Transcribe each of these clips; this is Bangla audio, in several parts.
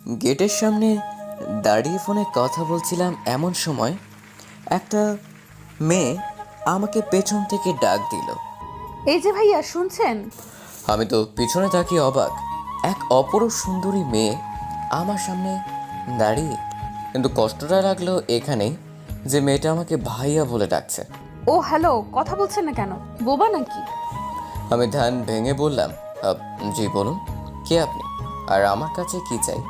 গেটের সামনে দাঁড়িয়ে ফোনে কথা বলছিলাম, এমন সময় একটা মেয়ে আমাকে পেছন থেকে ডাক দিল। এই যে ভাইয়া, শুনছেন? আমি তো পিছনে তাকিয়ে অবাক। এক অপরূপ সুন্দরী মেয়ে আমার সামনে দাঁড়িয়ে। কিন্তু কষ্টটা লাগলো এখানেই যে মেয়েটা আমাকে ভাইয়া বলে ডাকছে। ও হ্যালো, কথা বলছেন না কেন? বোবা নাকি? আমি ধ্যান ভেঙে বললাম, জি বলুন, কে আপনি আর আমার কাছে কি চাই?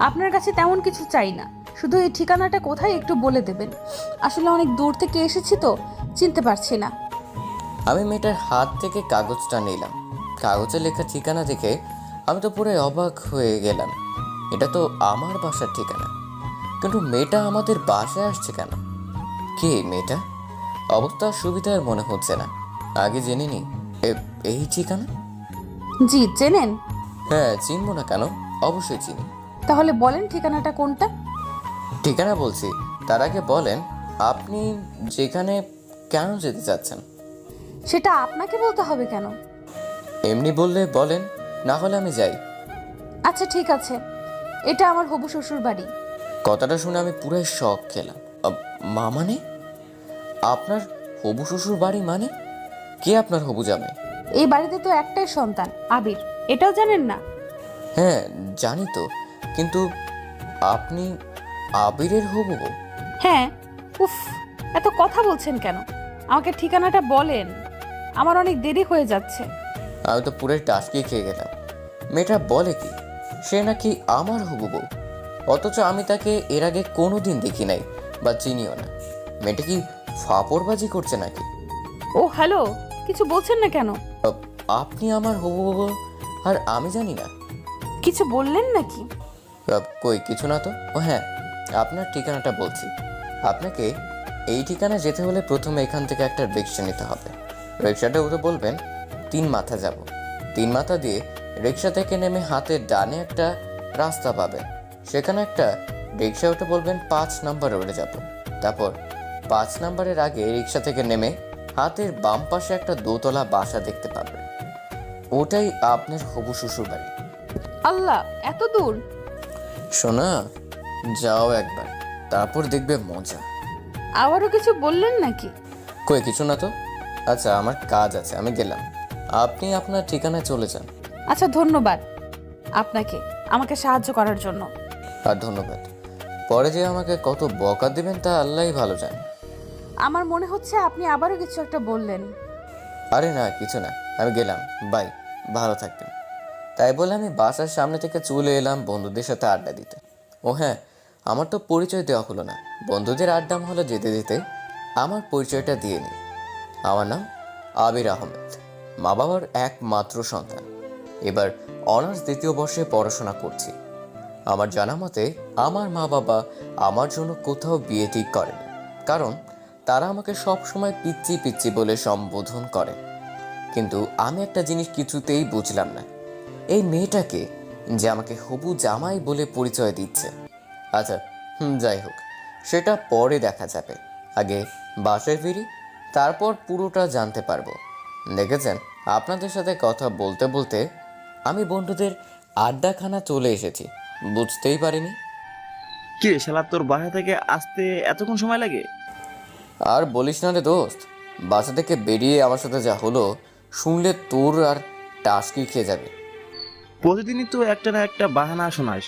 আপনার কাছে তেমন কিছু চাই না, শুধু এই ঠিকানাটা কোথায় একটু বলে দেবেন। আসলে অনেক দূর থেকে এসেছি তো, চিনতে পারছি না। আমি মেয়েটার হাত থেকে কাগজটা নিলাম। কাগজে লেখা ঠিকানা দেখে আমি তো পুরো অবাক হয়ে গেলাম। এটা তো আমার বাসার ঠিকানা, কিন্তু মেয়েটা আমাদের বাসায় আসছে কেন? কে এই মেয়েটা? অবস্থা সুবিধার মনে হচ্ছে না। আগে জেনে নি এই ঠিকানা। জি, চেনেন? হ্যাঁ, চিনবো না কেন, অবশ্যই চিনি। তাহলে বলেন ঠিকানাটা কোনটা। ঠিকানা বলছি, তার আগে বলেন আপনি যেখানে কেন যেতে চাচ্ছেন? সেটা আপনাকে বলতে হবে কেন? এমনি বললে বলেন, না হলে আমি যাই। আচ্ছা ঠিক আছে, এটা আমার হবু শ্বশুর বাড়ি। কথাটা শুনে আমি পুরাই শক খেলাম। মা মানে? আপনার হবু শ্বশুর বাড়ি মানে? কে আপনার হবু জামাই? এই বাড়িতে তো একটাই সন্তান, আবির। এটাও জানেন না? হ্যাঁ জানি তো, কিন্তু আপনি আবিরের হবু বউ? হ্যাঁ। উফ, এত কথা বলছেন কেন? আমাকে ঠিকানাটা বলেন, আমার অনেক দেরি হয়ে যাচ্ছে। আমি তো পুরাই টাসকি খেয়ে গেলাম। মেয়েটা বলে কি সে নাকি আমার হবু বউ, অথচ আমি তাকে এর আগে কোনোদিন দেখি নাই বা চিনিও না। মেয়েটা কি ফাপড়বাজি করছে নাকি? ও হ্যালো, কিছু বলছেন না কেন? আহ, আপনি আমার হবু বউ আর আমি জানি না? কিছু বললেন নাকি? কই কিছু না তো। ও হ্যাঁ, আপনার ঠিকানাটা বলছি। আপনাকে এই ঠিকানায় যেতে হলে প্রথমে এখান থেকে একটা রিক্সা নিতে হবে। রিক্সাটা উঠে বলবেন 3 মাথা যাব। 3 মাথা দিয়ে রিক্সা থেকে নেমে হাতের ডানে একটা রাস্তা পাবেন, সেখানে একটা রিক্সা উঠে বলবেন 5 নাম্বার রোডে যাব। তারপর 5 নাম্বারের আগে রিক্সা থেকে নেমে হাতের বাম পাশে একটা দোতলা বাসা দেখতে পাবেন। ওটাই আপনার হবু শ্বশুর বাড়ি। আল্লাহ, এত দূর! শোনা, যাও একবার, তারপর দেখবে মজা। আবারও কিছু বললেন নাকি? কই কিছু না তো। আচ্ছা আমার কাজ আছে, আমি গেলাম। আপনি আপনার ঠিকানায় চলে যান। আচ্ছা, ধন্যবাদ আপনাকে আমাকে সাহায্য করার জন্য। আর ধন্যবাদ। পরে যে আমাকে কত বকা দিবেন তা আল্লাহই ভালো জানে। আমার মনে হচ্ছে আপনি আবারও কিছু একটা বললেন। আরে না, কিছু না, আমি গেলাম, বাই, ভালো থাকবেন। তাই বলে আমি বাসার সামনে থেকে চলে এলাম বন্ধুদের সাথে আড্ডা দিতে। ও হ্যাঁ, আমার তো পরিচয় দেওয়া হলো না। বন্ধুদের আড্ডা হলো যেতে যেতে আমার পরিচয়টা দিয়ে নিই। আমার নাম আবির আহমেদ, মা বাবার একমাত্র সন্তান। এবার অনার্স 2য় বর্ষে পড়াশোনা করছি। আমার জানা মতে আমার মা বাবা আমার জন্য কোথাও বিয়ে ঠিক করেনি, কারণ তারা আমাকে সব সময় পিচ্চি পিচ্চি বলে সম্বোধন করে। কিন্তু আমি একটা জিনিস কিছুতেই বুঝলাম না, এই মেয়েটাকে যে আমাকে হবু জামাই বলে পরিচয় দিচ্ছে। আচ্ছা, যাই হোক, সেটা পরে দেখা যাবে। আগে বাসায় ফিরি, তারপর পুরোটা জানতে পারবো। দেখেছেন, আপনাদের সাথে কথা বলতে বলতে আমি বন্ধুদের আড্ডাখানা চলে এসেছি, বুঝতেই পারিনি। কি রে শালা, তোর বাসা থেকে আসতে এতক্ষণ সময় লাগে? আর বলিস না রে দোস্ত, বাসা থেকে বেরিয়ে আমার সাথে যা হলো শুনলে তোর আর টাসকি খেয়ে যাবে। প্রতিদিনই তো একটা না একটা বাহানা শোনাস।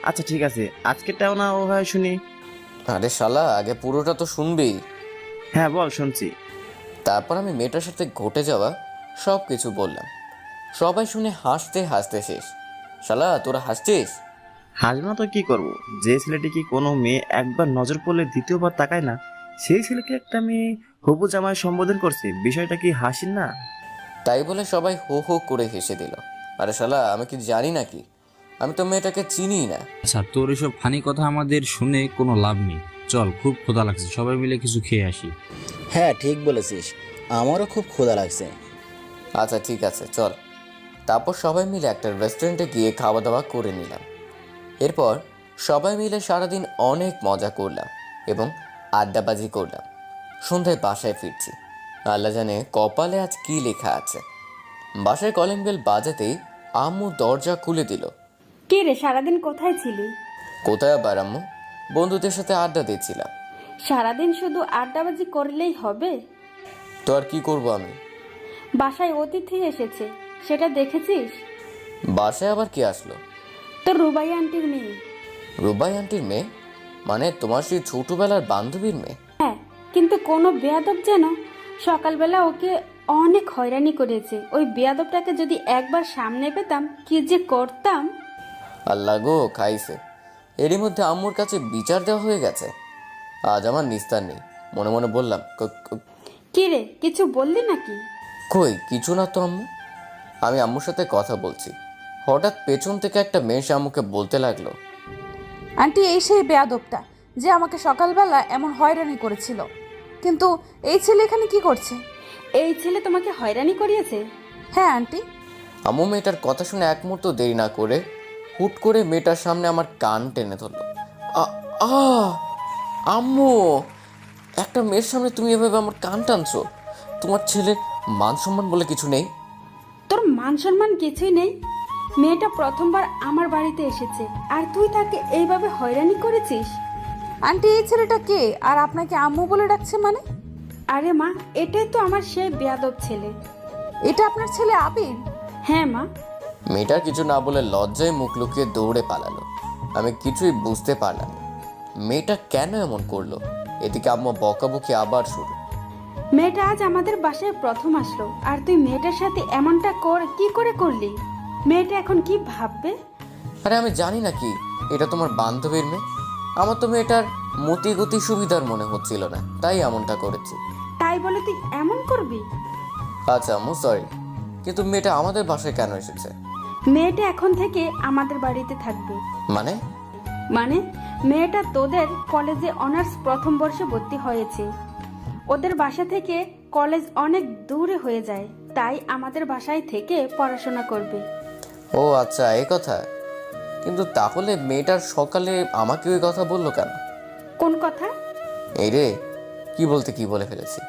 আচ্ছা ঠিক আছে, আজকেরটাও না ও হয় শুনি। আরে শালা, আগে পুরোটা তো শুনবি। হ্যাঁ বল, শুনছি। তারপর আমি মেয়েটার সাথে ঘটে যাওয়া সব কিছু বললাম। সবাই শুনে হাসতে হাসতে শেষ। শালা তোরা হাসছিস? হাসবো না তো কি করবো? যে ছেলেটি কি কোনো মেয়ে একবার নজর পড়লে দ্বিতীয়বার তাকায় না, সেই ছেলেকে একটা মেয়ে হবু জামাই সম্বোধন করছে, বিষয়টা কি হাসির না? তাই বলে সবাই হো হো করে হেসে দিল। আরে শালা, আমি কি জানি নাকি? আমি তো মেয়েটাকে চিনি না। আচ্ছা, তোর এসব ফানি কথা আমাদের শুনে কোনো লাভ নেই। চল, খুব ক্ষুধা লাগছে, সবাই মিলে কিছু খেয়ে আসি। হ্যাঁ ঠিক বলেছিস, আমারও খুব ক্ষুধা লাগছে। আচ্ছা ঠিক আছে, চল। তারপর সবাই মিলে একটা রেস্টুরেন্টে গিয়ে খাওয়া দাওয়া করে নিলাম। এরপর সবাই মিলে সারাদিন অনেক মজা করলাম এবং আড্ডাবাজি করলাম। সন্ধ্যায় বাসায় ফিরছি, আল্লাহ জানে কপালে আজ কি লেখা আছে। বাসায় কলিং বেল বাজাতেই আম্মু দরজা খুলে দিল। কে রে, সারাদিন কোথায় ছিলি? কোথায় আবার আম্মু? বন্ধুদের সাথে আড্ডা দিচ্ছিলাম। সারাদিন শুধু আড্ডাবাজি করলেই হবে? তো আর কি করব আমি? বাসায় অতিথি এসেছে, সেটা দেখেছিস? বাসায় আবার কি আসলো? তোর রুবাই আন্টির মেয়ে। রুবাই আন্টির মেয়ে? মানে তোমার সেই ছোটবেলার বান্ধবীর মেয়ে? হ্যাঁ, কিন্তু কোনো বেয়াদব যেন সকালবেলা ওকে অনেক হয়রানি করেছে। ওই বেয়াদবটাকে যদি একবার সামনে পেতাম, কি যে করতাম। আল্লাহ গো, খাইছে। এরই মধ্যে আম্মুর কাছে বিচার দেওয়া হয়ে গেছে। আজ আমার নিস্তার নেই। মনে মনে বললাম, কি রে, কিছু বললি নাকি? কই কিছু না তো আম্মু। আমি আম্মুর সাথে কথা বলছি, হঠাৎ পেছন থেকে একটা মেয়ে এসে আম্মুকে বলতে লাগলো, আন্টি এই সেই বেয়াদবটা যে আমাকে সকালবেলা এমন হয়রানি করেছিল। কিন্তু এই ছেলে এখানে কি করছে? এই ছেলে তোমাকে হয়রানি করিয়েছে? হ্যাঁ আন্টি। আম্মু মেয়েটার কথা শুনে এক মুহূর্ত দেরি না করে হুট করে মেয়েটার সামনে আমার কান টেনে ধরলো। আম্মু, একটা মেয়ের সামনে তুমি এভাবে আমার কান টানছো? তোমার ছেলের মান সম্মান বলে কিছু নেই? তোর মান সম্মান কিছুই নেই। মেয়েটা প্রথমবার আমার বাড়িতে এসেছে, আর তুই তাকে এইভাবে হয়রানি করেছিস? আন্টি এই ছেলেটা কে, আর আপনাকে আম্মু বলে ডাকছে মানে? আরে মা, এটাই তো আমার সেই বেয়াদব ছেলে। এটা আপনার ছেলে আবির? হ্যাঁ মা। মেয়েটার কিছু না বলে লজ্জায় মুখ লুকিয়ে দৌড়ে পালালো। আমি কিছুই বুঝতে পারলাম না মেয়েটা কেন এমন করলো। এদিকে আম্মু বকাবকি আবার শুরু। মেয়েটা আজ আমাদের বাসায় প্রথম আসলো, আর তুই মেয়েটার সাথে এমনটা কি করে করলি? মেয়েটা এখন কি ভাববে? আরে আমি জানি না কি এটা তোমার বান্ধবীর মেয়ে। আমার তো মেয়েটার মতি গতি সুবিধার মনে হচ্ছিল না, তাই এমনটা করেছি। তাই বলে তুই এমন করবি? আচ্ছা আম্মু সরি, কিন্তু মেয়েটা আমাদের বাসায় কেন এসেছে? মেয়েটা এখন থেকে আমাদের বাড়িতে থাকবে। মানে? মানে মেয়েটা তোদের কলেজে অনার্স প্রথম বর্ষে ভর্তি হয়েছে। ওদের বাসা থেকে কলেজ অনেক দূরে হয়ে যায়, তাই আমাদের বাসায় থেকে পড়াশোনা করবে। ও আচ্ছা এই কথা। কিন্তু তাহলে মেয়েটার সকালে আমাকে ওই কথা বললো কেন? কোন কথা? এই রে, কি বলতে কি বলে ফেলেছি।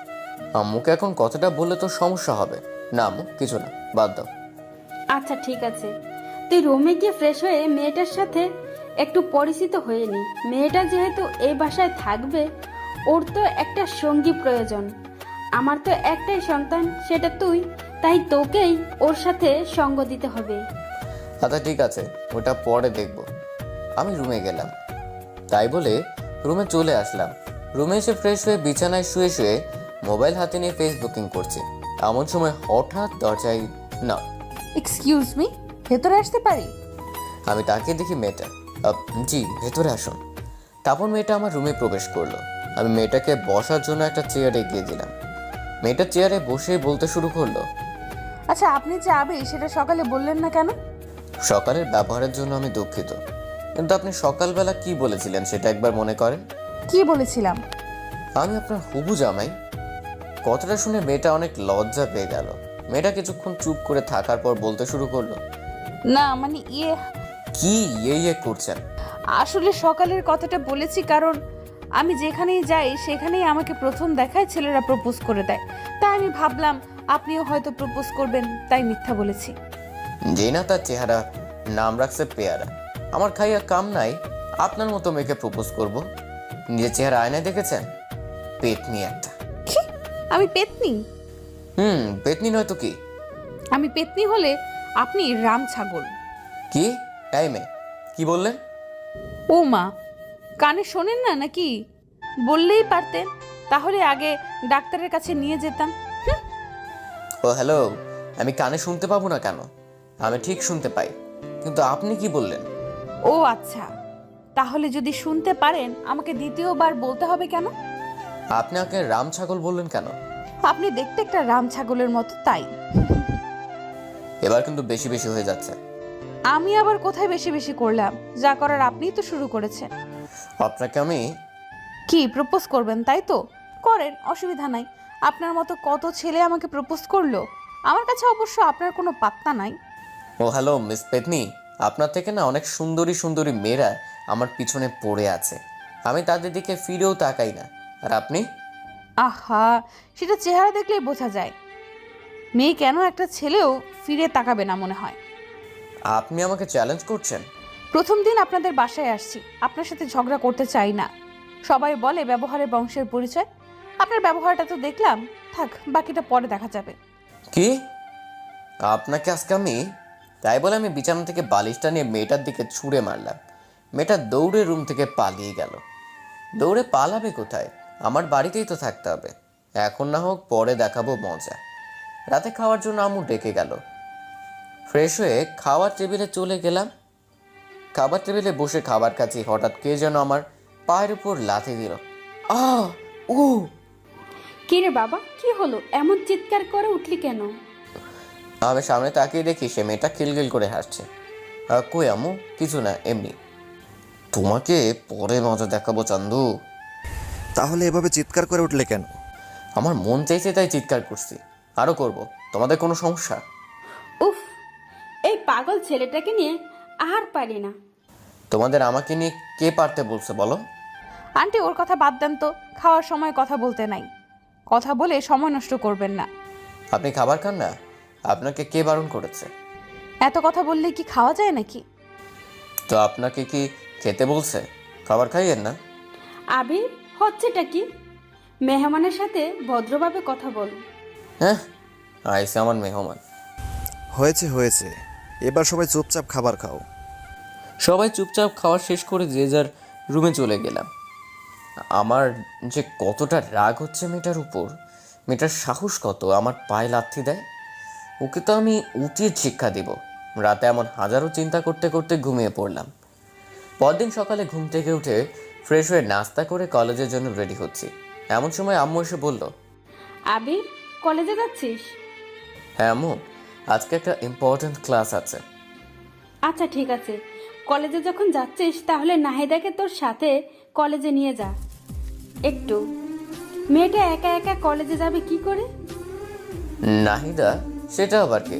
আম্মুকে এখন কথাটা বললে তো সমস্যা হবে। না আম্মু কিছু না, বাদ দাও। আচ্ছা ঠিক আছে, তুই রুমে গিয়ে ফ্রেশ হয়ে মেয়েটার সাথে একটু পরিচিত হয়ে নি। মেয়েটা যেহেতু এই বাসায় থাকবে, ওর তো একটা সঙ্গী প্রয়োজন। আমার তো একটাই সন্তান, সেটা তুই, তাই তোকেই ওর সাথে সঙ্গ দিতে হবে। আচ্ছা ঠিক আছে, ওটা পরে দেখব। আমি রুমে গেলাম। তাই বলে রুমে চলে আসলাম। রুমে এসে ফ্রেশ হয়ে বিছানায় শুয়ে শুয়ে মোবাইল হাতে নিয়ে ফেসবুকিং করছি। এমন সময় হঠাৎ দরজায় না। এক্সকিউজ মি, ভেতরে আসতে পারি? আমি তাকে দেখি মেয়েটা। জি ভেতরে আসুন। তারপর মেয়েটা আমার রুমে প্রবেশ করলো। আমি মেয়েটাকে বসার জন্য একটা চেয়ারে এগিয়ে দিলাম। মেয়েটা চেয়ারে বসে বলতে শুরু করলো, আচ্ছা আপনি যে আবির সেটা সকালে বললেন না কেন? সকালের ব্যবহারের জন্য আমি দুঃখিত, কিন্তু আপনি সকালবেলা কি বলেছিলেন সেটা একবার মনে করেন। কি বলেছিলাম? আমি আপনার হবু জামাই। কথাটা শুনে মেয়েটা অনেক লজ্জা পেয়ে গেল। মেয়েটা কিছুক্ষণ চুপ করে থাকার পর বলতে শুরু করলো, না মানে কি ইয়ে করছেন? আসলে সকালের কথাটা বলেছি কারণ আমি যেখানেই যাই সেখানেই আমাকে প্রথম দেখায় ছেলেরা প্রপোজ করে দেয়, তাই আমি ভাবলাম আপনিও হয়তো প্রপোজ করবেন, তাই মিথ্যা বলেছি। যে না তার চেহারা নাম রাখছে পেয়ারা। আমার খাইয়া কাম নাই আপনার মতো মেয়েকে প্রপোজ করব। নিজের চেহারা আয়নায় দেখেছেন? পেতনি একটা। কি? আমি পেতনি? পেতনি নয় তো কি? আমি পেতনি হলে আপনি রাম ছাগল। কি এই মেয়ে, কি বললেন? ও মা, কানে শোনেন না নাকি? বললেই পারতেন, তাহলে আগে ডাক্তারের কাছে নিয়ে যেতাম। ও হ্যালো, আমি কানে শুনতে পাবো না কেন? আমি ঠিক শুনতে পাই, কিন্তু আপনি কি বললেন? ও আচ্ছা, তাহলে যদি শুনতে পারেন আমাকে দ্বিতীয়বার বলতে হবে কেন? আপনি আমাকে রাম ছাগল বললেন কেন? আপনি দেখতে একটা রাম ছাগলের মতো, তাই। এবার কিন্তু বেশি বেশি হয়ে যাচ্ছে। আমি আবার কোথায় বেশি বেশি করলাম? যা করার আপনিই তো শুরু করেছেন। আপনাকে আমি কি প্রপোজ করবেন তাই তো? করেন, অসুবিধা নাই। আপনার মতো কত ছেলে আমাকে প্রপোজ করলো, আমার কাছে অবশ্য আপনার কোনো পাত্তা নাই। ও হ্যালো মিস পেতনি, আপনার থেকে না অনেক সুন্দরী সুন্দরী মেয়েরা আমার পিছনে পড়ে আছে। আমি তাদের দিকে ফিরেও তাকাই না। আর আপনি? আহা, সেটা চেহারা দেখলেই বোঝা যায়। মেয়ে কেন একটা ছেলেও ফিরে তাকাবে না মনে হয়। আপনি আমাকে চ্যালেঞ্জ করছেন? প্রথম দিন আপনাদের বাসায় আসছি, আপনার সাথে ঝগড়া করতে চাই না। সবাই বলে ব্যবহারে বংশের পরিচয়। আপনার ব্যবহারটা তো দেখলাম, থাক বাকিটা পরে দেখা যাবে। কি আপনাকে আজকে আমি, তাই বলে আমি বিছানা থেকে বালিশটা নিয়ে মেয়েটার দিকে ছুঁড়ে মারলাম। মেয়েটা দৌড়ে রুম থেকে পালিয়ে গেল। দৌড়ে পালাবে কোথায়? আমার বাড়িতেই তো থাকতে হবে। এখন না হোক পরে দেখাবো মজা। রাতে খাওয়ার জন্য আম্মু ডেকে গেল। ফ্রেশ হয়ে খাওয়ার টেবিলে চলে গেলাম। খাবার টেবিলে বসে খাবার খাচ্ছি, হঠাৎ কে যেন আমার পায়ের উপর লাথি দিল। ও কি রে বাবা, কি হলো? এমন চিৎকার করে উঠলি কেন? আমি সামনে তাকিয়ে দেখি সে মেয়েটা খিলখিল করে হাসছে। কই আম্মু, কিছু না, এমনি। তোমাকে পরে মজা দেখাবো চান্দু। তাহলে এভাবে চিৎকার করে উঠলে কেন? আমার মন চাইছে তাই চিৎকার করছি, আরো করব। তোমাদের কোনো সমস্যা? উফ, এই পাগল ছেলেটাকে নিয়ে আর পারি না। তোমাদের আমাকে নিয়ে কে পারতে বলছে বলো? আন্টি ওর কথা বাদ দেন তো, খাওয়ার সময় কথা বলতে নাই। কথা বলে সময় নষ্ট করবেন না। আপনি খাবার খান না? আপনাকে কে বারণ করেছে? এত কথা বললে কি খাওয়া যায় নাকি? তো আপনাকে কি খেতে বলছে? খাবার খাইয়েন না। আবির, হচ্ছেটা কি? মেহমানের সাথে ভদ্রভাবে কথা বল। হ্যাঁ, আইসে আমার মেহমান। হয়েছে হয়েছে, এবার সবাই চুপচাপ খাবার খাও। সবাই চুপচাপ খাওয়া শেষ করে যে যার রুমে চলে গেলাম। আমার যে কতটা রাগ হচ্ছে মেয়েটার উপর। মেয়েটার সাহস কত আমার পায়ে লাথি দেয়। ওকে তো আমি উচিত শিক্ষা দিব। রাতে এমন হাজারো চিন্তা করতে করতে ঘুমিয়ে পড়লাম। পরদিন সকালে ঘুম থেকে উঠে ফ্রেশ হয়ে নাস্তা করে কলেজের জন্য রেডি হচ্ছি। এমন সময় আম্মু এসে বলল, আবির, কলেজে যাচ্ছিস? হ্যাঁ আম্মু, আজকে একটা ইম্পর্ট্যান্ট ক্লাস আছে। আচ্ছা ঠিক আছে, কলেজে যখন যাচ্ছিস তাহলে নাহিদাকে তোর সাথে কলেজে নিয়ে যা একটু। মেয়েটা একা একা কলেজে যাবে কি করে? নাহিদা? সেটা আবার কে?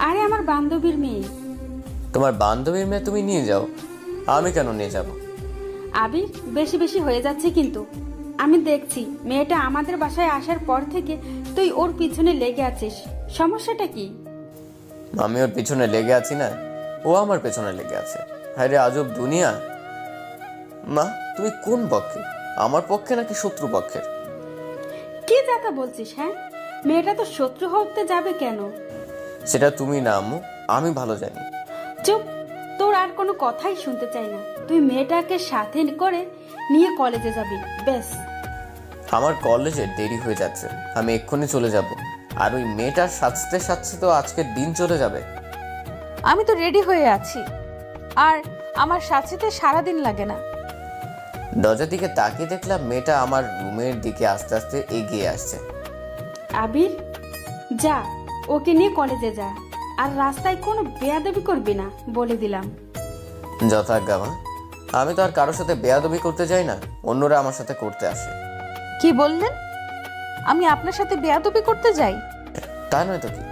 আরে আমার বান্ধবীর মেয়ে। তোমার বান্ধবীর মেয়ে তুমি নিয়ে যাও, আমি কেন নিয়ে যাব? আবির, বেশি বেশি হয়ে যাচ্ছে কিন্তু। আমি দেখছি মেয়েটা আমাদের বাসায় আসার পর থেকে তুই ওর পিছনে লেগে আছিস। সমস্যাটা কি? আমি ওর পিছনে লেগে আছি না, ও আমার পেছনে লেগে আছে। হ্যাঁ রে, আজব দুনিয়া। মা, তুমি কোন পক্ষে, আমার পক্ষে নাকি শত্রু পক্ষের? কি যাতা বলছিস? হ্যাঁ, মেয়েটা তো শত্রু হতে যাবে কেন? সেটা তুমি না আম্মু, আমি ভালো জানি। চুপ, তোর আর কোনো কথাই শুনতে চাই না। তুই মেয়েটাকে সাথে করে নিয়ে কলেজে যাবি, ব্যাস। আমার কলেজে দেরি হয়ে যাচ্ছে, আমি এক্ষুনি চলে যাব। আর ওই মেয়েটার সাজতে সাজতে তো আজকের দিন চলে যাবে। আমি তো রেডি হয়ে আছি, আর আমার সাথে সারাদিন লাগে না। দরজার দিকে তাকিয়ে দেখলাম মেয়েটা আমার রুমের দিকে আস্তে আস্তে এগিয়ে আসছে। আবির, যা, ওকে নিয়ে কলেজে যা। আর রাস্তায় কোনো বেয়াদবি করবি না, বলে দিলাম। যথাজ্ঞা মা। আমি তো আর কারোর সাথে বেয়াদবি করতে যাই না, অন্যরা আমার সাথে করতে আসে। কি বললেন? আমি আপনার সাথে বেয়াদবি করতে যাই? তা নয় তো কি।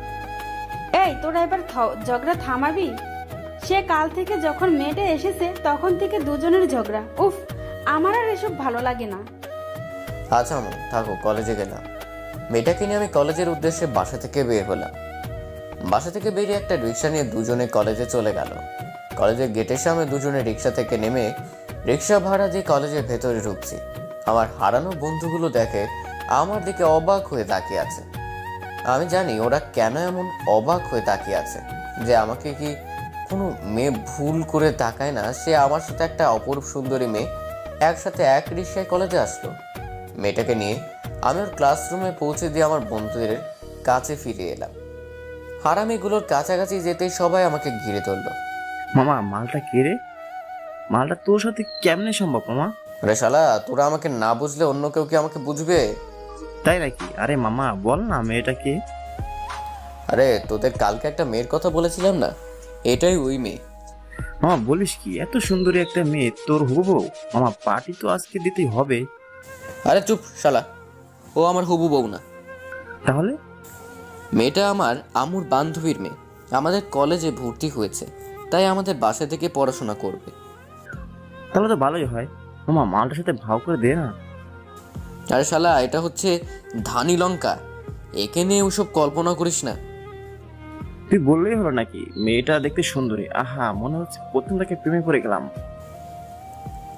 এই, তোরা এবার ঝগড়া থামাবি? সে কাল থেকে যখন মেয়েটা এসেছে তখন থেকে দুজনের ঝগড়া। উফ, আমার আর এসব ভালো লাগে না। আচ্ছা আম্মু, থাকো, কলেজে গেলাম। মেয়েটাকে নিয়ে আমি কলেজের উদ্দেশ্যে বাসা থেকে বের হলাম। বাসা থেকে বেরিয়ে একটা রিক্সা নিয়ে দুজনে কলেজে চলে গেল। কলেজের গেটের সামনে দুজনে রিক্সা থেকে নেমে রিক্সা ভাড়া দিয়ে কলেজের ভেতরে ঢুকছি। আমার হারানো বন্ধুগুলো দেখে আমার দিকে অবাক হয়ে তাকিয়ে আছে। আমি জানি ওরা কেন এমন অবাক হয়ে তাকিয়ে আছে, যে আমাকে কি কোনো মেয়ে ভুল করে তাকায় না, সে আমার সাথে একটা অপরূপ সুন্দরী মেয়ে একসাথে এক রিক্সায় কলেজে আসলো। মেয়েটাকে নিয়ে আমি ওর ক্লাসরুমে পৌঁছে দিয়ে আমার বন্ধুদের কাছে ফিরে এলাম। হারামিগুলোর কাছাকাছি যেতেই সবাই আমাকে ঘিরে ধরলো। মামা, মালটা কে রে? মালটা তোর সাথে কেমনে সম্ভব মামা? রে শালা, তোরা আমাকে না বুঝলে অন্য কেউ কি আমাকে বুঝবে? তাই নাকি? আরে মামা বল না, মেয়েটা কে? আরে তোদের কালকে একটা মেয়ের কথা বলেছিলাম না, এটাই ওই মেয়ে। মামা বলিস কি, এত সুন্দরী একটা মেয়ে তোর হবু বউ? মামা, পার্টি তো আজকে দিতেই হবে। আরে চুপ শালা, ও আমার হবু বউ না। তাহলে? মেয়েটা আমার আম্মুর বান্ধবীর মেয়ে, আমাদের কলেজে ভর্তি হয়েছে, তাই আমাদের বাসা থেকে পড়াশোনা করবে। তাহলে তো ভালোই হয়। মামা, মালটার সাথে ভাও করে দে না। আরে শালা, এটা হচ্ছে ধানি লঙ্কা, একে নিয়ে ওসব কল্পনা করিস না। তুই বললেই হলো নাকি, মেয়েটা দেখতে সুন্দরী, আহা মনে হচ্ছে প্রথম থেকে প্রেমে পড়ে গেলাম।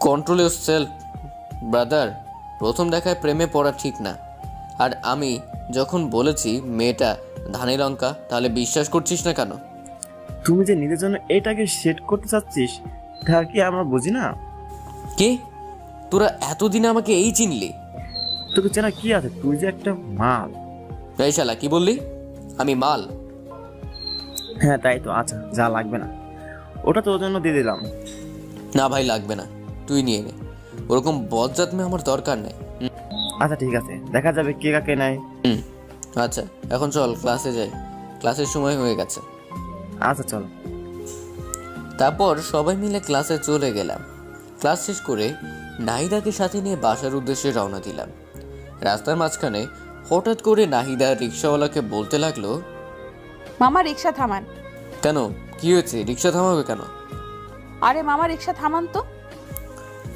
Control your self brother. প্রথম দেখায় প্রেমে পড়া ঠিক না। আর আমি যখন বলেছি মেয়েটা ধানি লঙ্কা, তাহলে বিশ্বাস করছিস না কেন? তুমি যে নিজের জন্য এটাকে সেট করতে চাচ্ছিস তা কি আমরা বুঝি না? কে তোরা এতদিন আমাকে এই চিনলি? তোকে চেনা কি আছে, তুই যে একটা মাল। এই শালা কি বললি? আমি মাল? হ্যাঁ তাই তো, আচ্ছা যা লাগবে না ওটা তোর জন্য দিয়ে দিলাম। না ভাই লাগবে না, তুই নিয়ে নে। ওরকম বজ্জাত মেয়ে আমার দরকার নেই। আচ্ছা ঠিক আছে, দেখা যাবে কে কাকে নেয়। আচ্ছা এখন চল ক্লাসে যাই, ক্লাসের সময় হয়ে গেছে। আচ্ছা চল। তারপর সবাই মিলে ক্লাসে চলে গেলাম। ক্লাস শেষ করে নাহিদাকে সাথে নিয়ে বাসার উদ্দেশ্যে রওনা দিলাম। রাস্তার মাঝখানে হঠাৎ করে নাহিদা রিক্সাওয়ালাকে বলতে লাগলো, মামা রিক্সা থামান। কেন কি হয়েছে, রিক্সা থামাবে কেন? আরে মামা রিক্সা থামান তো।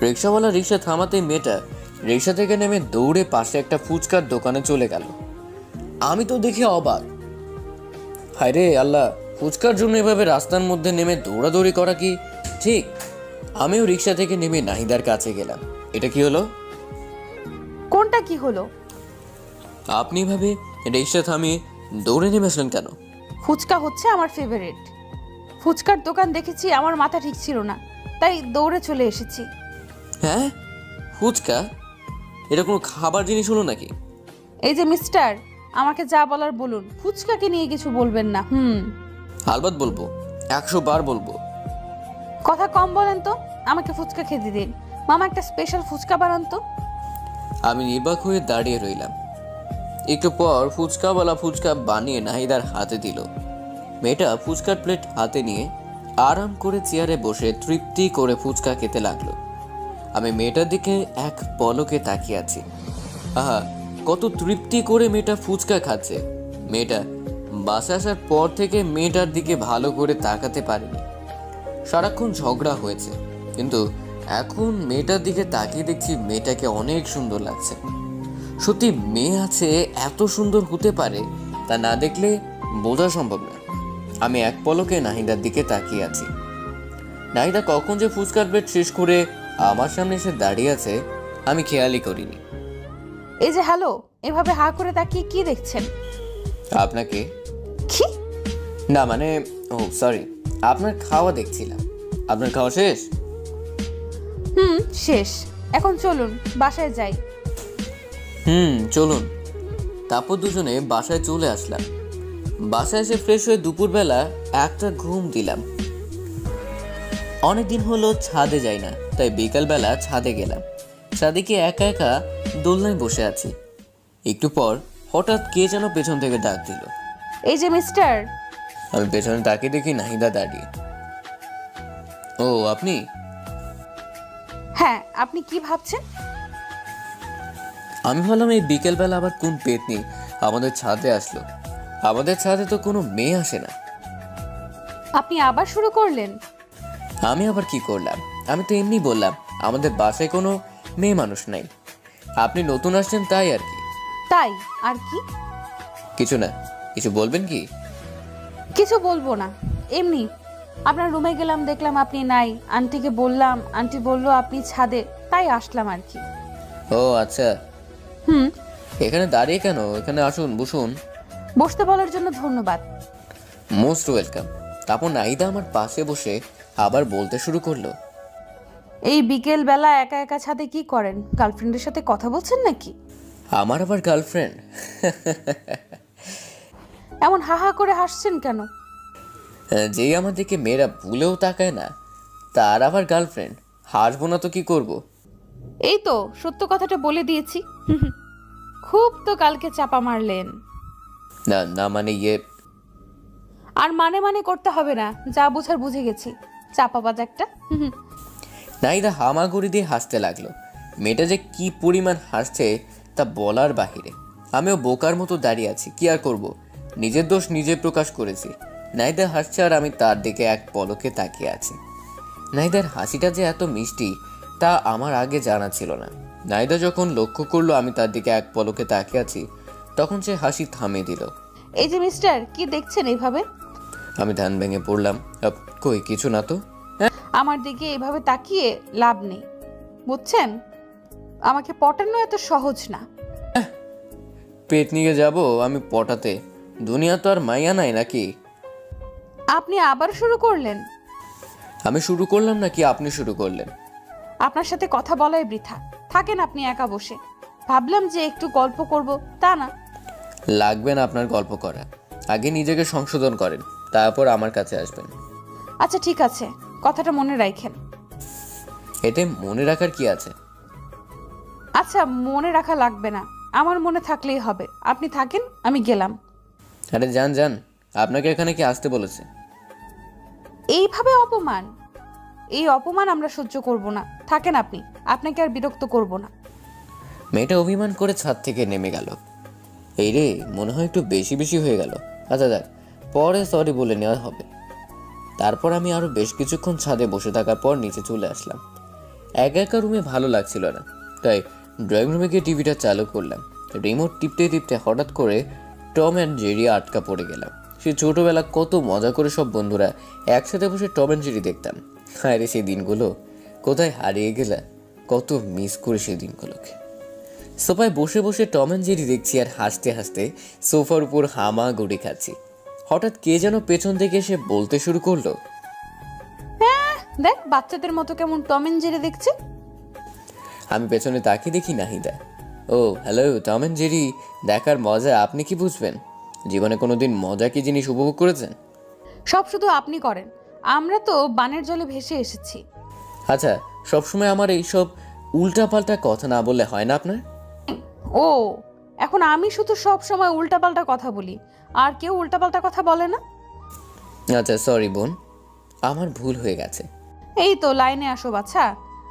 রিক্সাওয়ালা রিক্সা থামাতে মেয়েটা রিক্সা থেকে নেমে দৌড়ে পাশে একটা ফুচকার দোকানে চলে গেল। আমি তো দেখে অবাক, হায় রে আল্লাহ, ফুচকার জন্য এভাবে রাস্তার মধ্যে নেমে দৌড়াদৌড়ি করা কি ঠিক? আমিও রিক্সা থেকে নেমে নাহিদার কাছে গেলাম। এটা কি হলো? কোনটা কি হলো? আপনি ভাবে রিক্সা থামিয়ে দৌড়ে নেমেছিলেন কেন? ফুচকা হচ্ছে আমার ফেভারিট। ফুচকার দোকান দেখেছি, আমার মাথা ঠিক ছিল না, তাই দৌড়ে চলে এসেছি। হ্যাঁ ফুচকা? এটা কোনো খাবার জিনিস হলো নাকি? এই যে মিস্টার, আমাকে যা বলার বলুন, ফুচকাকে নিয়ে কিছু বলবেন না। আলবাত বলবো, 100 বার বলবো। কথা কম বলেন তো, আমাকে ফুচকা খেতে দিন। মামা একটা স্পেশাল ফুচকা বানান তো। আমি নির্বাক হয়ে দাঁড়িয়ে রইলাম। একটু পর ফুচকাওয়ালা ফুচকা বানিয়ে নাহিদার হাতে দিল। মেয়েটা ফুচকার প্লেট হাতে নিয়ে আরাম করে চেয়ারে বসে তৃপ্তি করে ফুচকা খেতে লাগলো। আমি মেয়েটার দিকে এক পলকে তাকিয়ে আছি। আহা, কত তৃপ্তি করে মেয়েটা ফুচকা খাচ্ছে। মেয়েটা বাসে আসার পর থেকে মেয়েটার দিকে ভালো করে তাকাতে পারিনি। সারাক্ষণ ঝগড়া হয়েছে, কিন্তু এখন মেয়েটার দিকে তাকিয়ে দেখছি মেয়েটাকে অনেক সুন্দর লাগছে। সত্যি মেয়ে আছে এত সুন্দর হতে পারে, তা না দেখলে বোঝা সম্ভব না। আমি এক পলকে নাহিদার দিকে তাকিয়ে আছি। নাহিদা কখন যে ফুচকার প্লেট শেষ করে আমার সামনে এসে দাঁড়িয়ে আছে আমি খেয়ালই করিনি। এই যে হ্যালো, এভাবে হা করে তাকিয়ে কি দেখছেন? আপনাকে? কি? না মানে, ও সরি, আপনার খাওয়া দেখছিলাম। আপনার খাওয়া শেষ? শেষ। এখন চলুন বাসায় যাই। চলুন। তারপর দুজনে বাসায় চলে আসলাম। বাসায় এসে ফ্রেশ হয়ে দুপুরবেলা একটা ঘুম দিলাম। অনেকদিন হলো ছাদে যাই না, তাই বিকালবেলা ছাদে গেলাম। ছাদে গিয়ে একা একা দোলনায় বসে আছি। একটু পর হঠাৎ কে যেন পেছন থেকে ডাক দিল। এই যে মিস্টার। আমি পেছনে তাকিয়ে দেখি নাহিদা দাঁড়িয়ে। ও আপনি? হ্যাঁ, আপনি কি ভাবছেন? আমি ভাবলাম এই বিকেলবেলা আবার কোন পেতনি আমাদের ছাদে আসলো। আমাদের ছাদে তো কোনো মেয়ে আসে না। আপনি আবার শুরু করলেন? আমি আবার কি করলাম? আমি তো এমনি বললাম আমাদের বাসায় কোনো মেয়ে মানুষ নাই। আপনি নতুন আসছেন তাই আর কি। তাই আর কি? কিছু না। কিছু বলবেন কি? কিছু বলবো না, এমনি আপনার রুমে গেলাম, দেখলাম আপনি নাই। আন্টিকে বললাম, আন্টি বললো আপনি ছাদে, তাই আসলাম আর কি। ও আচ্ছা। এখানে দাঁড়িয়ে কেন? এখানে আসুন, বসুন। বসতে বলার জন্য ধন্যবাদ। Most welcome. তারপর নাহিদা আমার পাশে বসে আবার বলতে শুরু করলো, এই বিকেল বেলা একা একা ছাদে কি করেন? গার্লফ্রেন্ডের সাথে কথা বলছেন নাকি? আমার আবার গার্লফ্রেন্ড? এমন হাহা করে হাসছেন কেন? যেই আমার দিকে মেয়েরা ভুলেও তাকায় না তার আবার গার্লফ্রেন্ড? হাসবো না তো কি করব? এই তো সত্য কথাটা বলে দিয়েছি। খুব তো কালকে চাপা মারলেন। না না মানে আর মানে মানে করতে হবে না, যা বুঝার বুঝে গেছি। চাপাবাজ একটা। নাহিদা হামাগুড়ি দিয়ে হাসতে লাগলো। মেয়েটা যে কি পরিমাণ হাসছে তা বলার বাহিরে। আমিও বোকার মতো দাঁড়িয়ে আছি, কি আর করব, নিজের দোষ নিজে প্রকাশ করেছি। নাহিদা হাসছে আর আমি তার দিকে এক পলকে তাকিয়ে আছি। নাহিদার হাসিটা যে এত মিষ্টি তা আমার আগে জানা ছিল না। নাহিদা যখন লক্ষ্য করলো আমি তার দিকে এক পলকে তাকিয়ে আছি, তখন সে হাসি থামিয়ে দিল। এই যে মিস্টার, কি দেখছেন এইভাবে? আমি ধ্যান ভেঙে পড়লাম। কই কিছু না তো। আমার দিকে এভাবে তাকিয়ে লাভ নেই, বুঝছেন? আমাকে পটানো এত সহজ না। পেট নিয়ে যাব আমি পটাতে? দুনিয়া তো আর মাইয়া নাই নাকি? আপনি আবার শুরু করলেন? আমি শুরু করলাম নাকি আপনি শুরু করলেন? আপনার সাথে কথা বলাই বৃথা, থাকেন আপনি একা বসে। ভাবলাম যে একটু গল্প করব, তা না। লাগবে না আপনার গল্প করা, আগে নিজেকে সংশোধন করেন, তারপর আমার কাছে আসবেন। আচ্ছা ঠিক আছে, কথাটা মনে রাখেন। এতে মনে রাখার কি আছে? আচ্ছা মনে রাখা লাগবে না, আমার মনে থাকলেই হবে। আপনি থাকেন, আমি গেলাম। আরে যান যান, আপনাকে এখানে কি আসতে বলেছে? এইভাবে অপমান, এই অপমান আমরা সহ্য করব না। থাকেন আপনি, আপনাকে আর বিরক্ত করব না। মেয়েটা অভিমান করে ছাদ থেকে নেমে গেল। এই রে, মনে হয় একটু বেশি বেশি হয়ে গেল। আচ্ছা দেখ, পরে সরি বলে নেওয়া হবে। তারপর আমি আরো বেশ কিছুক্ষণ ছাদে বসে থাকার পর নিচে চলে আসলাম। একা একা রুমে ভালো লাগছিল না, তাই ড্রয়িং রুমে গিয়ে টিভিটা চালু করলাম। রিমোট টিপতে টিপতে হঠাৎ করে টম অ্যান্ড জেরি আটকা পড়ে গেলাম। সে ছোটবেলা কত মজা করে সব বন্ধুরা একসাথে বসে টম অ্যান্ড জেরি দেখতাম। হ্যাঁ রে, সেই দিনগুলো কোথায় হারিয়ে গেলা, কত মিস করে সেই দিনগুলোকে। সোফায় বসে বসে টম অ্যান্ড জেরি দেখছি আর হাসতে হাসতে সোফার উপর হামাগুড়ি খাচ্ছি। হঠাৎ কে যেন পেছন থেকে এসে বলতে শুরু করলো, দেখ বাচ্চাদের মতো কেমন টম এন্ড জেরি দেখছে। আমি পেছনে তাকিয়ে দেখি নাহিদা। ও হ্যালো টম অ্যান্ড জেরি, দেখার মজা আপনি কি বুঝবেন? জীবনে কোনোদিন মজা কি জিনিস উপভোগ করেছেন? সব শুধু আপনি করেন, আমরা তো বানের জলে ভেসে এসেছি। আচ্ছা, সবসময় আমার এইসব উল্টাপাল্টা কথা না বললে হয় না আপনার? ও, এখন আমি শুধু সব সময় উল্টাপাল্টা কথা বলি, আর কেউ উল্টাপাল্টা কথা বলে না? আচ্ছা সরি বোন, আমার ভুল হয়ে গেছে। এই তো লাইনে আসো বাছা।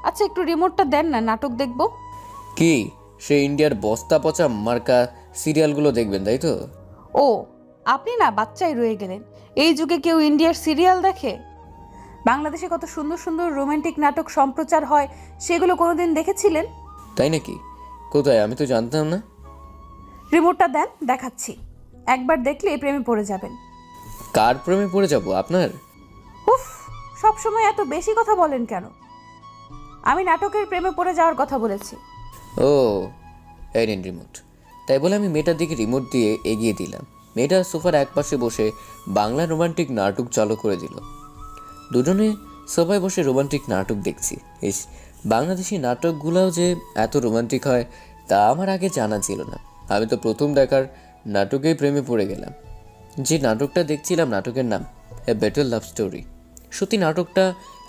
আচ্ছা একটু রিমোটটা দেন না, নাটক দেখবো। কি সে ইন্ডিয়ার বস্তা পচা মার্কা সিরিয়ালগুলো দেখবেন তাই তো? ও, আপনি না বাচ্চাই রয়ে গেলেন। এই যুগে কেউ ইন্ডিয়ার সিরিয়াল দেখে? বাংলাদেশে কত সুন্দর সুন্দর রোমান্টিক নাটক সম্প্রচার হয়, সেগুলো কোনোদিন দেখেছিলেন? তাই নাকি? কোথায়, আমি তো জানতাম না। রিমোটটা দেন, দেখাচ্ছি। একবার দেখলে প্রেমে পড়ে যাবেন। কার প্রেমে পড়ে যাব, আপনার? উফ, সব সময় এত বেশি কথা বলেন কেন? আমি নাটকের প্রেমে পড়ে যাওয়ার কথা বলেছি। ও এই নিন রিমোট। তাই বলে আমি মেয়েটার দিকে রিমোট দিয়ে এগিয়ে দিলাম। মেয়েটা সোফার একপাশে বসে বাংলা রোমান্টিক নাটক চালু করে দিল। দুজনে সোফায় বসে রোমান্টিক নাটক দেখছি। ইস, বাংলাদেশি নাটকগুলোও যে এত রোমান্টিক হয় তা আমার আগে জানা ছিল না। আমি তো প্রথম দেখার নাটকেই প্রেমে পড়ে গেলাম। যে নাটকটা দেখছিলাম নাটকের নাম এ বেটার লাভ স্টোরি। সত্যি নাটকটা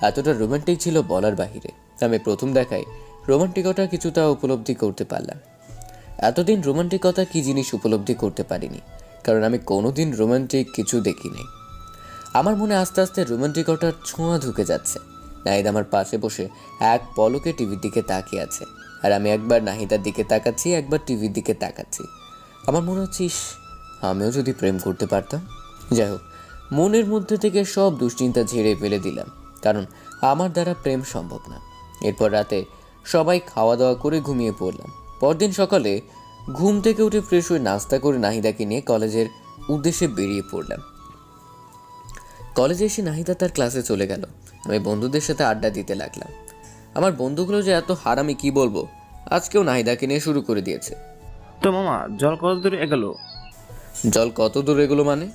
এতটা রোমান্টিক ছিল বলার বাহিরে। আমি প্রথম দেখায় রোমান্টিকতা কিছুটা উপলব্ধি করতে পারলাম। এতদিন রোমান্টিকতা কী জিনিস উপলব্ধি করতে পারিনি, কারণ আমি কোনোদিন রোমান্টিক কিছু দেখিনি। আমার মনে আস্তে আস্তে রোমান্টিকতার ছোঁয়া ঢুকে যাচ্ছে। নাহিদ আমার পাশে বসে এক পলকে টিভির দিকে তাকিয়ে আছে, আর আমি একবার নাহিদার দিকে তাকাচ্ছি, একবার টিভির দিকে তাকাচ্ছি। আমার মনে হচ্ছে ইস, আমিও যদি প্রেম করতে পারতাম। যাই হোক, মনের মধ্যে থেকে সব দুশ্চিন্তা ঝেড়ে ফেলে দিলাম, কারণ আমার দ্বারা প্রেম সম্ভব না। এরপর রাতে সবাই খাওয়া দাওয়া করে ঘুমিয়ে পড়লাম। পরদিন সকালে ঘুম থেকে উঠে ফ্রেশ হয়ে নাস্তা করে নাহিদাকে নিয়ে কলেজের উদ্দেশ্যে বেরিয়ে পড়লাম। কলেজে এসে নাহিদা তার ক্লাসে চলে গেল। আমি বন্ধুদের সাথে আড্ডা দিতে লাগলাম। আমার বন্ধুগুলো যে এত হারামি কি বলবো, আজকেও নাহিদাকে নিয়ে শুরু করে দিয়েছে। তো মামা, জল কত দূর এগোলো? জল কত দূর এগুলো মানে?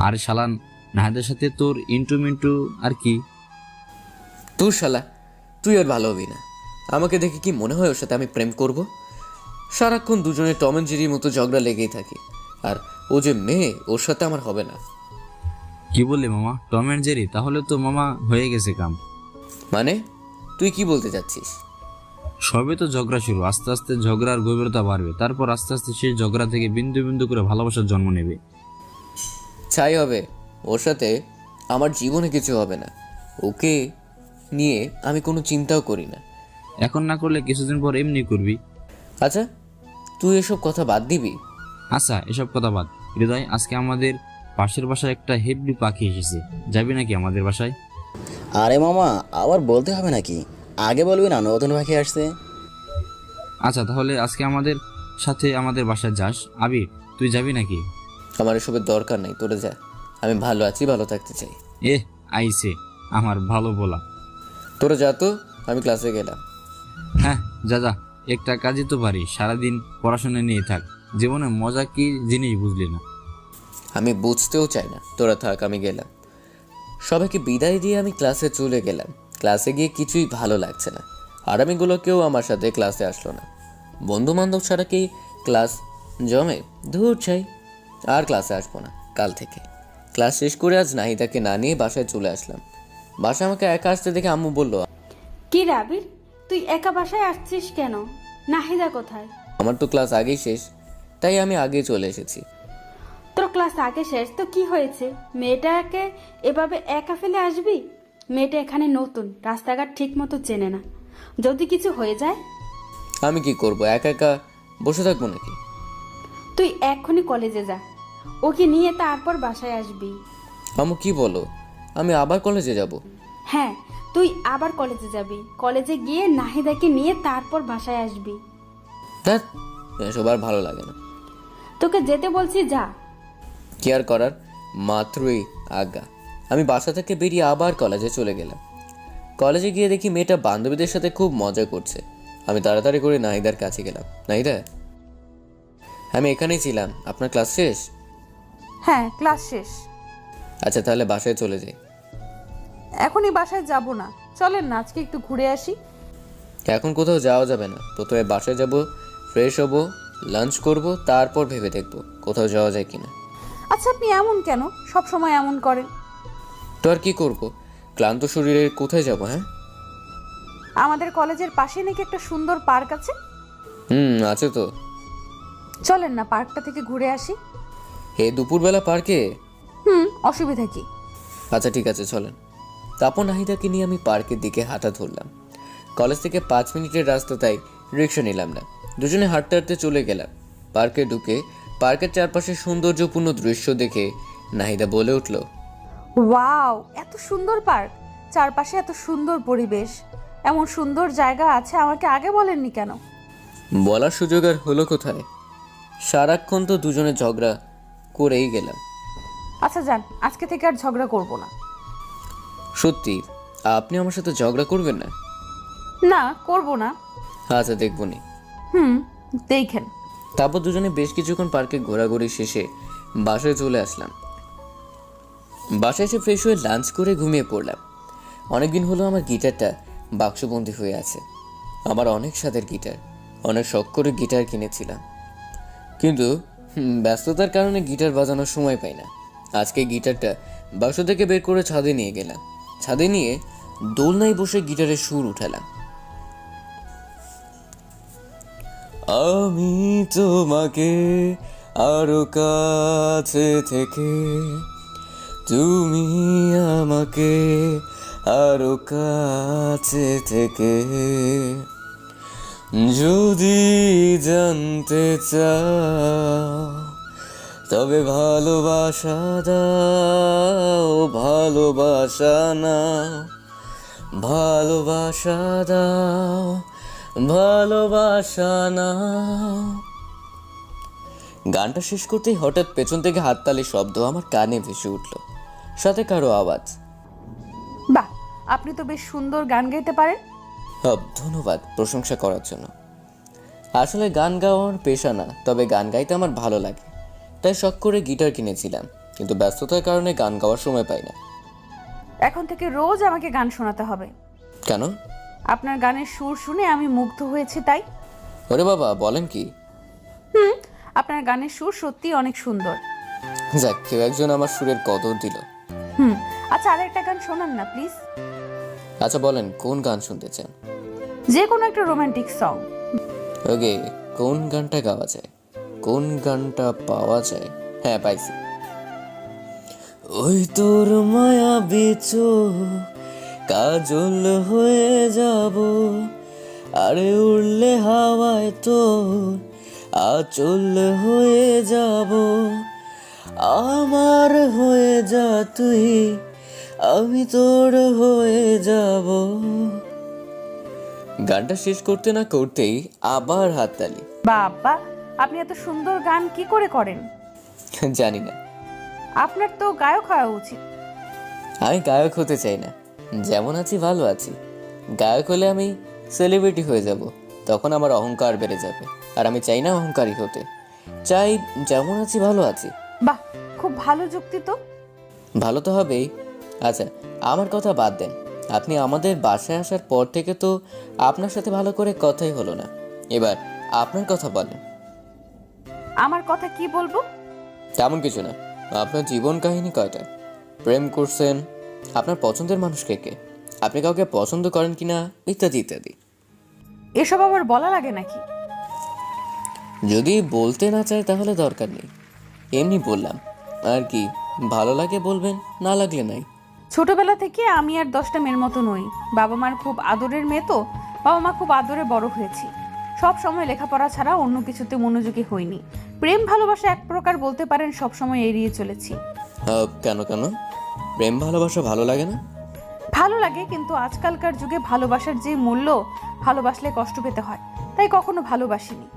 আর শালান, নাহিদের সাথে তোর ইন্টু মিন্টু আর কি? তুই শালা, তুই আর ভালো হবি না। আমাকে দেখে কি মনে হয় ওর সাথে আমি প্রেম করব? সারাক্ষণ দুজনে টম অ্যান্ড জেরির মতো ঝগড়া লেগেই থাকি। আর ও যে মেয়ে, ওর সাথে আমার হবে না। কি বললি মামা, টম অ্যান্ড জেরি? তাহলে তো মামা হয়ে গেছে কাম। মানে তুই কি বলতে চাচ্ছিস? সবে তো ঝগড়া শুরু, আস্তে আস্তে ঝগড়ার গভীরতা বাড়বে, তারপর আস্তে আস্তে সেই ঝগড়া থেকে বিন্দু বিন্দু করে ভালোবাসার জন্ম নেবে। ছাই হবে, ওর সাথে আমার জীবনে কিছু হবে না। ওকে নিয়ে আমি কোনো চিন্তাও করি না। এখন না করলে কিছুদিন পর এমনি করবি। আচ্ছা, তুই এসব কথা বাদ দিবি? আচ্ছা এসব কথা বাদ। হৃদয়, আজকে আমাদের পাশের বাসায় একটা হেভি পাখি এসেছে, যাবি নাকি আমাদের বাসায়? আরে মামা, আবার বলতে হবে নাকি? আগে বলবি না নতুন পাখি আসছে। আচ্ছা তাহলে আজকে আমাদের সাথে আমাদের বাসায় যাস। আবির, তুই যাবি নাকি? আমার এসবের দরকার নাই, তোরে যা। আমি ভালো আছি, ভালো থাকতে চাই। আইসে আমার ভালো বলা। তোরা যা তো, আমি ক্লাসে গেলাম। হ্যাঁ যা যা, একটা কাজই তো পারি, সারাদিন পড়াশোনা নিয়ে থাক, জীবনে মজা কি জিনিস বুঝলি না। আমি বুঝতেও চাই না, তোরা থাক, আমি গেলাম। সবাইকে বিদায় দিয়ে আমি ক্লাসে চলে গেলাম। ক্লাসে গিয়ে কিছুই ভালো লাগছে না। আরামিগুলো কেউ আমার সাথে ক্লাসে আসলো না। বন্ধু বান্ধব ছাড়া কি ক্লাস জমে? ধুর চাই, আর ক্লাসে আসবো না কাল থেকে। ক্লাস শেষ করে আজ নাহিদাকে না নিয়ে বাসায় চলে আসলাম। বাসায় আমাকে একা আসতে দেখে আম্মু বলল, কি রে আবির, তুই একা বাসায় আসছিস কেন? নাহিদা কোথায়? আমার তো ক্লাস আগেই শেষ, তাই আমি আগে চলে এসেছি। তোর ক্লাস আগে শেষ তো কি হয়েছে? মেয়েটাকে এভাবে একা ফেলে আসবি? মেয়েটা এখানে নতুন, রাস্তাঘাট ঠিক মতো চেনে না, যদি কিছু হয়ে যায়? আমি কি করব, একা একা বসে থাকবো নাকি? তুই এক্ষুনি কলেজে যা, ওকে নিয়ে তারপর বাসায় আসবি। আম্মু কি বলো, আমি আবার কলেজে যাব? হ্যাঁ, তুই আবার কলেজে যাবি, কলেজে গিয়ে নাহিদাকে নিয়ে তারপর বাসায় আসবি। ধ্যাৎ, এসব আর ভালো লাগে না। তোকে যেতে বলছি, যা। কি আর করার, মাত্রই আজ্ঞা। আমি বাসা থেকে বেরিয়ে আবার কলেজে চলে গেলাম। কলেজে গিয়ে দেখি মেয়েটা বান্ধবীদের সাথে খুব মজা করছে। আমি তাড়াতাড়ি করে নাহিদার কাছে গেলাম। নাহিদা, আমি এখানেই ছিলাম, আপনার ক্লাস শেষ? হ্যাঁ, ক্লাস শেষ। আচ্ছা তাহলে বাসায় চলে যাই। এখনই বাসায় যাব না, চলেন না আজকে একটু ঘুরে আসি। এখন কোথাও যাওয়া যাবে না, প্রথমে বাসায় যাব, ফ্রেশ হব, লাঞ্চ করব, তারপর ভেবে দেখব কোথাও যাওয়া যায় কিনা। আচ্ছা আপনি এমন কেন, সব সময় এমন করেন? তো আর কি করব, ক্লান্ত শরীরে কোথায় যাব? হ্যাঁ, আমাদের কলেজের পাশে নাকি একটা সুন্দর পার্ক আছে। আছে তো। চলেন না পার্কটা থেকে ঘুরে আসি। এই দুপুরবেলা পার্কে? অসুবিধা কি? আচ্ছা ঠিক আছে, চলেন। তারপর নাহিদাকে নিয়ে আমি পার্কের দিকে হাঁটা ধরলাম। কলেজ থেকে 5 মিনিটের রাস্তা, তাই রিক্সা নিলাম না, দুজনে হাঁটতে হাঁটতে চলে গেলাম। পার্কে ঢুকে পার্কের চারপাশে সৌন্দর্যপূর্ণ দৃশ্য দেখে নাহিদা বলে উঠল, ওয়াও, এত সুন্দর পার্ক, চারপাশে এত সুন্দর পরিবেশ, এমন সুন্দর জায়গা আছে, আমাকে আগে বলেননি কেন? বলার সুযোগ আর হলো কোথায়, সারাক্ষণ তো দুজনে ঝগড়া করেই গেলাম। আচ্ছা যান, আজকে থেকে আর ঝগড়া করব না। সত্যি আপনি আমার সাথে ঝগড়া করবেন না? না, করব না। আচ্ছা দেখবনি। দেখেন। তারপর দুজনে বেশ কিছুক্ষণ পার্কে ঘোরাঘুরি শেষে বাসায় চলে আসলাম। বাসায় এসে ফ্রেশ হয়ে লাঞ্চ করে ঘুমিয়ে পড়লাম। অনেকদিন হলো আমার গিটারটা বাক্সবন্দি হয়ে আছে। আমার অনেক স্বাদের গিটার, অনেক শখ করে গিটার কিনেছিলাম, কিন্তু ব্যস্ততার কারণে গিটার বাজানোর সময় পাই না। আজকে গিটারটা বাক্স থেকে বের করে ছাদে নিয়ে গেলাম। ছাদে নিয়ে দোলনায় বসে গিটারের সুর উঠালাম। আমি তোমাকে আরো কাছে থেকে, তুমি আমাকে আরো কাছে থেকে, যদি জানতে চাও তবে ভালোবাসা দাও, ভালোবাসা নাও, ভালোবাসা দাও, ভালোবাসা নাও। গানটা শেষ করতেই হঠাৎ পেছন থেকে হাততালির শব্দ আমার কানে ভেসে উঠল, সাথে কারো আওয়াজ। বাহ, আপনি তো বেশ সুন্দর গান গাইতে পারেন। ধন্যবাদ প্রশংসা করার জন্য। আসলে গান গাওয়া আমার পেশা না, তবে গান গাইতে আমার ভালো লাগে, তাই শখ করে গিটার কিনেছিলাম, কিন্তু ব্যস্ততার কারণে গান গাওয়ার সময় পাই না। এখন থেকে রোজ আমাকে গান শোনাতে হবে। কেন? আপনার গানের সুর শুনে আমি মুগ্ধ হয়েছি তাই। ওরে বাবা, বলেন কি? আপনার গানের সুর সত্যি অনেক সুন্দর। যাক, কেউ একজন আমার সুরের কদর দিল। আচ্ছা আরেকটা গান শোনান না প্লিজ। আচ্ছা বলেন, কোন গান শুনতে চান? যে কোনো একটা রোমান্টিক সং। ওকে, কোন গানটা গাওয়া যায়, কোন গানটা পাওয়া যায়? হ্যাঁ, পাইছি। ওই তোর মায়া বিচো কাজল হয়ে যাব, আরে উড়লে হাওয়ায় তোর আচল হয়ে যাব, আমার হয়ে যা তুই, আমি তোর হয়ে যাব। গানটা শেষ করতে না করতেই আবার হাততালি। বাবা, আপনি এত সুন্দর গান কি করে করেন? জানি না। আপনার তো গায়ক হওয়া উচিত। আমি গায়ক হতে চাই না, যেমন আছি ভালো আছি। গায়ক হলে আমি সেলিব্রিটি হয়ে যাব, তখন আমার অহংকার বেড়ে যাবে, আর আমি চাই না অহংকারী হতে। চাই যেমন আছি ভালো আছি। বাহ, খুব ভালো যুক্তি তো। ভালো তো হবেই। আচ্ছা, আমার কথা বাদ দেন। আপনি আমাদের বাসায় আসার পর থেকে তো আপনার সাথে ভালো করে কথাই হলো না। এবার আপনার কথা বলেন। আমার কথা কি বলবো? তেমন কিছু না। আপনার জীবন কাহিনী কয়টা? প্রেম করছেন? আপনার পছন্দের মানুষ কে কে? আপনি কাউকে পছন্দ করেন কিনা, ইত্যাদি ইত্যাদি। এসব আবার বলা লাগে নাকি? যদি বলতে না চায় তাহলে দরকার নেই, এমনি বললাম আর কি। ভালো লাগে বলবেন, না লাগলে নাই। ছোটবেলা থেকে আমি আর 10টা মেয়ের মতো নই। বাবা মার খুব আদরের মেয়ে তো, বাবা মা খুব আদরে বড় হয়েছি। সব সময় লেখাপড়া ছাড়া অন্য কিছুতে মনোযোগী হইনি। প্রেম ভালোবাসা এক প্রকার বলতে পারেন সব সময় এড়িয়ে চলেছি। কেন কেন? প্রেম ভালোবাসা ভালো লাগে না? ভালো লাগে, কিন্তু আজকালকার যুগে ভালোবাসার যে মূল্য, ভালোবাসলে কষ্ট পেতে হয়, তাই কখনো ভালোবাসিনি।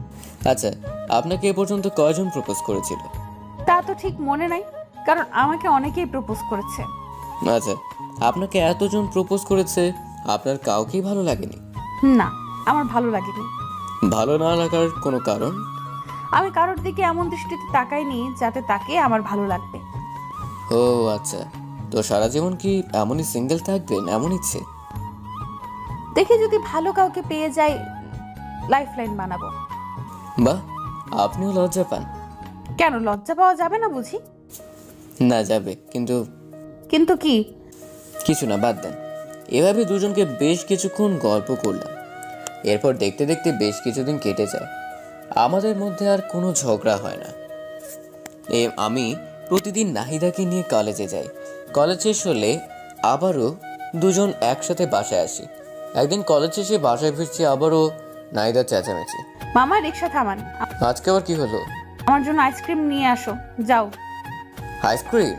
আচ্ছা, আপনাকে এ পর্যন্ত কয়জন প্রপোজ করেছিল? তা তো ঠিক মনে নাই, কারণ আমাকে অনেকেই প্রপোজ করেছে। আচ্ছা, আপনাকে এতজন প্রপোজ করেছে, আপনার কাউকেই ভালো লাগেনি? না, আমার ভালো লাগেনি। ভালো না লাগার কোনো কারণ? আমি কারোর দিকে এমন দৃষ্টিতে তাকাইনি যাতে তাকে আমার ভালো লাগবে। ও আচ্ছা, তো সারা জীবন কি এমনই সিঙ্গেল থাকবেন, এমন ইচ্ছে? দেখে যদি ভালো কাউকে পেয়ে যাই, লাইফ লাইন বানাবো। বাহ, আপনিও লজ্জা পান? কেন, লজ্জা পাওয়া যাবে না বুঝি? না, যাবে, কিন্তু কিন্তু কি? কিছু না, বাদ দেন। এভাবে দুজনকে বেশ কিছুক্ষণ গল্প করলাম। এরপর দেখতে দেখতে বেশ কিছুদিন কেটে যায়। আমাদের মধ্যে আর কোনো ঝগড়া হয় না। আমি প্রতিদিন নাহিদাকে নিয়ে কলেজে যাই। কলেজ শেষ হলে আবারও দুজন একসাথে বাসায় আসি। একদিন কলেজ শেষে বাসায় ফিরছি, আবারও নাহিদার চেঁচামেচি। মামা, রিক্সা থামান, আজকে আবার কি হলো? আমার জন্য আইসক্রিম নিয়ে আসো, যাও। আইসক্রিম?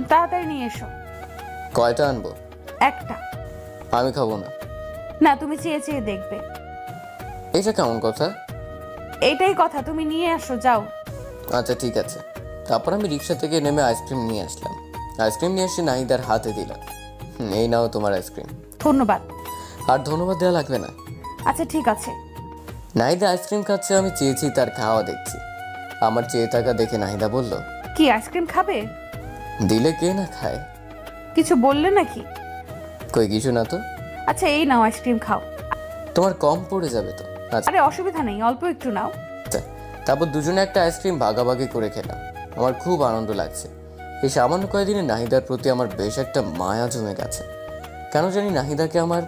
তাড়াতাড়ি নিয়ে এসো। কয়টা আনবো? একটা। আমি খাবো না। না, তুমি চেয়ে চেয়ে দেখবে। এটা কেমন কথা? এইটাই কথা, তুমি নিয়ে আসো, যাও। আচ্ছা ঠিক আছে। তারপর আমি রিক্সা থেকে নেমে আইসক্রিম নিয়ে আসলাম। আইসক্রিম নিয়ে এসে নাহিদার হাতে দিলাম। এই নাও তোমার আইসক্রিম। ধন্যবাদ। আর ধন্যবাদ দেওয়া লাগবে না। আচ্ছা ঠিক আছে। নাহিদা আইসক্রিম খাচ্ছে, আমি চেয়েছি তার খাওয়া দেখছি। আমার চেয়ে থাকা দেখে নাহিদা বলল, কি আইসক্রিম খাবে? দিলে কে না খায়? কিছু বললে নাকি? কই কিছু না তো। আচ্ছা, এই নাও আইসক্রিম খাও। তোমার কম পড়ে যাবে তো। আচ্ছা। আরে অসুবিধা নেই, অল্প একটু নাও। তারপর দুজনে একটা আইসক্রিম ভাগাভাগি করে খেলাম। আমার খুব আনন্দ লাগছে। এই সামান্য কয়েকদিনে নাহিদার প্রতি আমার বেশ একটা মায়া জমে গেছে। কেন জানি নাহিদাকে আমার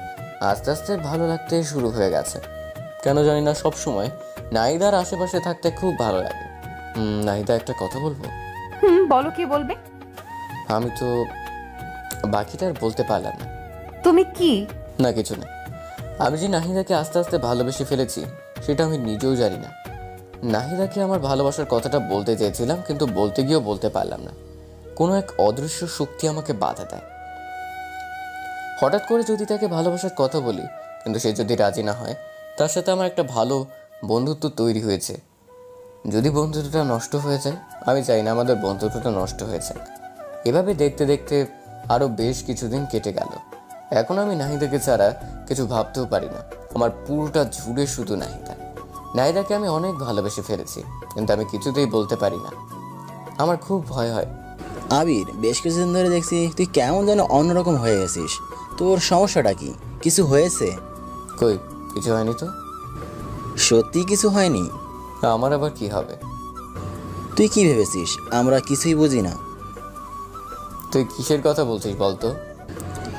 আস্তে আস্তে ভালো লাগতে শুরু হয়ে গেছে। কেন জানি না, সব সময় নাহিদার আশেপাশে থাকতে খুব ভালো লাগে। নাহিদা, একটা কথা বলবো? বলো, কি বলবে? আমি তো বাকিটা আর বলতে পারলাম না। তুমি কি? না, কিছু না। আমি যে নাহিদাকে আস্তে আস্তে ভালোবেসে ফেলেছি সেটা আমি নিজেও জানি না। নাহিদাকে আমার ভালোবাসার কথাটা বলতে চেয়েছিলাম, কিন্তু বলতে গিয়েও বলতে পারলাম না। কোনো এক অদৃশ্য শক্তি আমাকে বাধা দেয়। হঠাৎ করে যদি তাকে ভালোবাসার কথা বলি, কিন্তু সে যদি রাজি না হয়, তার সাথে আমার একটা ভালো বন্ধুত্ব তৈরি হয়েছে, যদি বন্ধুত্বটা নষ্ট হয়ে যায়, আমি চাই না আমাদের বন্ধুত্বটা নষ্ট হয়ে যাক। এভাবে দেখতে দেখতে আরও বেশ কিছুদিন কেটে গেল। এখন আমি নাহিদাকে ছাড়া কিছু ভাবতেও পারি না। আমার পুরোটা জুড়ে শুধু নাহিদা। নাহিদাকে আমি অনেক ভালোবেসে ফেলেছি, কিন্তু আমি কিছুতেই বলতে পারি না। আমার খুব ভয় হয়। আবির, বেশ কিছুদিন ধরে দেখছি তুই কেমন যেন অন্যরকম হয়ে গেছিস। তোর সমস্যাটা কি? কিছু হয়েছে? কই, কিছু হয়নি তো। সত্যি কিছু হয়নি? আমার আবার কি হবে? তুই কি ভেবেছিস আমরা কিছুই বুঝি না? তুই কিসের কথা বলছিস বলতো?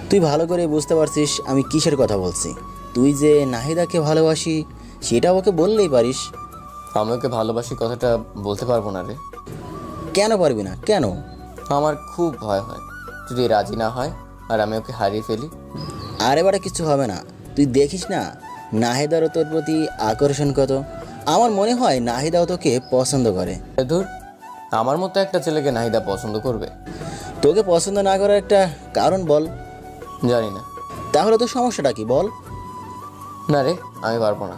তুই ভালো করে বুঝতে পারছিস আমি কিসের কথা বলছি। তুই যে নাহিদাকে ভালোবাসি সেটা ওকে বললেই পারিস। আমি ওকে ভালোবাসি কথাটা বলতে পারবো না রে। কেন পারবি না? কেন? আমার খুব ভয় হয় যদি রাজি না হয় আর আমি ওকে হারিয়ে ফেলি। আর এবারে কিছু হবে না। তুই দেখিস না নাহিদারও তোর প্রতি আকর্ষণ কত। আমার মনে হয় নাহিদাও তোকে পছন্দ করে। ধুর, আমার মতো একটা ছেলেকে নাহিদা পছন্দ করবে? তোকে পছন্দ না করার একটা কারণ বল। জানি না। তাহলে তোর সমস্যাটা কি বল? না রে, আমি পারবো না।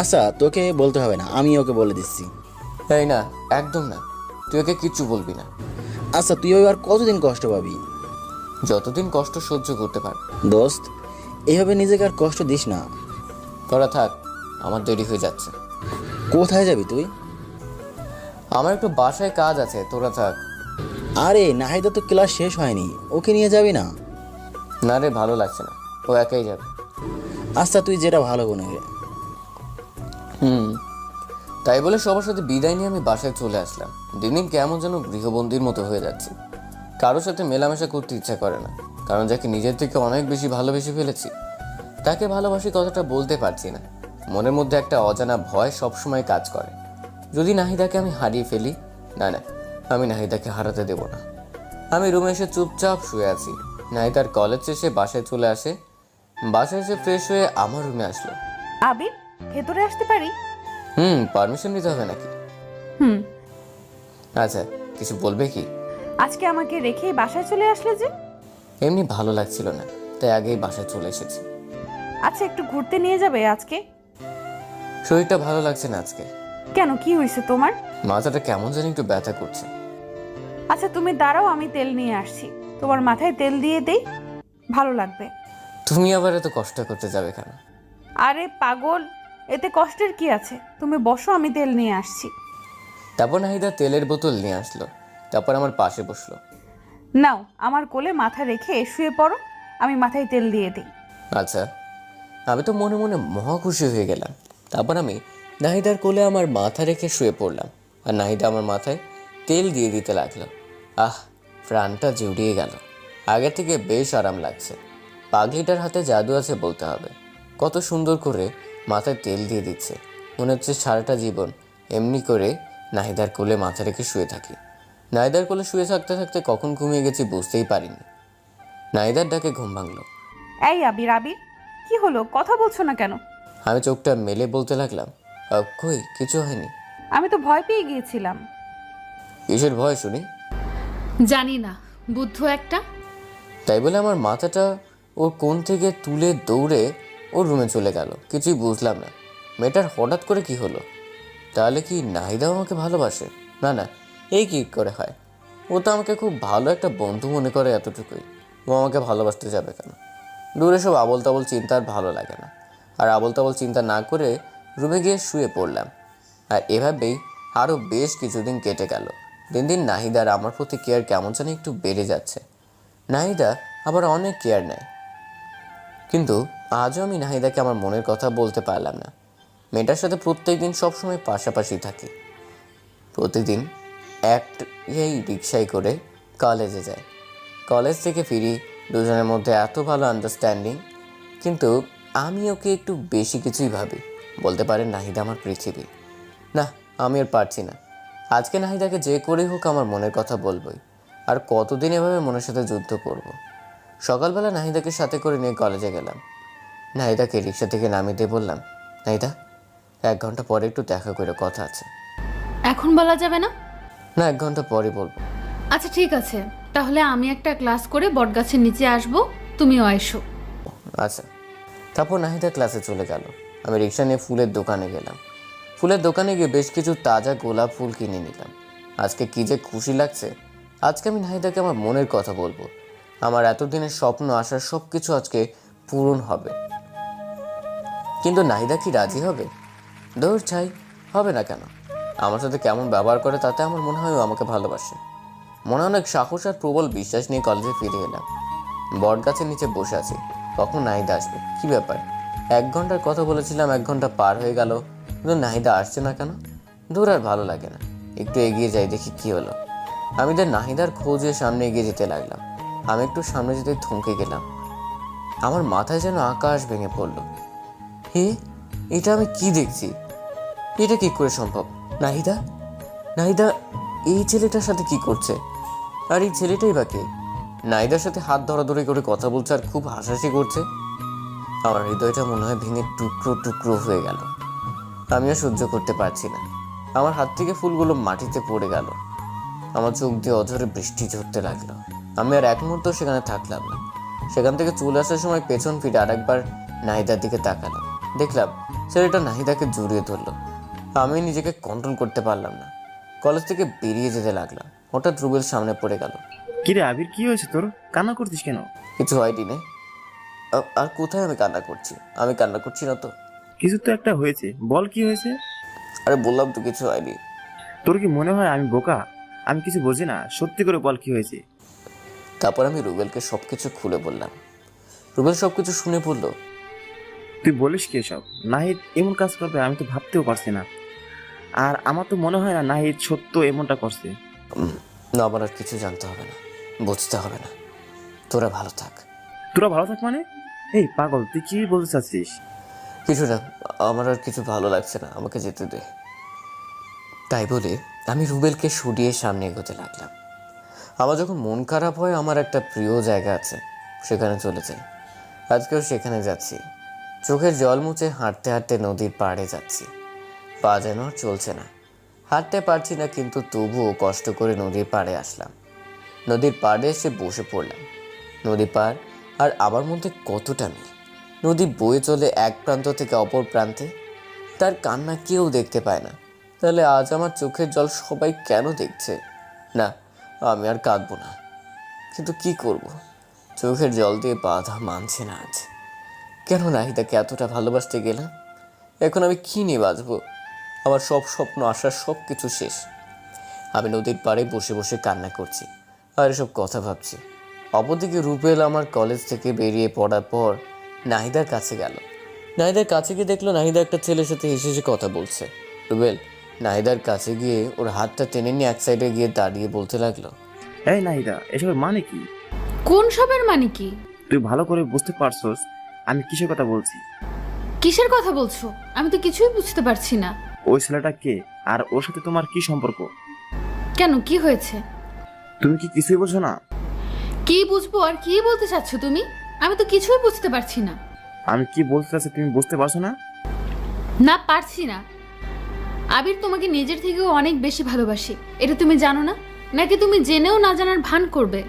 আচ্ছা, তোকে বলতে হবে না, আমি ওকে বলে দিচ্ছি। এই না, একদম না। তুই ওকে কিচ্ছু বলবি না। আচ্ছা তুই আর কতদিন কষ্ট পাবি? যতদিন কষ্ট সহ্য করতে পার। দোস্ত, এইভাবে নিজেকে আর কষ্ট দিস না। তোরা থাক, আমার দেরি হয়ে যাচ্ছে। কোথায় যাবি তুই? আমার একটু বাসায় কাজ আছে, তোরা থাক। আরে নাহিদা তো ক্লাস শেষ হয়নি, ওকে নিয়ে যাবি না? না রে, ভালো লাগছে না, ও একাই যাবে। আচ্ছা তুই যেটা ভালো মনে হয়। তাই বলে সবার সাথে বিদায় নিয়ে আমি বাসায় চলে আসলাম। দিন দিন কেমন যেন গৃহবন্দীর মতো হয়ে যাচ্ছে। কারোর সাথে মেলামেশা করতে ইচ্ছা করে না, কারণ যাকে নিজের থেকে অনেক বেশি ভালোবেসে ফেলেছি তাকে ভালোবাসি কথাটা বলতে পারছি না। মনের মধ্যে একটা অজানা ভয় সবসময় কাজ করে, যদি নাহিদাকে আমি হারিয়ে ফেলি। না না, আমি নাহিদাকে হারাতে দেব না। আমি রুমে এসে চুপচাপ শুয়ে আছি। নাহিদার কলেজ শেষে বাসায় চলে আসে। বাসায় এসে ফ্রেশ হয়ে আমার রুমে আসলো। আবির, ভেতরে আসতে পারি? পারমিশন নিতে হবে নাকি? হুম। আচ্ছা, কিছু বলবে কি? আজকে আমাকে রেখেই বাসায় চলে আসলে যে? এমনি ভালো লাগছিল না, তাই আগেই বাসায় চলে এসেছি। আচ্ছা, একটু ঘুরতে নিয়ে যাবে আজকে? শরীরটা ভালো লাগছে না আজকে। কেন, কি হয়েছে তোমার? মাথাটা কেমন জানি একটু ব্যথা করছে। আচ্ছা তুমি দাঁড়াও, আমি তেল নিয়ে আসছি। তোমার মাথায় তেল দিয়ে দেই, ভালো লাগবে। তুমি আবার এত কষ্ট করতে যাবে কেন? আরে পাগল, এতে কষ্টের কি আছে? তুমি বসো, আমি তেল নিয়ে আসছি। তারপর নাহিদা তেলের বোতল নিয়ে আসলো। তারপর আমার পাশে বসলো। নাও, আমার কোলে মাথা রেখে শুয়ে পড়ো, আমি মাথায় তেল দিয়ে দিই। আচ্ছা। আমি তো মনে মনে মহা খুশি হয়ে গেলাম। তারপর আমি নাহিদার কোলে আমার মাথা রেখে শুয়ে পড়লাম, আর নাহিদা আমার মাথায় তেল দিয়ে দিতে লাগলো। আহ, প্রাণটা জুড়িয়ে গেল। আগে থেকে বেশ আরাম লাগছে। পাগলিটার হাতে জাদু আছে বলতে হবে। কত সুন্দর করে মাথায় তেল দিয়ে দিচ্ছে, মনে হচ্ছে সারাটা জীবন এমনি করে নাহিদার কোলে মাথা রেখে শুয়ে থাকি। নাহিদার কোলে শুয়ে থাকতে থাকতে কখন ঘুমিয়ে গেছি বুঝতেই পারিনি। নাহিদার ডাকে ঘুম ভাঙলো। এই আবির, আবির, কি হলো? কথা বলছো না কেন? আমি চোখটা মেলে বলতে লাগলাম, কই কিছু হয়নি। আমি তো ভয় পেয়ে গিয়েছিলাম। কিসের ভয় শুনি? জানি না, বুদ্ধ একটা। তাই বলে আমার মাথাটা ওর কোণ থেকে তুলে দৌড়ে ওর রুমে চলে গেল। কিছুই বুঝলাম না মেয়েটার হঠাৎ করে কি হলো। তাহলে কি নাহিদাও আমাকে ভালোবাসে? না না, এই কি করে হয়? ও তো আমাকে খুব ভালো একটা বন্ধু মনে করে, এতটুকুই। ও আমাকে ভালোবাসতে যাবে কেন? দূরে সব আবল তাবল চিন্তা আর ভালো লাগে না। আর আবল তাবল চিন্তা না করে রুমে গিয়ে শুয়ে পড়লাম। আর এভাবেই আরও বেশ কিছুদিন কেটে গেল। দিন দিন নাহিদার আমার প্রতি কেয়ার কেমন যেন একটু বেড়ে যাচ্ছে। নাহিদা আবার অনেক কেয়ার নেয়, কিন্তু আজও আমি নাহিদাকে আমার মনের কথা বলতে পারলাম না। মেয়েটার সাথে প্রত্যেক দিন সবসময় পাশাপাশি থাকি। প্রতিদিন এই রিক্সায় করে কলেজে যাই। কলেজ থেকে ফিরি, দুজনের মধ্যে এত ভালো আন্ডারস্ট্যান্ডিং। কিন্তু আমি ওকে একটু বেশি কিছুই ভাবি। বলতে পারেন নাহিদা আমার পৃথিবী। না, আমি আর পারছি না। আজকে নাহিদাকে যে করেই হোক আমার মনের কথা বলবই। আর কতদিন এভাবে মনের সাথে যুদ্ধ করব। সকালবেলা নাহিদাকে সাথে করে নিয়ে কলেজে গেলাম। নাহিদাকে রিক্সা থেকে নামিয়ে দিয়ে বললাম, নাহিদা 1 ঘন্টা পরে একটু দেখা করে কথা আছে। এখন বলা যাবে না? না, 1 ঘন্টা পরে বলবো। আচ্ছা ঠিক আছে, তাহলে আমি একটা ক্লাস করে বটগাছের নিচে আসবো, তুমিও এসো। আচ্ছা। তারপর নাহিদা ক্লাসে চলে গেল। আমি রিক্সা নিয়ে ফুলের দোকানে গেলাম। ফুলের দোকানে গিয়ে বেশ কিছু তাজা গোলাপ ফুল কিনে নিলাম। আজকে কি যে খুশি লাগছে। আজকে আমি নাহিদাকে আমার মনের কথা বলবো। আমার এতদিনের স্বপ্ন আসার সব কিছু আজকে পূরণ হবে। কিন্তু নাহিদা কি রাজি হবে? দৌড় ছাই, হবে না কেন? আমার সাথে কেমন ব্যবহার করে তাতে আমার মনে হয় ও আমাকে ভালোবাসে। মনে অনেক সাহস আর প্রবল বিশ্বাস নিয়ে কলেজে ফিরে এলাম। বট গাছের নিচে বসে আছি, কখন নাহিদা আসবে, কি ব্যাপার? 1 ঘন্টার কথা বলেছিলাম, 1 ঘন্টা পার হয়ে গেল, কিন্তু নাহিদা আসছে না কেন? দূর আর ভালো লাগে না। একটু এগিয়ে যাই, দেখি কি হলো। আমি নাহিদার খোঁজে সামনে এগিয়ে যেতে লাগলাম। আমি একটু সামনে যেতে থমকে গেলাম। আমার মাথায় যেন আকাশ ভেঙে পড়লো। হে, এটা আমি কি দেখছি? এটা কি করে সম্ভব? নাহিদা, নাহিদা এই ছেলেটার সাথে কি করছে? আর এই ছেলেটাই বা কে? নাহিদার সাথে হাত ধরাধরি করে কথা বলছে আর খুব হাসাহাসি করছে। আমার হৃদয়টা মনে হয় ভেঙে টুকরো টুকরো হয়ে গেল। আমিও সহ্য করতে পারছি না। আমার হাত থেকে ফুলগুলো মাটিতে পড়ে গেল। আমার চোখ দিয়ে অঝরে বৃষ্টি ঝরতে লাগলো। আমি আর 1 মুহূর্ত সেখানে থাকলাম না। সেখান থেকে চলে আসার সময় পেছন ফিরে আরেকবার নাহিদার দিকে তাকালাম। দেখলাম ছেলেটা নাহিদাকে জড়িয়ে ধরলো। আমি নিজেকে কন্ট্রোল করতে পারলাম না। কলেজ থেকে বেরিয়ে যেতে লাগলাম। হঠাৎ রুবেল সামনে পড়ে গেল। কিরে আবির, কি হয়েছে তোর? কান্না করছিস কেন? কিছু হয়নি নে। আর কোথায় আমি কান্না করছি? আমি কান্না করছি না তো। কিছু তো একটা হয়েছে, বল কি হয়েছে? আরে বললাম তো কিছু হয়নি। তোর কি মনে হয় আমি বোকা? আমি কিছু বুঝি না, সত্যি করে বল কি হয়েছে। তারপর আমি রুবেলকে সবকিছু খুলে বললাম। রুবেল সবকিছু শুনে বলল, তুই বলিস কি এসব? নাহিদ এমন কাজ করবে আমি তো ভাবতেও পারছি না। আর আমার তো মনে হয় না নাহিদ সত্য এমনটা করছে। না, আমার আর কিছু জানতে হবে না, বুঝতে হবে না। তোরা ভালো থাক। তোরা ভালো থাক মানে? এই পাগল, তুই কি বলতে চাচ্ছিস? কিছু না, আমার আর কিছু ভালো লাগছে না, আমাকে যেতে দে। তাই বলে আমি রুবেলকে সরিয়ে সামনে এগোতে লাগলাম। আমার যখন মন খারাপ হয়, আমার একটা প্রিয় জায়গা আছে, সেখানে চলে যাই। আজকেও সেখানে যাচ্ছি। চোখের জল মুছে হাঁটতে হাঁটতে নদীর পাড়ে যাচ্ছি। পা যেন আর চলছে না, হাঁটতে পারছি না, কিন্তু তবুও কষ্ট করে নদীর পাড়ে আসলাম। নদীর পাড়ে এসে বসে পড়লাম। নদী পাড় আর আমার মধ্যে কতটা মিল। নদী বয়ে চলে এক প্রান্ত থেকে অপর প্রান্তে। তার কান্না কেউ দেখতে পায় না, তাহলে আজ আমার চোখের জল সবাই কেন দেখছে? না, আমি আর কাঁদবো না, কিন্তু কি করব? চোখের জল দিয়ে বাধা মানছে না আজ। কেন নাহিদাকে এতটা ভালোবাসতে গেলাম? এখন আমি কি নিয়ে বাঁচবো? আমার সব স্বপ্ন, আশার সব কিছু শেষ। আমি নদীর পাড়ে বসে বসে কান্না করছি আর এসব কথা ভাবছি। অপরদিকে রুবেল আমার কলেজ থেকে বেরিয়ে পড়ার পর নাহিদার কাছে গেল। নাহিদার কাছে গিয়ে দেখলো নাহিদা একটা ছেলের সাথে হেসে হেসে কথা বলছে। রুবেল নাহিদার কাছে গিয়ে ওর হাতটা টেনে নিয়ে এক সাইডে গিয়ে দাঁড়িয়ে বলতে লাগলো, এই নাহিদা, এসবের মানে কি? কোন সবের মানে কি? তুই ভালো করে বুঝতে পারছস আমি কিসের কথা বলছি? কিসের কথা বলছো? আমি তো কিছুই বুঝতে পারছি না। ওই ছেলেটা কে আর ওর সাথে তোমার কি সম্পর্ক? কেন, কি হয়েছে? তুমি কি কিছুই বোঝো না? কি বুঝবো আর কি বলতে চাচ্ছ তুমি? আমি তো কিছুই বুঝতে পারছি না। আমি কি বলতে চাচ্ছি তুমি বুঝতে পারছো না? না, পারছি না। আবির তোমাকে নিজের থেকেও অনেক বেশি ভালোবাসে, এটা তুমি জানো না? নাকি তুমি জেনেও না জানার ভান করবে?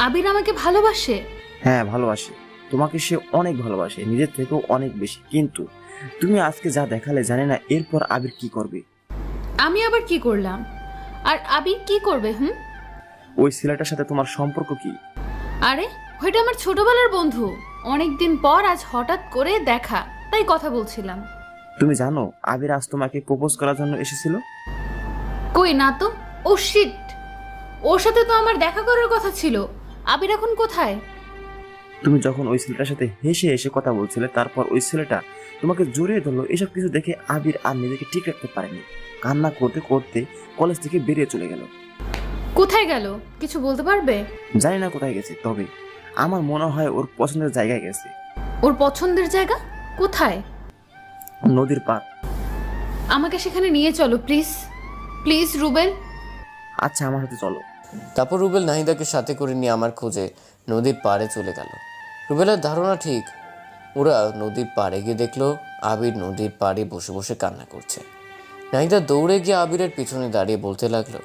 আবির আমাকে ভালোবাসে। হ্যাঁ, ভালোবাসে। তোমাকে সে অনেক ভালোবাসে, নিজের থেকেও অনেক বেশি। কিন্তু তুমি আজকে যা দেখালে, জানি না এরপর আবির কি করবে। আমি আবার কি করলাম? আর আবির কি করবে? ওই ছেলেটার সাথে তোমার সম্পর্ক কি? আরে ওইটা আমার ছোটবেলার বন্ধু। অনেকদিন পর আজ হঠাৎ করে দেখা, তাই কথা বলছিলাম। তুমি জানো আবির আজ তোমাকে প্রপোজ করার জন্য এসেছিল? কই না তো। ও শিট, ওর সাথে তো আমার দেখা করার কথা ছিল। আবির এখন কোথায়? তুমি যখন ওই ছেলেটার সাথে হেসে হেসে কথা বলছিলে, তারপর ওই ছেলেটা তোমাকে জড়িয়ে ধরলো, এসব কিছু দেখে আবির আর নিজেকে ঠিক রাখতে পারেনি। কান্না করতে করতে কলেজ থেকে বেরিয়ে চলে গেল। কোথায় গেল কিছু বলতে পারবে? জানি না কোথায় গেছে, তবে আমার মনে হয় ওর পছন্দের জায়গায় গেছে। ওর পছন্দের জায়গা কোথায়? নদীর পাড়। আমাকে সেখানে নিয়ে চলো প্লিজ, প্লিজ রুবেল। আচ্ছা, আমার সাথে চলো। তারপর রুবেল নাহিদাকে সাথে করে নিয়ে আমার খোঁজে নদীর পাড়ে চলে গেল। রুবেলের ধারণা ঠিক। ওরা নদীর পাড়ে গিয়ে দেখলো আবির নদীর পাড়ে বসে বসে কান্না করছে। নাহিদা দৌড়ে গিয়ে আবিরের পিছনে দাঁড়িয়ে বলতে লাগলো,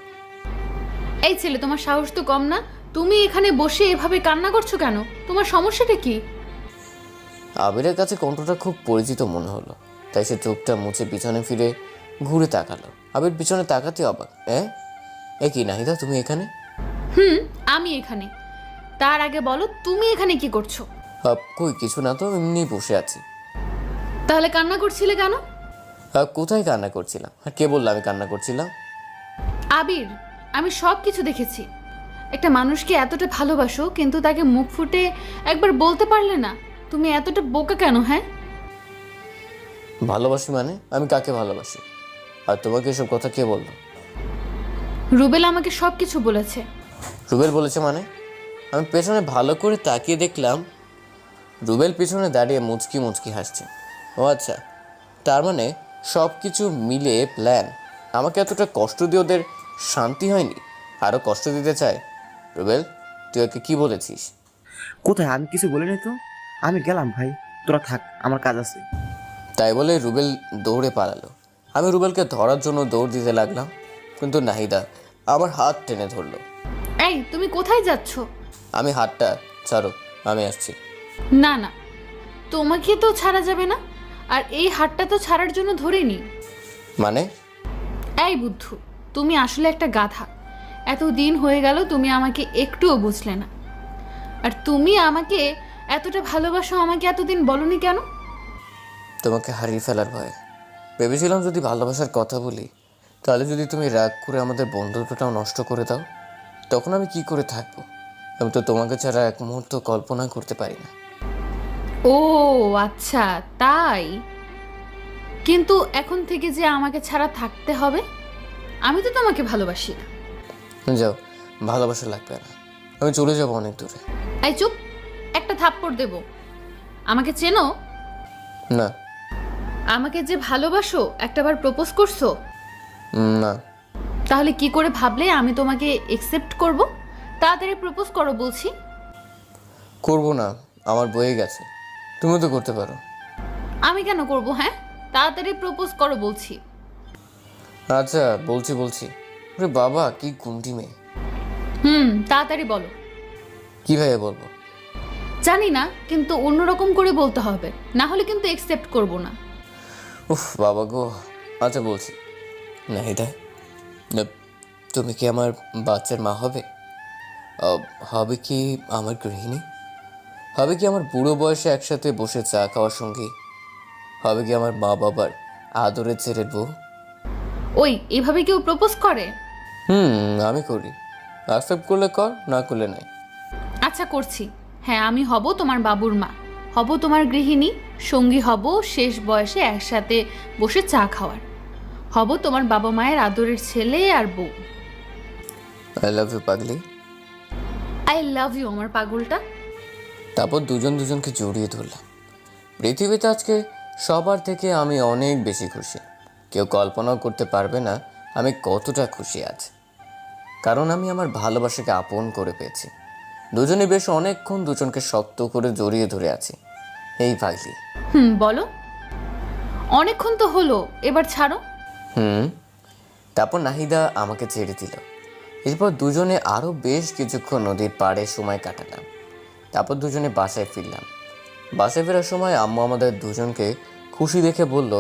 এই ছেলে, তোমার সাহস তো কম না? তুমি এখানে বসে এভাবে কান্না করছো কেন? তোমার সমস্যাটা কি? আবিরের কাছে কণ্ঠটা খুব পরিচিত মনে হলো, তাই সে চোখটা মুছে পিছনে ফিরে ঘুরে তাকালো। আবির পিছনে তাকাতে অবাক। এ কি নাহিদা, তুমি এখানে? আমি এখানে। তার আগে বলো তুমি এখানে কি করছো? কই কিছু না তো, এমনি বসে আছি। তাহলে কান্না করছিলে কেন? কোথায় কান্না করছিলাম? কে বললো আমি কান্না করছিলাম? আবির, আমি সব কিছু দেখেছি। একটা মানুষকে এতটা ভালোবাসো, কিন্তু তাকে মুখ ফুটে একবার বলতে পারলে না। তুমি এতটা বোকা কেন? হ্যাঁ, ভালোবাসি মানে? আমি কাকে ভালোবাসি? আর তোমাকে এসব কথা কে বললো? রুবেল আমাকে সব কিছু বলেছে। রুবেল বলেছে মানে? আমি পেছনে ভালো করে তাকিয়ে দেখলাম রুবেল পিছনে দাঁড়িয়ে মুচকি মুচকি হাসছে। ও আচ্ছা, তার মানে সব কিছু মিলে প্ল্যান। আমাকে এতটা কষ্ট দিয়ে ওদের শান্তি হয়নি, আরও কষ্ট দিতে চায়। রুবেল, তুই ওকে কি বলেছিস? কোথায়? আমি কিছু বলিনি তো। আমি গেলাম ভাই, তোরা থাক, আমার কাজ আছে। তাই বলে রুবেল দৌড়ে পালালো। আমি রুবেলকে ধরার জন্য দৌড় দিতে লাগলাম, কিন্তু নাহিদা আমার হাত টেনে ধরলো। এই, তুমি কোথায় যাচ্ছ? আমি হাতটা ছাড়ো, আমি আসছি। না না, তোমাকে তো ছাড়া যাবে না। আর এই হাতটা তো ছাড়ার জন্য ধরিনি। মানে? এই বুদ্ধু, তুমি আসলে একটা গাধা। এত দিন হয়ে গেল তুমি আমাকে একটুও বুঝলে না। আর তুমি আমাকে এতটা ভালোবাসো, আমাকে এতদিন বলনি কেন? তোমাকে হারিয়ে ফেলার ভয়ে। ভেবেছিলাম যদি ভালোবাসার কথা বলি তাহলে যদি তুমি রাগ করে আমাদের বন্ধুত্বটাও নষ্ট করে দাও, তখন আমি কি করে থাকবো? আমি তো তোমাকে ছাড়া এক মুহূর্ত কল্পনা করতে পারি না। ও আচ্ছা তাই। কিন্তু এখন থেকে যে আমাকে ছাড়া থাকতে হবে, আমি তো তোমাকে ভালোবাসি না। যাও, ভালোবাসা লাগবে না, আমি চলে যাবো অনেক দূরে। এই চুপ, একটা থাপ্পড় দেব। আমাকে চেনো? না। আমাকে যে ভালোবাসো একটাবার প্রপোজ করছো? না। তাহলে কি করে ভাবলে আমি তোমাকে একসেপ্ট করব? তাড়াতাড়ি প্রপোজ করো বলছি। করবো না, আমার বয়ে গেছে, তুমি তো করতে পারো। আমি কেন করব? হ্যাঁ, তাড়াতাড়ি প্রপোজ করো বলছি। আচ্ছা বলছি। আরে বাবা, কি গুন্ডি মেয়ে। তাড়াতাড়ি বলো। কিভাবে বলবো? জানি না, কিন্তু অন্যরকম করে বলতে হবে, না হলে কিন্তু একসেপ্ট করব না। উফ বাবা গো। আচ্ছা বলছি। নাহিদা, তুমি কি আমার বাচ্চার মা হবে? হবে কি আমার গৃহিণী? হবে কি আমার বুড়ো বয়সে একসাথে বসে চা খাওয়ার সঙ্গী? হবে কি আমার মা বাবার আদরের ছেলের বউ? ওই এভাবে কেউ প্রপোজ করে? আমি করি। অ্যাকসেপ্ট করলে কর, না করলে নাই। আচ্ছা করছি। হ্যাঁ, আমি হব তোমার বাবুর মা, হব তোমার গৃহিণী, সঙ্গী হব শেষ বয়সে একসাথে বসে চা খাওয়ার, হব তোমার বাবা মায়ের আদরের ছেলে আর বউ। আই লাভ ইউ পাগলি। আই লাভ ইউ আমার পাগলটা। তারপর দুজনকে জড়িয়ে ধরলাম। পৃথিবীতে আজকে সবার থেকে আমি অনেক বেশি খুশি। কেউ কল্পনাও করতে পারবে না আমি কতটা খুশি আছি, কারণ আমি আমার ভালোবাসাকে আপন করে পেয়েছি। দুজনে বেশ অনেকক্ষণ দুজনকে শক্ত করে জড়িয়ে ধরে আছি। এই পাগলি। বলো। অনেকক্ষণ তো হলো, এবার ছাড়ো। তারপর নাহিদা আমাকে ছেড়ে দিল। এরপর দুজনে আরও বেশ কিছুক্ষণ নদীর পাড়ে সময় কাটালাম। তারপর দুজনে বাসায় ফিরলাম। বাসায় ফেরার সময় আম্মু আমাদের দুজনকে খুশি দেখে বলল,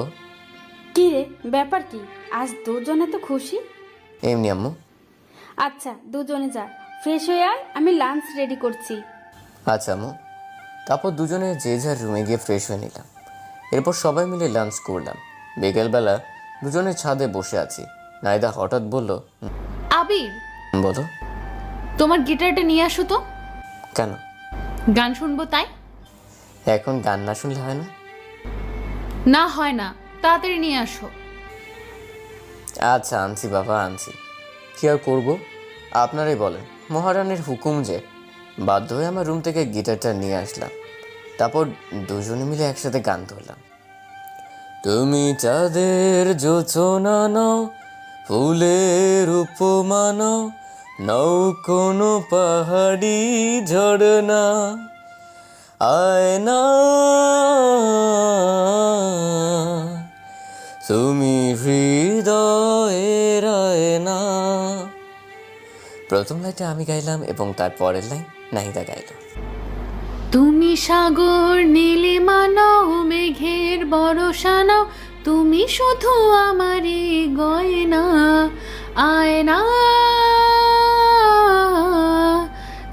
কি রে, ব্যাপার কি? আজ দুজনে তো খুশি। এমনি আম্মু। আচ্ছা দুজনে যা, ফ্রেশ হয়ে আয়, আমি লাঞ্চ রেডি করছি। আচ্ছা আম্মু। তারপর দুজনে যে যার রুমে গিয়ে ফ্রেশ হয়ে নিলাম। এরপর সবাই মিলে লাঞ্চ করলাম। বিকেলবেলা দুজনে ছাদে বসে আছি। নাহিদা হঠাৎ বলল, আবির, বলো। তোমার গিটারটা নিয়ে আসো তো। কেন? গান শুনবো তাই। এখন গান না শুনলে হয় না? না হয় না, তাড়াতাড়ি নিয়ে আসো। আচ্ছা আনছি বাবা, আনছি। কি আর করবো, আপনারাই বলেন। মহারানীর হুকুম যে। বাধ্য হয়ে আমার রুম থেকে গিটারটা নিয়ে আসলাম। তারপর দুজনে মিলে একসাথে গান ধরলাম। তুমি চাঁদের জোছনা নাও, ফুলের উপমা নাও, নাও কোনো পাহাড়ি ঝরনা, আয়না তুমি হৃদয়ের আয়না। প্রথম লাইনটা আমি গাইলাম এবং তার পরের লাইন নাহিদা গাইল। তুমি সাগর নীলিমা নাও, মেঘের বরষা নাও, তুমি শুধু আমারই গয়না, আয়না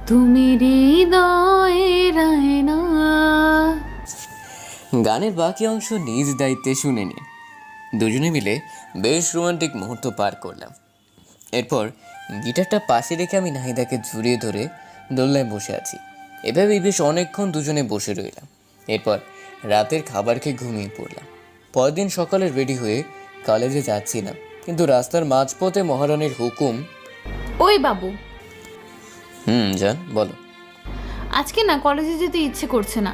তুমি হৃদয়ের আয়না। গানের বাকি অংশ নিজ দায়িত্বে শুনে নিন। দুজনে মিলে বেশ রোমান্টিক মুহূর্ত পার করলাম। এরপর গিটারটা পাশে রেখে আমি নাহিদাকে জড়িয়ে ধরে দোলনায় বসে আছি। এভাবে বেশ অনেকক্ষণ দুজনে বসে রইলাম। এরপর রাতের খাবার খেয়ে ঘুমিয়ে পড়লাম। পরের দিন সকালে রেডি হয়ে কলেজে যাচ্ছিলাম, কিন্তু রাস্তার মাঝপথে মহারানীর হুকুম। ওই বাবু, জান বলো। আজকে না কলেজে যেতে ইচ্ছে করছে না।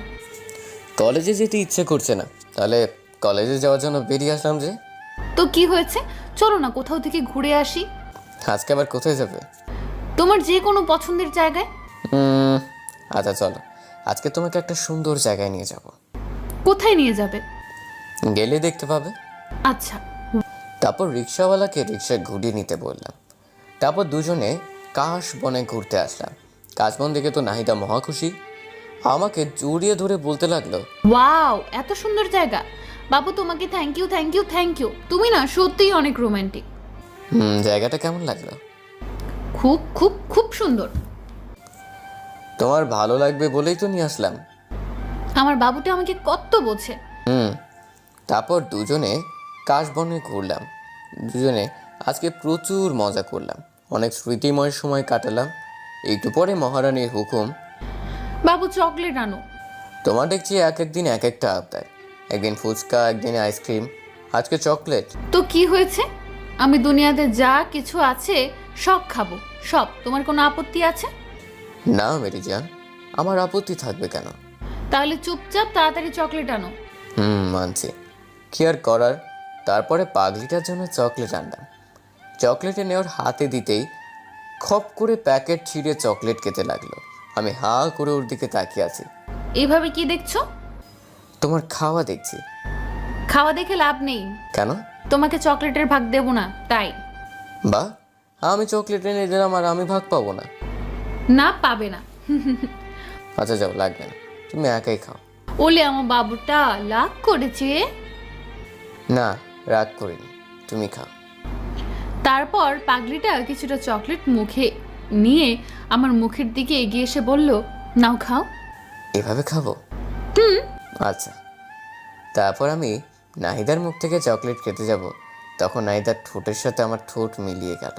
কলেজে যেতে ইচ্ছে করছে না? তাহলে কলেজে যাওয়ার জন্য বেরিয়ে আসলাম যে। তো কি হয়েছে, চলো না কোথাও থেকে ঘুরে আসি। আজকে আবার কোথায় যাবে? তোমার যে কোনো পছন্দের জায়গায়। আচ্ছা চলো, আজকে তোমাকে একটা সুন্দর জায়গায় নিয়ে যাব। কোথায় নিয়ে যাবে? গেলে দেখতে পাবে। আচ্ছা। তারপর রিক্সাওয়ালাকে রিক্সা ঘুরিয়ে নিতে বললাম। তারপর দুজনে কাশ বনে ঘুরতে আসলাম। কাশবন দেখে তো নাহিদা মহা খুশি, আমাকে জড়িয়ে ধরে বলতে লাগলো, ওয়াও, এত সুন্দর জায়গা। বাবু তোমাকে thank you thank you thank you, তুমি না সত্যিই অনেক রোমান্টিক। জায়গাটা কেমন লাগলো? খুব খুব খুব সুন্দর। তোমার ভালো লাগবে বলেই তো নিয়ে আসলাম। আমার বাবুটা আমাকে কত বোঝে। তারপর দুজনে কাশবনে ঘুরলাম। দুজনে আজকে প্রচুর মজা করলাম, অনেক স্মৃতিময় সময় কাটালাম। একটু পরে মহারানীর হুকুম, বাবু চকলেট আনো। তোমার দেখছি এক একদিন এক একটা আবদার। একদিন ফুচকা, একদিন আইসক্রিম, আজকে চকলেট। তো কি হয়েছে? আমি দুনিয়াতে যা কিছু আছে সব খাবো, সব। তোমার কোনো আপত্তি আছে? না মেরি জান, আমার আপত্তি থাকবে কেন? তাহলে চুপচাপ তাড়াতাড়ি চকলেট আনো। মানছি, কি আর করার। তারপরে পাগলিটার জন্য চকলেট আনলাম। চকলেট এনে ওর হাতে দিতেই খপ করে প্যাকেট ছিঁড়ে চকলেট খেতে লাগলো। আমি হা করে ওর দিকে তাকিয়ে আছি। এইভাবে কি দেখছো? তোমার খাওয়া দেখছি। খাওয়া দেখে লাভ নেই। কেন? তোমাকে চকলেটের ভাগ দেব না তাই। বা আমি চকলেট এনে দিলাম আর আমি ভাগ পাবো না? না, পাবে না। আচ্ছা যাও, লাগবে না, তুমি একাই খাও। ওলে আমার বাবুটা লাভ করেছে। না, রাগ করিনি, তুমি খাও। তারপর পাগলিটা কিছুটা চকলেট মুখে নিয়ে আমার মুখের দিকে এগিয়ে এসে বলল, নাও খাও। এভাবে খাবো? আচ্ছা। তারপর আমি নাহিদার মুখ থেকে চকলেট খেতে যাব, তখন নাহিদার ঠোঁটের সাথে আমার ঠোঁট মিলিয়ে গেল।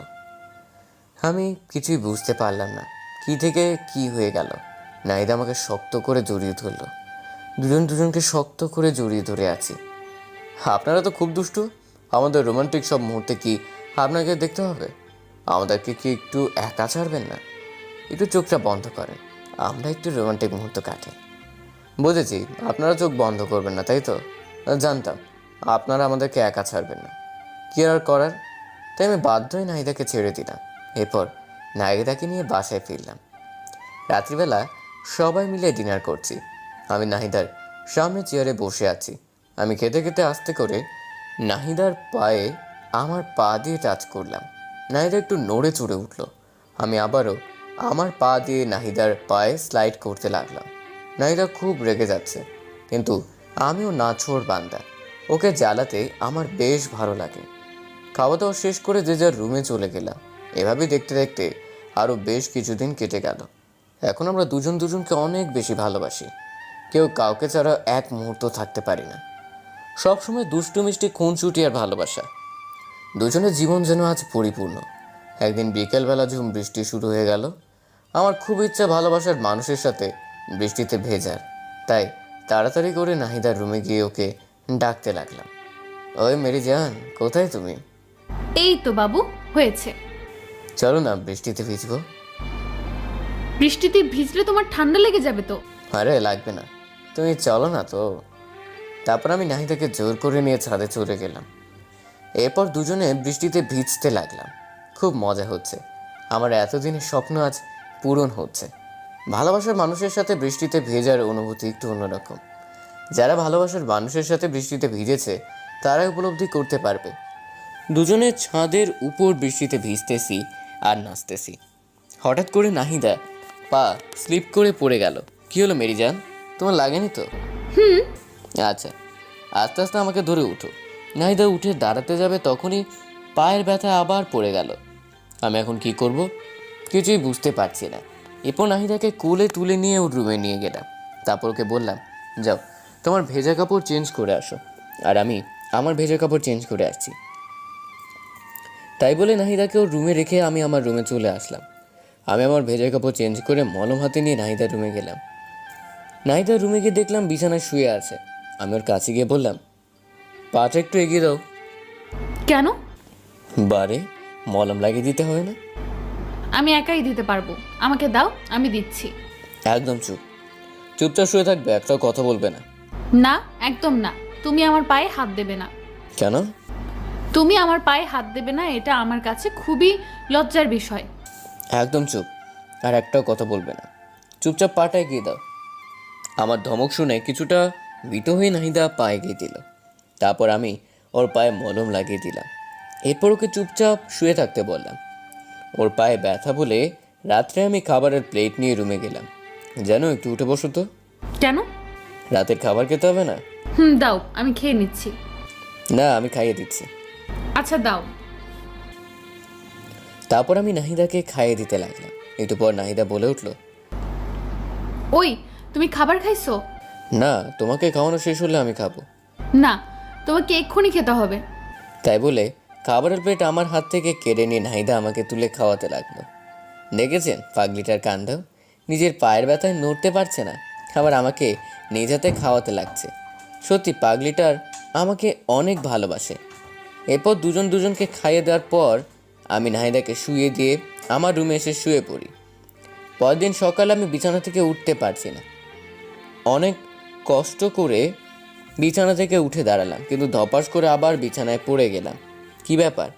আমি কিছুই বুঝতে পারলাম না কি থেকে কি হয়ে গেল। নাহিদা আমাকে শক্ত করে জড়িয়ে ধরলো। দুজনকে শক্ত করে জড়িয়ে ধরে আছি। আপনারা তো খুব দুষ্টু। আমাদের রোমান্টিক সব মুহূর্তে কি আপনাকে দেখতে হবে? আমাদেরকে কি একটু একা ছাড়বেন না? একটু চোখটা বন্ধ করেন, আমরা একটু রোমান্টিক মুহূর্ত কাটে। বুঝেছি, আপনারা চোখ বন্ধ করবেন না, তাই তো? জানতাম আপনারা আমাদেরকে একা ছাড়বেন না। কি আর করার, তাই আমি বাধ্য হয়ে নাহিদাকে ছেড়ে দিলাম। এরপর নাহিদাকে নিয়ে বাসায় ফিরলাম। রাত্রিবেলা সবাই মিলে ডিনার করছি। আমি নাহিদার সামনে চেয়ারে বসে আছি। আমি খেতে খেতে আস্তে করে নাহিদার পায়ে আমার পা দিয়ে টাচ করলাম। নাহিদা একটু নড়ে চড়ে উঠল। আমি আবারও আমার পা দিয়ে নাহিদার পায়ে স্লাইড করতে লাগলাম। নাহিদা খুব রেগে যাচ্ছে, কিন্তু আমিও নাছোড় বান্দা, ওকে জ্বালাতে আমার বেশ ভালো লাগে। খাওয়া দাওয়া শেষ করে যে যার রুমে চলে গেলাম। এভাবেই দেখতে দেখতে আরও বেশ কিছুদিন কেটে গেল। এখন আমরা দুজনকে অনেক বেশি ভালোবাসি। কেউ কাউকে ছাড়া এক মুহূর্ত থাকতে পারি না। সবসময় দুষ্টু মিষ্টি খুনসুটি আর ভালোবাসা। দুজনের জীবন যেন আজ পরিপূর্ণ। একদিন বিকেলবেলা ঝুম বৃষ্টি শুরু হয়ে গেল। আমার খুব ইচ্ছা ভালোবাসার মানুষের সাথে বৃষ্টিতে ভেজার, তাই তাড়াতাড়ি করে নাহিদার রুমে গিয়ে ওকে ডাকতে লাগলাম। ওই মেরি জান, কোথায় তুমি? এই তো বাবু, হয়েছে। চলো না, বৃষ্টিতে ভিজবো। বৃষ্টিতে ভিজলে তোমার ঠান্ডা লেগে যাবে তো। আরে লাগবে না, তুমি চলো না তো। তারপর আমি নাহিদাকে জোর করে নিয়ে ছাদে চলে গেলাম। এরপর দুজনে বৃষ্টিতে ভিজতে লাগলাম। খুব মজা হচ্ছে। আমার এতদিনের স্বপ্ন আজ পূরণ হচ্ছে। ভালোবাসার মানুষের সাথে বৃষ্টিতে ভেজার অনুভূতি একটু অন্যরকম। যারা ভালোবাসার মানুষের সাথে বৃষ্টিতে ভিজেছে তারাই উপলব্ধি করতে পারবে। দুজনে ছাদের উপর বৃষ্টিতে ভিজতেছি আর নাচতেছি। হঠাৎ করে নাহিদা পা স্লিপ করে পড়ে গেল। কি হলো মেরি জান, তোমার লাগেনি তো? আচ্ছা, আস্তে আস্তে আমাকে ধরে উঠো। নাহিদা উঠে দাঁড়াতে যাবে, তখনই পায়ের ব্যথা আবার পড়ে গেল। আমি এখন কি করব কিছুই বুঝতে পারছি না। এরপর নাহিদাকে কোলে তুলে নিয়ে ওর রুমে নিয়ে গেলাম। তারপর ওকে বললাম, যাও তোমার ভেজা কাপড় চেঞ্জ করে আসো। আর আমি আমার ভেজা কাপড় চেঞ্জ করে আসছি। তাই বলে নাহিদাকে ওর রুমে রেখে আমি আমার রুমে চলে আসলাম। আমি আমার ভেজা কাপড় চেঞ্জ করে মলম হাতে নিয়ে নাহিদার রুমে গেলাম। নাহিদার রুমে গিয়ে দেখলাম বিছানায় শুয়ে আছে। আমি ওর কাছে গিয়ে বললাম, পাটা একটু এগিয়ে দাও। কেন? বারে, মলম লাগিয়ে দিতে হয় না? আমি একাই দিতে পারবো, আমাকে দাও, আমি দিচ্ছি। একদম চুপচাপ শুয়ে থাকবে, একটাও কথা বলবে না। না, একদম না। তুমি আমার পায়ে হাত দেবে না। কেন? তুমি আমার পায়ে হাত দেবে না, এটা আমার কাছে খুবই লজ্জার বিষয়। একদম চুপ, আর একটাও কথা বলবে না। চুপচাপ পাটা এগিয়ে দাও। আমার ধমক শুনে কিছুটা ভীত হয়ে নাহিদা পা এগিয়ে দিল। তারপর আমি ওর পায়ে মলম লাগিয়ে দিলাম। এরপর ওকে চুপচাপ শুয়ে থাকতে বললাম। ওর পায়ে ব্যথা বলে রাত্রে আমি খাবারের প্লেট নিয়ে রুমে গেলাম। যেন একটু উঠে বসো তো। কেন? রাতের খাবার খেতে হবে না? দাও, আমি খেয়ে নিচ্ছি। না, আমি খাইয়ে দিচ্ছি। আচ্ছা দাও। তারপর আমি নাহিদাকে খাইয়ে দিতে লাগলাম। একটু পর নাহিদা বলে উঠল, ওই তুমি খাবার খাইছো? না, তোমাকে খাওয়ানো শেষ হলে আমি খাবো। না, তোমাকে এক্ষুনি খেতে হবে। তাই বলে খাবারের প্লেট আমার হাত থেকে কেড়ে নিয়ে নাহিদা আমাকে তুলে খাওয়াতে লাগলো। দেখেছেন পাগলিটার কাণ্ড, নিজের পায়ের ব্যথায় নড়তে পারছে না, আবার আমাকে নিজ হাতে খাওয়াতে লাগছে। সত্যি পাগলিটার আমাকে অনেক ভালোবাসে। এরপর দুজনকে খাইয়ে দেওয়ার পর আমি নাহিদাকে শুইয়ে দিয়ে আমার রুমে এসে শুয়ে পড়ি। পরের দিন সকালে আমি বিছানা থেকে উঠতে পারছি না। অনেক কষ্ট করে বিছানা থেকে উঠে দাঁড়ালাম, কিন্তু ধপাস করে আবার বিছানায় পড়ে গেলাম। কি ব্যাপার,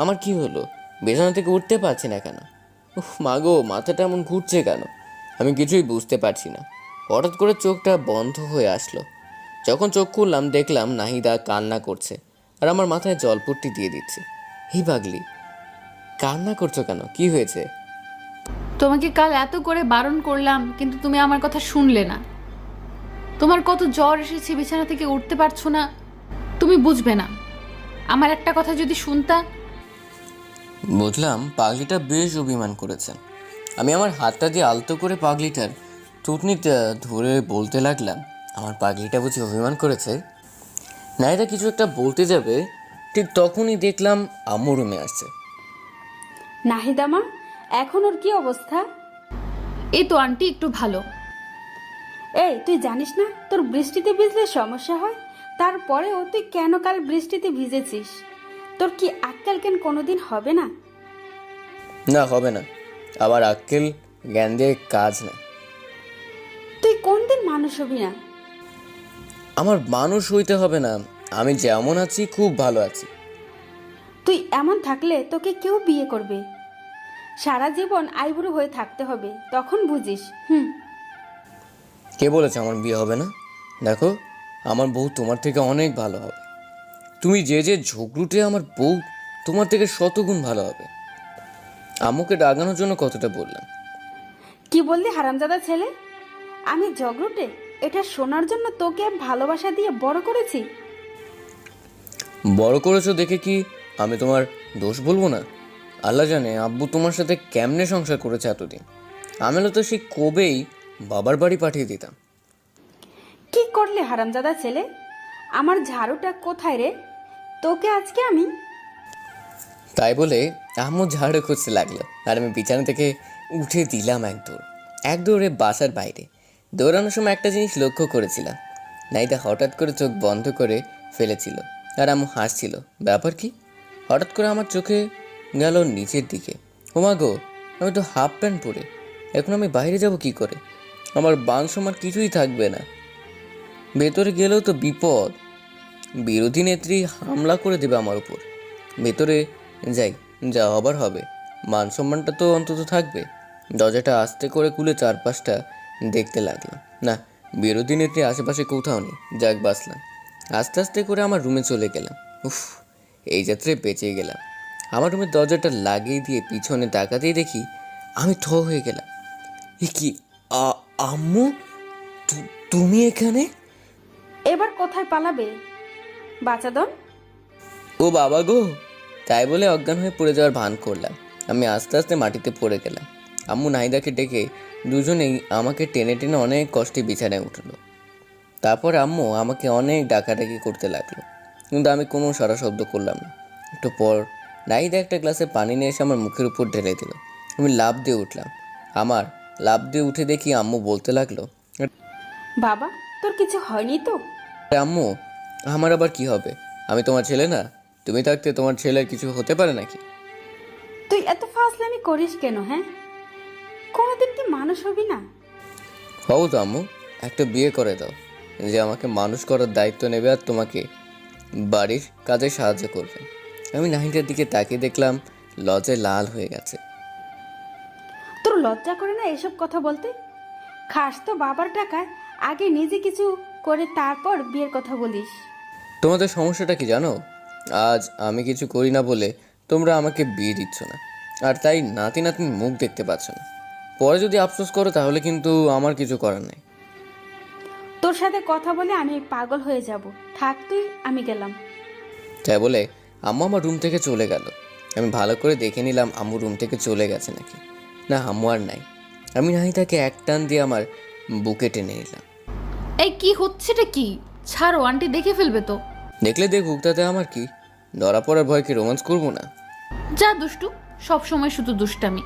আমার কি হলো? বিছানা থেকে উঠতে পারছি না কেন? উফ মাগো, মাথাটা এমন ঘুরছে কেন? আমি কিছুই বুঝতে পারছি না। হঠাৎ করে চোখটা বন্ধ হয়ে আসলো। যখন চোখ খুললাম দেখলাম নাহিদা কান্না করছে আর আমার মাথায় জলপট্টি দিয়ে দিচ্ছে। হি পাগলি, কান্না করছো কেন? কি হয়েছে? তোমাকে কাল এত করে বারণ করলাম, কিন্তু তুমি আমার কথা শুনলে না। তোমার কত জ্বর এসেছে, বিছানা থেকে উঠতে পারছো না, তুমি বুঝবে না। আমার একটা কথা যদি শুনতা। বুঝলাম পাগলিটা বেশ অভিমান করেছে। আমি আমার হাতটা দিয়ে আলতো করে পাগলিটার থুতনিটা ধরে বলতে লাগলাম, আমার পাগলিটা বুঝি অভিমান করেছে? নাহিদা কিছু একটা বলতে যাবে, ঠিক তখনই দেখলাম আম্মু রুমে আসছে। নাহিদা মা, এখন ওর কি অবস্থা? এই তো আন্টি একটু ভালো। এই, তুই জানিস না তোর বৃষ্টিতে ভিজলে সমস্যা হয়? তারপরেও তুই কেন কাল বৃষ্টিতে ভিজেছিস? তোর কি আক্কেল জ্ঞান কোনোদিন হবে না? না, হবে না। আবার আক্কেল জ্ঞান দিয়ে কাজ নেই। তুই কোন দিন মানুষ হবি না? আমার মানুষ হইতে হবে না, আমি যেমন আছি খুব ভালো আছি। তুই এমন থাকলে তোকে কেউ বিয়ে করবে? সারা জীবন আইবুড়ো হয়ে থাকতে হবে, তখন বুঝিস। কে বলেছে আমার বিয়ে হবে না? দেখো, আমার বউ তোমার থেকে অনেক ভালো হবে। তুমি যে ঝগড়ুটে, আমার বউ তোমার থেকে শতগুণ ভালো হবে। আম্মুকে ডাগানোর জন্য কতটা বললাম। কি বললি হারামজাদা ছেলে? আমি ঝগড়ুটে এটা শোনার জন্য তোকে ভালোবাসা দিয়ে বড় করেছি। বড় করেছো দেখে কি আমি তোমার দোষ বলবো না? আল্লাহ জানে আব্বু তোমার সাথে কেমনে সংসার করেছে এতদিন। আমি হলে তো সেই কবেই বাবার বাড়ি পাঠিয়ে দিতাম। কি করলে হারামজাদা ছেলে? আমার ঝাড়ুটা কোথায় রে? তোকে আজকে আমি। তাই বলে আম্মু ঝাড়ু খুঁজতে লাগলো আর আমি বিছানা থেকে উঠে দিলাম এক দৌড়ে বাসার বাইরে। দৌড়ানোর সময় একটা জিনিস লক্ষ্য করেছিলাম, নাইদা হঠাৎ করে চোখ বন্ধ করে ফেলেছিল আর আম্মু হাসছিল। ব্যাপার কি? হঠাৎ করে আমার চোখে গেল নিচের দিকে। ওমা গো, আমি তো হাফ প্যান্ট পরে, এখন আমি বাইরে যাব কি করে? আমার বান সমান কিছুই থাকবে না, ভেতরে গেলেও তো বিপদ। বিরোধী নেত্রী হামলা করে দেবে আমার উপর। ভেতরে যাই, যা হবার হবে, মান সম্মানটা তো অন্তত থাকবে। দরজাটা আস্তে করে খুলে চারপাশটা দেখতে লাগলাম। না, বিরোধী নেত্রী আশেপাশে কোথাও নেই। যাক, বাঁচলাম। আস্তে আস্তে করে আমার রুমে চলে গেলাম। উফ, এই যাত্রায় বেঁচে গেলাম। আমার রুমের দরজাটা লাগিয়ে দিয়ে পিছনে তাকাতেই দেখি আমি থ হয়ে গেলাম। এ কি, আম্মু, তুমি এখানে? এবার কোথায় পালাবে বাচাদন? ও বাবা গো! তাই বলে অজ্ঞান হয়ে পড়ে যাওয়ার ভান করলাম। আমি আস্তে আস্তে মাটিতে পড়ে গেলাম। আম্মু নাহিদাকে ডেকে দুজনেই আমাকে টেনে টেনে অনেক কষ্টে বিছানায় উঠলো। তারপর আম্মু আমাকে অনেক ডাকাডাকি করতে লাগলো, কিন্তু আমি কোনো সারা শব্দ করলাম না। একটু পর নাহিদা একটা গ্লাসে পানি নিয়ে এসে আমার মুখের উপর ঢেলে দিল। আমি লাফ দিয়ে উঠলাম। লাফ দিয়ে উঠে দেখি আম্মু বলতে লাগলো, বাবা, তোর কিছু হয়নি তো? আম্মু, আমার আবার কি হবে? আমি তোমার ছেলে না? তুমি থাকতে তোমার ছেলের কিছু হতে পারে নাকি? তুই এত ফাজলামি করিস কেন? হ্যাঁ, কোনোদিন কি মানুষ হবি না? হও তো আম্মু, একটা বিয়ে করে দাও, যে আমাকে মানুষ করার দায়িত্ব নেবে আর তোমাকে বাড়ির কাজে সাহায্য করবে। আমি নাহিদার দিকে তাকিয়ে দেখলাম লজ্জায় লাল হয়ে গেছে। তোর লজ্জা করে না এসব কথা বলতে? খাস তো বাবার টাকায়, আগে নিজে কিছু করে তারপর বিয়ের কথা বলিস। তোমাদের সমস্যাটা কি জানো? আজ আমি কিছু করি না বলে তোমরা আমাকে বিয়ে দিচ্ছ না, আর তাই নাতি নাতনির মুখ দেখতে পাচ্ছ না। পরে যদি আফসোস করো তাহলে কিন্তু আমার কিছু করার নেই। তোর সাথে কথা বলে আমি পাগল হয়ে যাব। থাক তুই, আমি গেলাম। তাই বলে আম্মা আমার রুম থেকে চলে গেল আমি ভালো করে দেখে নিলাম আম্মু রুম থেকে চলে গেছে নাকি। না, আম্মু আর নাই। আমি নাহিদাকে এক টান দিয়ে আমার বুকে টেনে নিলাম। এই কি হচ্ছেটা কি? ছাড়ো, আন্টি দেখে ফেলবে তো। দেখলে দেখুক, তাতে আমার কি? ধরা পড়ার ভয় কি রোমান্স করবো না? যা দুষ্টু, সব সময় শুধু দুষ্টামি।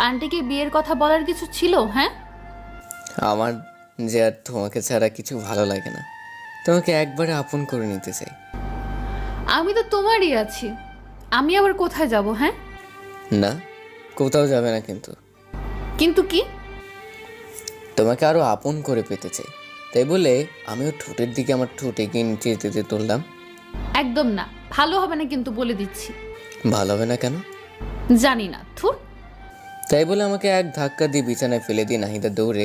আন্টিকে বিয়ের কথা বলার কিছু ছিল? হ্যাঁ, আমার যে আর তোমাকে ছাড়া কিছু ভালো লাগে না। তোমাকে একবারে আপন করে নিতে চাই। আমি তো তোমারই আছি, আমি আবার কোথায় যাব? হ্যাঁ, না, কোথাও যাবে না, কিন্তু কিন্তু কি? তোমাকে আরো আপন করে পেতে চাই। তাই বলে আমিও ঠোঁটের দিকে আমার ঠোঁট এগিয়ে নিচে যেতে তুললাম। একদম না, ভালো হবে না কিন্তু, বলে দিচ্ছি। ভালো হবে না কেন? জানি না, থুর। তাই বলে আমাকে এক ধাক্কা দিয়ে বিছানায় ফেলে দিয়ে নাহিদা দৌড়ে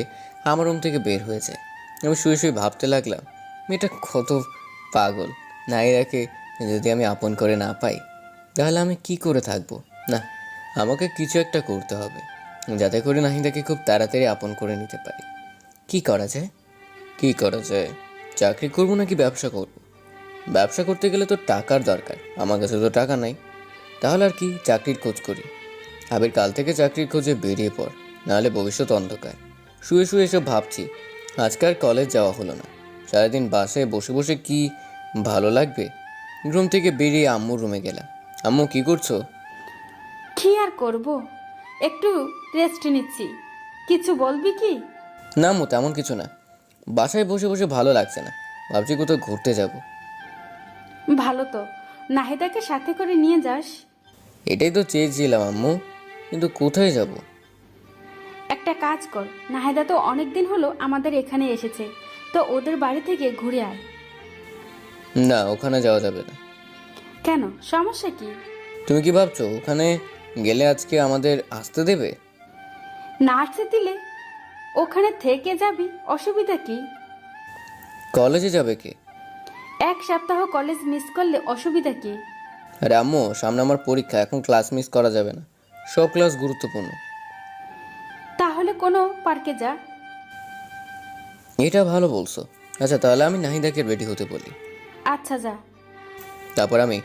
আমার রুম থেকে বের হয়ে যায়। আমি শুয়ে শুয়ে ভাবতে লাগলাম, মেয়েটা কত পাগল। নাহিদাকে যদি আমি আপন করে না পাই, তাহলে আমি কি করে থাকবো? না, আমাকে কিছু একটা করতে হবে, যাতে করে নাহিদাকে খুব তাড়াতাড়ি আপন করে নিতে পারি। কি করা যায়? কি করা যায়? চাকরি করবো নাকি ব্যবসা করব? ব্যবসা করতে গেলে তো টাকার দরকার, আমার কাছে তো টাকা নাই। তাহলে আর কি, চাকরির খোঁজ করি। আবির কাল থেকে চাকরির খোঁজে বেরিয়ে পড়, নাহলে ভবিষ্যৎ অন্ধকার। শুয়ে শুয়ে এসব ভাবছি। আজকে আর কলেজ যাওয়া হলো না। সারাদিন বাসায় বসে বসে কি ভালো লাগবে। রুম থেকে বেরিয়ে আম্মুর রুমে গেলাম। আম্মু, কি করছো? কি আর করব, একটু রেস্ট নিচ্ছি। কিছু বলবি কি? না আম্মু, তেমন কিছু না। বাসায় বসে বসে ভালো লাগছে না, ভাবছি কোথাও ঘুরতে যাব। ভালো তো, নাহিদাকে সাথে করে নিয়ে যাস। এটাই তো চেয়েছিলাম আম্মু, কিন্তু কোথায় যাব? একটা কাজ কর, নাহিদা তো অনেক দিন হলো আমাদের এখানে এসেছে, তো ওদের বাড়ি থেকে ঘুরে আয়। না, ওখানে যাওয়া যাবে না। কেন, সমস্যা কি? তুমি কি ভাবছো ওখানে গেলে আজকে আমাদের আসতে দেবে? না আসতে দিলে ওখানে থেকে যাবি, অসুবিধা কি? কলেজে যাবে কে? এক সপ্তাহ কলেজ মিস করলে অসুবিধা কি? আরে আম্মু, সামনে আমার পরীক্ষা, এখন ক্লাস মিস করা যাবে না। সব ক্লাস গুরুত্বপূর্ণ। তাহলে কোনো পার্কে যা। এটা ভালো বলছো। আচ্ছা, তাহলে আমি নাহিদাকে রেডি হতে বলি। আচ্ছা, যা। তারপর আমি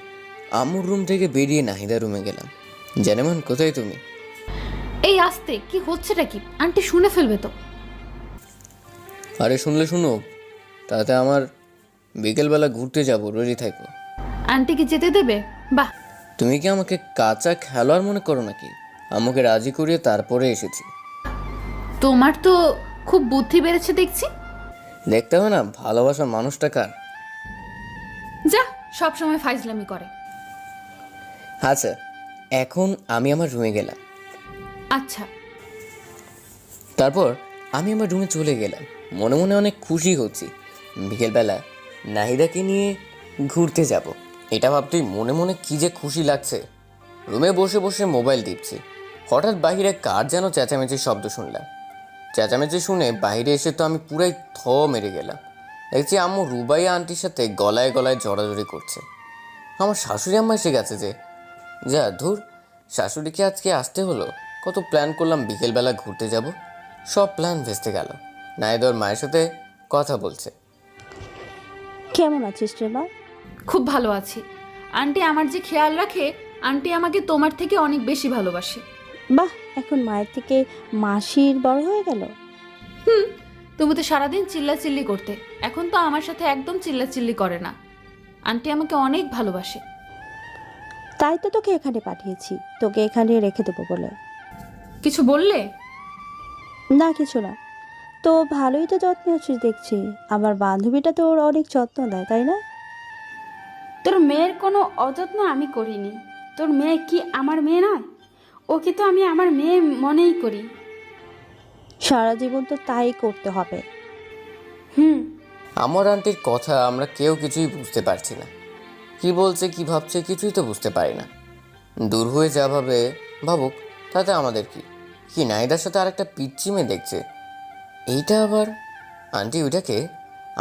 আম্মুর রুম থেকে বেরিয়ে নাহিদার রুমে গেলাম। জানেমান, কোথায় তুমি? এই আসতে, কি হচ্ছেটা কি? আন্টি শুনে ফেলবে তো। আরে শুনলে শুনুক, তাতে আমার বিকেলবেলা ঘুরতে যাব, রেডি থাকো। আন্টি কি যেতে দেবে? বাহ, তুমি কি আমাকে কাঁচা খেলোয়াড় মনে করো নাকি? আম্মুকে রাজি করিয়ে তারপরে এসেছি। তোমার তো খুব বুদ্ধি বেড়েছে দেখছি। দেখতে হবে না ভালোবাসার মানুষটা কার। যা, সব সময় ফাইজলামি করে। আচ্ছা, এখন আমি আমার রুমে গেলাম। আচ্ছা, তারপর আমি আমার রুমে চলে গেলাম। মনে মনে অনেক খুশি হচ্ছি। বিকেলবেলা নাহিদাকে নিয়ে ঘুরতে যাব, এটা ভাবতেই মনে মনে কি যে খুশি লাগছে। রুমে বসে বসে মোবাইল টিপছি। হঠাৎ বাইরে কার যেন চেঁচামেচির শব্দ শুনলাম। চেঁচামেচি শুনে বাইরে এসে তো আমি পুরাই মেরে গেলাম। দেখছি আম্মু রুবাইয়া আন্টির সাথে গলায় গলায় জড়াজড়ি করছে। আমার শাশুড়ি আম্মা এসে গেছে যে। যা ধুর, শাশুড়িকে আজকে আসতে হলো। কত প্ল্যান করলাম বিকেলবেলা ঘুরতে যাব, সব প্ল্যান ভেস্তে গেল। নাহিদা ওর মায়ের সাথে কথা বলছে। কেমন আছিস রে মা? খুব ভালো আছি। আন্টি আমার যে খেয়াল রাখে, আন্টি আমাকে তোমার থেকে অনেক বেশি ভালোবাসে। বাহ, এখন মায়ের থেকে মাসির বড় হয়ে গেল। তুমি তো সারাদিন চিল্লাচিল্লি করতে, এখন তো আমার সাথে একদম চিল্লাচিল্লি করে না। আন্টি আমাকে অনেক ভালোবাসে। তাই তো তোকে এখানে পাঠিয়েছি, তোকে এখানে রেখে দেবো বলে। কিছু বললে? না, কিছু না। তো ভালোই তো যত্ন আছিস দেখছি। আমার বান্ধবীটা তোর অনেক যত্ন দেয়, তাই না? তোর মেয়ের কোনো অযত্ন আমি করিনি। তোর মেয়ে কি আমার মেয়ে নয়? ওকে তো আমি আমার মেয়ে মনেই করি। সারা জীবন তো তাই করতে হবে। আমার আন্টির কথা আমরা কেউ কিছুই বুঝতে পারছি না। কি বলছে কি ভাবছে কিছুই তো বুঝতে পারি না। দূর হয়ে যা ভাবে ভাবুক, তাতে আমাদের কি? কি নাহিদার সাথে আরেকটা পিচ্চি মেয়ে দেখছে, এইটা আবার। আন্টি ওইটাকে?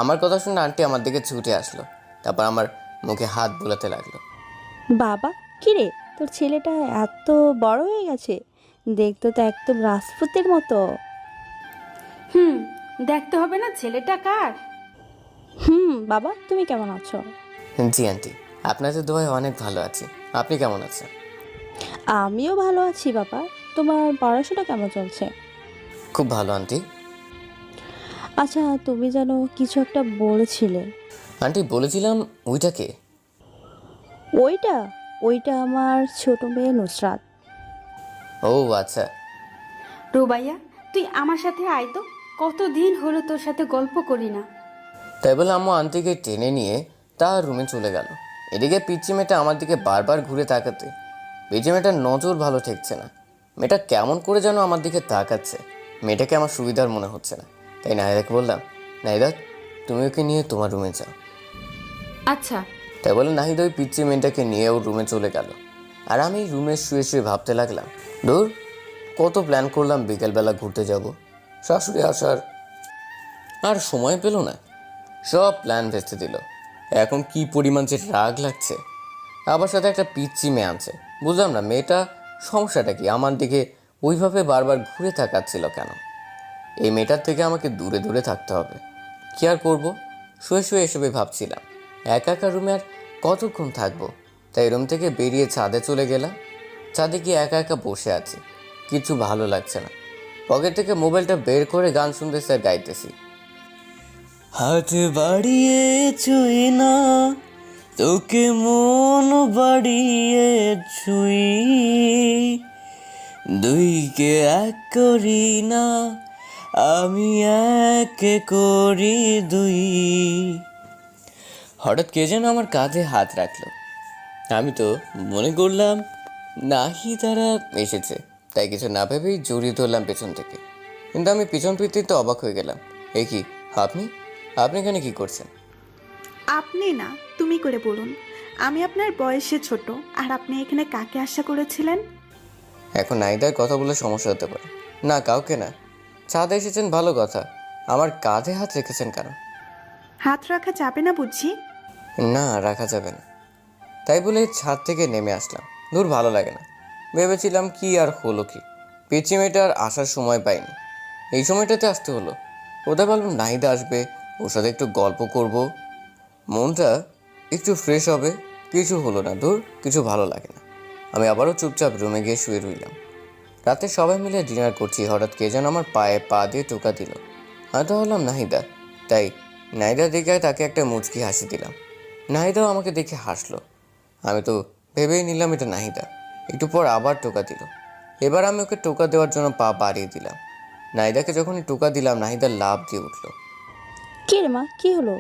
আমার কথা শুনে আন্টি আমার দিকে ছুটে আসলো। তারপর আমার মুখে হাত বোলাতে লাগলো। বাবা, কি রে, তোর ছেলেটা এত বড় হয়ে গেছে, দেখতো তো একদম রাজপুতের মতো। দেখতে হবে না ছেলেটা কার? বাবা, তুমি কেমন আছো? জি আন্টি, আপনাদের দোয়ায় অনেক ভালো আছি। আপনি কেমন আছেন? আমিও ভালো আছি বাবা। তোমার পড়াশোনা কেমন চলছে? খুব ভালো আন্টি। আচ্ছা, তুমি যেন কিছু একটা বলেছিলে। আন্টি বলেছিলাম ওইটাকে। ওইটা ওইটা আমার ছোট মেয়ে নুসরাত। ও আচ্ছা। রুবাইয়া, তুই আমার সাথে আয় তো। কতদিন হলো তোর সাথে গল্প করি না। তাই বলে আম্মু আন্টিকে টেনে নিয়ে তার রুমে চলে গেল। এদিকে পিচ্চি মেয়েটা আমার দিকে বারবার ঘুরে তাকাতে পিচ্চি মেয়েটার নজর ভালো ঠেকছে না। মেয়েটা কেমন করে যেন আমার দিকে তাকাচ্ছে। মেয়েটাকে আমার সুবিধার মনে হচ্ছে না। তাই নাহিদাকে বললাম, নাহিদা তুমি ওকে নিয়ে তোমার রুমে যাও। আচ্ছা। তাই বলে নাহিদা ওই পিচ্চি মেয়েটাকে নিয়ে ওর রুমে চলে গেল। আর আমি রুমে শুয়ে শুয়ে ভাবতে লাগলাম, দূর কত প্ল্যান করলাম বিকেলবেলা ঘুরতে যাব, শাশুড়ি আসার আর সময় পেল না। সব প্ল্যান ভেস্তে দিল। এখন কি পরিমাণ যে রাগ লাগছে। আবার সাথে একটা পিচ্চি মেয়ে আনছে। বুঝলাম না মেয়েটা সমস্যাটা কি, আমার দিকে ওইভাবে বারবার ঘুরে তাকাচ্ছিল কেন। এই মেয়েটার থেকে আমাকে দূরে দূরে থাকতে হবে। কি আর করবো, শুয়ে শুয়ে এসবে ভাবছিলাম। একা একা রুমে আর কতক্ষণ থাকবো। তাই রুম থেকে বেরিয়ে ছাদে চলে গেলাম। ছাদে গিয়ে একা একা বসে আছি, কিছু ভালো লাগছে না। পকেট থেকে মোবাইলটা বের করে গান শুনতেছি আর গাইতেছি। হাত বাড়িয়ে ছুঁই না তোকে, মন বাড়িয়ে ছুঁই, দুইকে এক করি না আমি, একে করি দুই। হঠাৎ কে যেন আমার কাঁধে হাত রাখলো। আমি তো মনে করলাম নাহিদারা এসেছে, তাই কিছু না ভেবেই জড়িয়ে ধরলাম পেছন থেকে। কিন্তু আমি পিছন ফিরতে তো অবাক হয়ে গেলাম। এ কি, আপনি আপনি এখানে কি করছেন? আপনি না, তুমি করে বলুন। আমি আপনার বয়সে ছোট, আর আপনি এখানে কাকে আশা করেছিলেন? এখন নাহিদার কথা বলে সমস্যা হতে পারে। না, কাউকে না। ছাদে এসেছেন ভালো কথা, আমার কাঁধে হাত রেখেছেন কেন? হাত রাখা যাবে না বুঝি? না, রাখা যাবে না। তাই বলে ছাদ থেকে নেমে আসলাম। দূর ভালো লাগে না। ভেবেছিলাম কি আর হলো কি, পিচি মেয়েটার আসার সময় পাইনি, এই সময়টাতে আসতে হলো। ওদের ভাবলাম নাহিদা আসবে, ওর সাথে একটু গল্প করব, মনটা একটু ফ্রেশ হবে। কিছু হলো না, দূর কিছু ভালো লাগে না। আমি আবারও চুপচাপ রুমে গিয়ে শুয়ে রইলাম। রাতে সবাই মিলে ডিনার করছি, হঠাৎ কে যেন আমার পায়ে পা দিয়ে টোকা দিল। আমি তো হলাম নাহিদা, তাই নাহিদা দেখে তাকে একটা মুচকি হাসি দিলাম। নাহিদাও আমাকে দেখে হাসলো। আমি তো ভেবেই নিলাম এটা নাহিদা। একটু পর আবার টোকা দিল। এবার আমি ওকে টোকা দেওয়ার জন্য পা বাড়িয়ে দিলাম। নাহিদাকে যখনই টোকা দিলাম নাহিদা লাফ দিয়ে উঠলো। কি রে মা, কি হলো?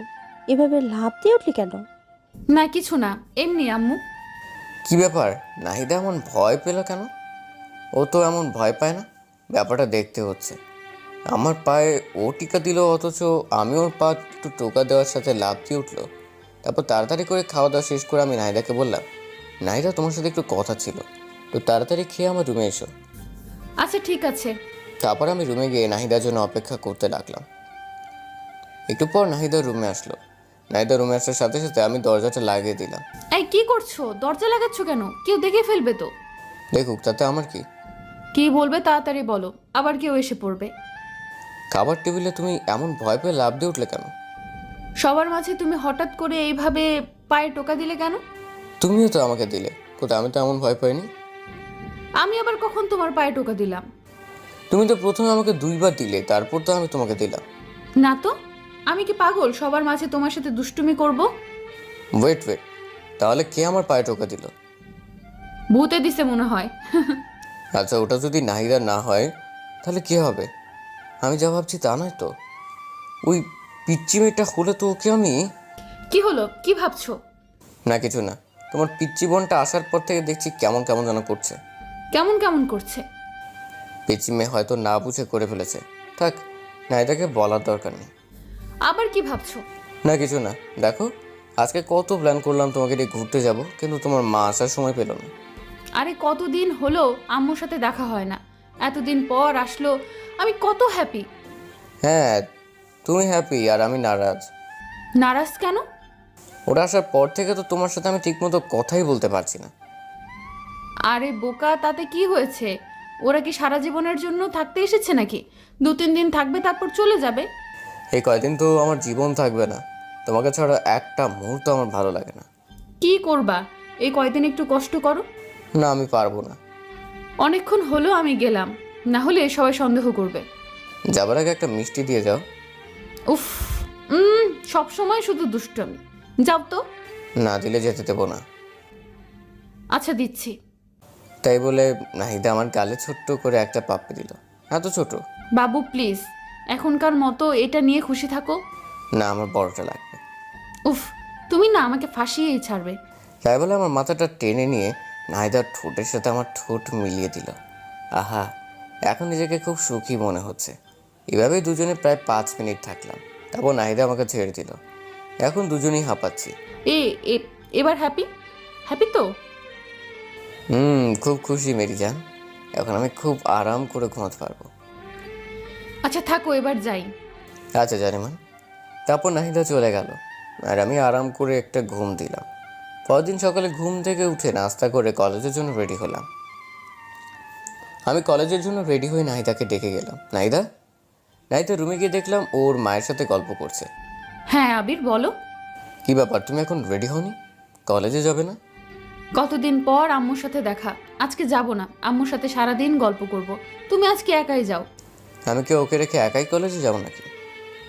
এভাবে লাফ দিয়ে উঠলি কেন? না কিছু না, এমনি আম্মু। কি ব্যাপার, নাহিদা এমন ভয় পেল কেন? ও তো এমন ভয় পায় না। ব্যাপারটা দেখতে হচ্ছে। আমার পায়ে ও টিকা দিল, অথচ আমি ওর পা একটু টোকা দেওয়ার সাথে লাফ দিয়ে উঠলো। তারপর তাড়াতাড়ি করে খাওয়া দাওয়া শেষ করে আমি নাহিদাকে বললাম, নাহিদা তোমার সাথে একটু কথা ছিল, তো তাড়াতাড়ি খেয়ে আমার রুমে এসো। আচ্ছা ঠিক আছে। তারপর আমি রুমে গিয়ে নাহিদার জন্য অপেক্ষা করতে লাগলাম। একটু পর নাহিদা রুমে আসলো। নাহিদা রুমে আসার সাথে সাথে আমি দরজাটা লাগিয়ে দিলাম। এই কি করছো? দরজা লাগাচ্ছ কেন? কেউ দেখে ফেলবে তো। দেখুক, তাতে আমার কি? কি বলবে তাড়াতাড়ি বলো, আবার কেউ এসে পড়বে। খাবার টেবিলে তুমি এমন ভয় পেয়ে লাফ দিয়ে উঠলে কেন? সবার মাঝে তুমি হঠাৎ করে এইভাবে পায়ে টোকা দিলে কেন? তুমিও তো আমাকে দিলে, কোথায় আমি তো এমন ভয় পাইনি। আমি আবার কখন তোমার পায়ে টোকা দিলাম? তুমি তো প্রথমে আমাকে 2বার দিলে, তারপর তো আমি তোমাকে দিলাম। না তো, আমি কি পাগল সবার মাঝে তোমার সাথে দুষ্টুমি করব? ওয়েট, তাহলে কে আমার পায়ে টোকা দিল? ভূতে দিছে মনে হয়। আচ্ছা, ওটা যদি নাহিদা না হয় তাহলে কে হবে? আমি যা ভাবছি তা নয় তো। ওই পিচ্চি মেয়েটা হলে তো ওকে আমি। কি হলো, কি ভাবছো? না কিছু না। তোমার পিচ্চি বোনটা আসার পর থেকে দেখছি কেমন কেমন যেন করছে। কেমন কেমন করছে? পিচ্চি মেয়ে হয়তো না বুঝে করে ফেলেছে। থাক, নাহিদাকে বলার দরকার নেই। আবার কি ভাবছো? না কিছু না। দেখো, আজকে কত প্ল্যান করলাম তোমাকে নিয়ে ঘুরতে যাব, কিন্তু তোমার মা আসার সময় পেল না। আরে কতদিন হলো আম্মুর সাথে দেখা হয় না, এতদিন পর আসলো, আমি কত হ্যাপি। হ্যাঁ, তুমি হ্যাপি আর আমি নারাজ। নারাজ কেন? ওরা আসার পর থেকে তো তোমার সাথে আমি ঠিকমতো কথাই বলতে পারছি না। আরে বোকা, তাতে কি হয়েছে? ওরা কি সারা জীবনের জন্য থাকতে এসেছে নাকি? 2-3 দিন থাকবে তারপর চলে যাবে। এই কয়দিন তো আমার জীবন থাকবে না। তোমাকে ছাড়া একটা মুহূর্ত আমার ভালো লাগে না। কি করবা? এই কয়দিন একটু কষ্ট করো। না, আমি পারবো না। অনেকক্ষণ হলো আমি গেলাম, না হলে সবাই সন্দেহ করবে। যাবার আগে একটা মিষ্টি দিয়ে যাও। উফ, সব সময় শুধু দুষ্টমি। যাও তো। না দিলে যেতে দেবো না। আচ্ছা দিচ্ছি। তাই বলে নাহিদা আমার গালে ছোট্ট করে একটা পাপ্পি দিল। এত ছোট? বাবু প্লিজ, এখনকার মতো এটা নিয়ে খুশি থাকো। না, আমার বড়টা লাগবে। উফ, তুমি না আমাকে ফাঁসিয়েই ছাড়বে। তাই বলে আমার মাথাটা টেনে নিয়ে নাহিদার ঠোঁটের সাথে আমার ঠোঁট মিলিয়ে দিল। আহা, এখন নিজেকে খুব সুখী মনে হচ্ছে। এভাবেই দুজনে প্রায় 5 মিনিট থাকলাম। তারপর নাহিদা আমাকে ছেড়ে দিল। এখন দুজনেই হাঁপাচ্ছি। এবার হ্যাপি হ্যাপি তো? খুব খুশি মেরি জান। এখন আমি খুব আরাম করে ঘুমাতে পারবো। আচ্ছা থাকো, এবার যাই। আচ্ছা জানিমান। তারপর নাহিদা চলে গেল আর আমি আরাম করে একটা ঘুম দিলাম। পরদিন সকালে ঘুম থেকে উঠে নাস্তা করে কলেজের জন্য রেডি হলাম। আমি কলেজের জন্য রেডি হয়ে নাহিদাকে ডেকে গেলাম। নাহিদা রুমে গিয়ে দেখলাম ওর মায়ের সাথে গল্প করছে। হ্যাঁ আবির বলো। কি ব্যাপার, তুমি এখন রেডি হওনি? কলেজে যাবে না? কতদিন পর আম্মুর সাথে দেখা, আজকে যাব না। আম্মুর সাথে সারাদিন গল্প করব। তুমি আজকে একাই যাও। আমি কি ওকে রেখে একাই কলেজে যাবো নাকি?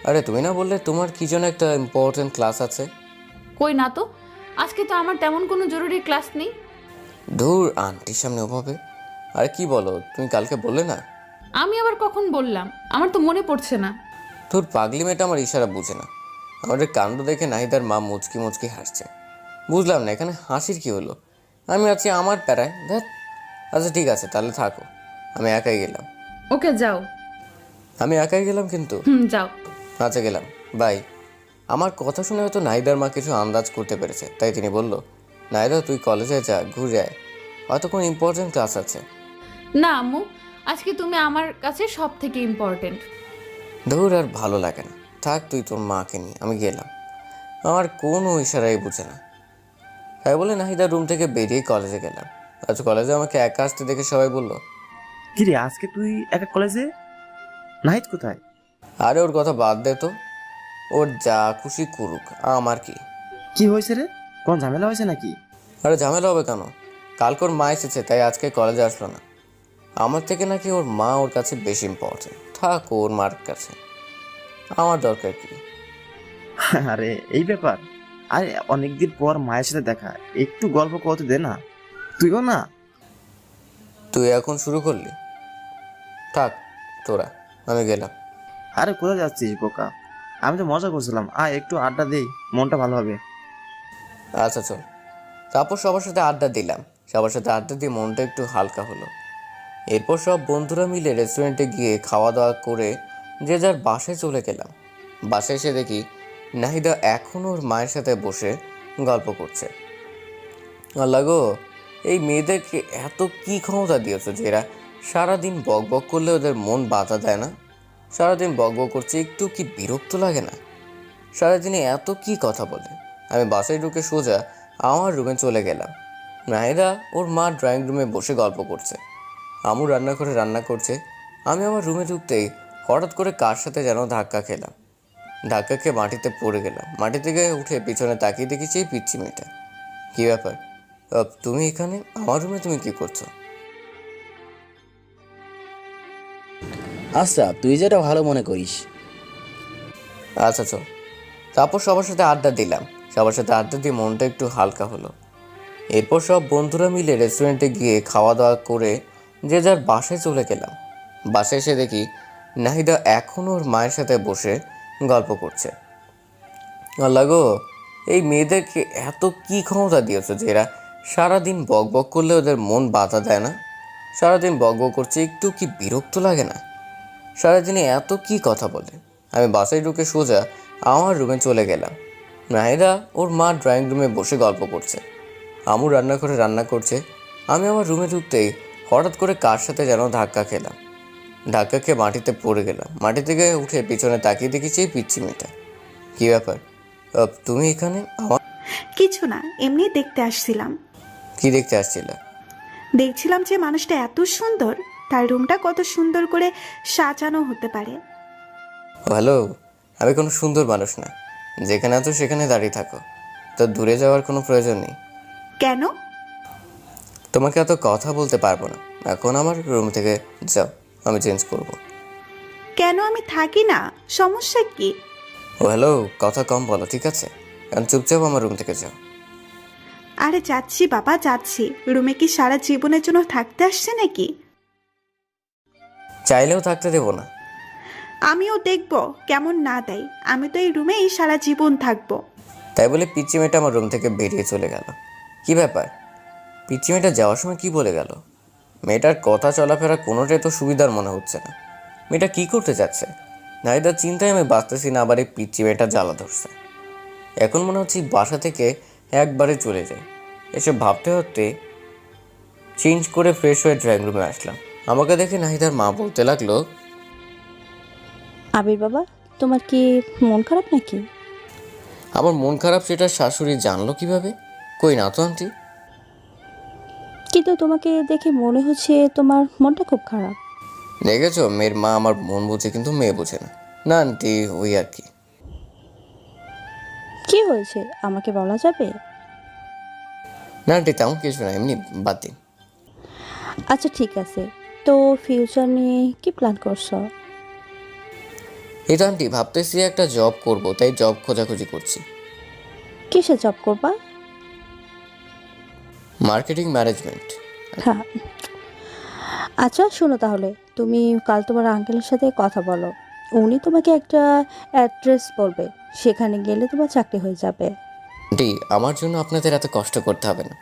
আরে তুমি না বললে তোমার কি যেন একটা ইম্পর্টেন্ট ক্লাস আছে? কই না তো, আজকে তো আমার তেমন কোনো জরুরি ক্লাস নেই। ধুর, আন্টির সামনে ওভাবে। আরে কি বলো, তুমি কালকে বললে না? আমি আবার কখন বললাম? আমার তো মনে পড়ছে না। তোর পাগলি মেয়েটা আমার ইশারা বুঝে না। আমাদের কাণ্ড দেখে নাহিদার মা মুচকি মুচকি হাসছে। বুঝলাম না এখানে হাসির কি হলো। আমি আছি আমার প্যারায়। দেখ, আচ্ছা ঠিক আছে তাহলে থাকো, আমি একাই গেলাম। ওকে যাও। আমি একাই গেলাম কিন্তু। যাও। আচ্ছা গেলাম, বাই। আমার কথা শুনে হয়তো নাহিদার মা কিছু আন্দাজ করতে পেরেছে, তাই তিনি বলল, নাহিদা তুই কলেজে যা, ঘুরে আয়, হয়তো কোনো ইম্পর্টেন্ট ক্লাস আছে। না আম্মু, আজকে তুমি আমার কাছে সব থেকে ইম্পর্টেন্ট। ধুর, আর ভালো লাগে না, থাক তুই তোর মাকে নিয়ে, আমি গেলাম। আমার কোনো ইশারাই বুঝে না। তাই বলে নাহিদার রুম থেকে বেরিয়ে কলেজে গেলাম। আজ কলেজে আমাকে একা আসতে দেখে সবাই বলল, কিরে আজকে তুই একা কলেজে? নাহিদ কোথায়? আরে ওর কথা বাদ দে তো, ওর যা খুশি করুক, আমার কি। কি হয়েছে রে? কোন ঝামেলা হয়েছে নাকি? আরে ঝামেলা হবে কেন? কালকে ওর মা এসেছে, তাই আজকে কলেজে আসলো না। আমার থেকে নাকি ওর মা ওর কাছে বেশি ইম্পর্টেন্ট। থাক ওর মার কাছে, আমার দরকার কি? আরে এই ব্যাপার? আরে অনেকদিন পর মায়ের সাথে দেখা, একটু গল্প করতে দে না। তুইও না? তুই এখন শুরু করলি? থাক তোরা, আমি গেলাম। আরে কোথায় যাচ্ছিস বোকা? আমি তো মজা করছিলাম, একটু আড্ডা দেই, মনটা ভালো হবে। আচ্ছা চল। তারপর সবার সাথে আড্ডা দিলাম। সবার সাথে আড্ডা দিয়ে মনটা একটু হালকা হলো। এরপর সব বন্ধুরা মিলে রেস্টুরেন্টে গিয়ে খাওয়া দাওয়া করে যে যার বাসায় চলে গেলাম। বাসায় এসে দেখি নাহিদা এখনও ওর মায়ের সাথে বসে গল্প করছে। আল্লাহ গো, এই মেয়েদেরকে এত কি ক্ষমতা দিয়েছো যে এরা সারাদিন বক বক করলে ওদের মন বাধা দেয় না? সারাদিন বক বক করছে, একটু কি বিরক্ত লাগে না? সারাদিনে এত কি কথা বলে। আমি বাসায় ঢুকে সোজা আমার রুমে চলে গেলাম। নাহিদা ওর মা ড্রয়িং রুমে বসে গল্প করছে। আমু রান্নাঘরে রান্না করছে। আমি আমার রুমে ঢুকতেই হঠাৎ করে কার সাথে যেন ধাক্কা খেলাম। ধাক্কা খেয়ে মাটিতে পড়ে গেলাম। মাটি থেকে উঠে পিছনে তাকিয়ে দেখেছি এই পিচ্ছি মেয়েটা। কী ব্যাপার, তুমি এখানে? আমার রুমে তুমি কি করছো? আচ্ছা তুই যেটা ভালো মনে করিস। আচ্ছা চল। তারপর সবার সাথে আড্ডা দিলাম। সবার সাথে আড্ডা দিয়ে মনটা একটু হালকা হলো। এরপর সব বন্ধুরা মিলে রেস্টুরেন্টে গিয়ে খাওয়া দাওয়া করে যে যার বাসায় চলে গেলাম। বাসায় এসে দেখি নাহিদা এখনও ওর মায়ের সাথে বসে গল্প করছে। আল্লাহ গো, এই মেয়েদেরকে এত কি ক্ষমতা দিয়েছো যে এরা সারাদিন বক বক করলে ওদের মন বাধা দেয় না? সারাদিন বক বক করছে, একটু কি বিরক্ত লাগে না? সারাদিনে এত কি কথা বলে। আমি বাসায় ঢুকে সোজা আমার রুমে চলে গেলাম। নাহিদা ওর মা ড্রয়িং রুমে বসে গল্প করছে। আমু রান্নাঘরে রান্না করছে। আমি আমার রুমে ঢুকতেই হঠাৎ করে কার সাথে যেন ধাক্কা খেলাম। ধাক্কা খেয়ে মাটিতে পড়ে গেলাম। মাটি থেকে উঠে পিছনে তাকিয়ে দেখেছি এই পিচ্ছি মেয়েটা। কী ব্যাপার, তুমি এখানে? আমার কিছু না, এমনি দেখতে আসছিলাম। কি দেখতে আসছিলে? দেখছিলাম যে মানুষটা এত সুন্দর, তার রুমটা কত সুন্দর করে সাজানো হতে পারে। হ্যালো, আমি কোনো সুন্দর মানুষ না। যেখানে আছো সেখানে দাঁড়িয়ে থাকো, তো দূরে যাওয়ার কোনো প্রয়োজন নেই। কেন? তোমাকে এত কথা বলতে পারবো না, এখন আমার রুম থেকে যাও, আমি চেঞ্জ করব। কেন আমি থাকি না? সমস্যা কি? ও হ্যালো, কথা কম বলো ঠিক আছে? এখন চুপচাপ আমার রুম থেকে যাও। আরে যাচ্ছি বাবা, যাচ্ছি। রুমে কি সারা জীবনের জন্য থাকতে আসছে নাকি? চাইলেও থাকতে দেবো না। আমিও দেখব কেমন না দেয়। আমি তো এই রুমেই সারা জীবন থাকবো। তাই বলে পিচ্চি মেয়েটা আমার রুম থেকে বেরিয়ে চলে গেল। কি ব্যাপার, পিচ্চি মেয়েটা যাওয়ার সময় কি বলে গেল? মেয়েটার কথা চলাফেরা কোনোটাই তো সুবিধার মনে হচ্ছে না। মেয়েটা কি করতে যাচ্ছে? নাহিদার চিন্তায় আমি বাঁচতেছি না, আবার এই পিচ্চি মেয়েটা জ্বালা ধরছে। এখন মনে হচ্ছে বাসা থেকে একবারে চলে যাই। এসব ভাবতে ভাবতে চেঞ্জ করে ফ্রেশ হয়ে ড্রয়িং রুমে আসলাম। আমাকে দেখে নাহিদার মা বলতে লাগলো, আবির বাবা, তোমার কি মন খারাপ নাকি? আমার মন খারাপ সেটা শাশুড়ি জানলো কিভাবে? কই না তো আন্টি। কিন্তু তোমাকে দেখে মনে হচ্ছে তোমার মনটা খুব খারাপ। দেখেছো, মেয়ের মা আমার মন বোঝে কিন্তু মেয়ে বোঝে না। না আন্টি, ওই আর কি। কি হয়েছে আমাকে বলা যাবে? না আন্টি, তেমন কিছু না, এমনি বাদ দিন। আচ্ছা ঠিক আছে, তো ফিউচার নিয়ে কি প্ল্যান করছো? এই তো আন্টি, ভাবতেছি একটা জব করব, তাই জব খোঁজাখুঁজি করছি। কিসে জব করবা? Marketing management. হ্যাঁ, আচ্ছা শোনো তাহলে, তুমি কাল তোমার আঙ্কেলের সাথে কথা বলো। উনি তোমাকে একটা অ্যাড্রেস বলবে, সেখানে গেলে তোমার চাকরি হয়ে যাবে। আন্টি, আমার জন্য আপনাদের এত কষ্ট করতে হবে না,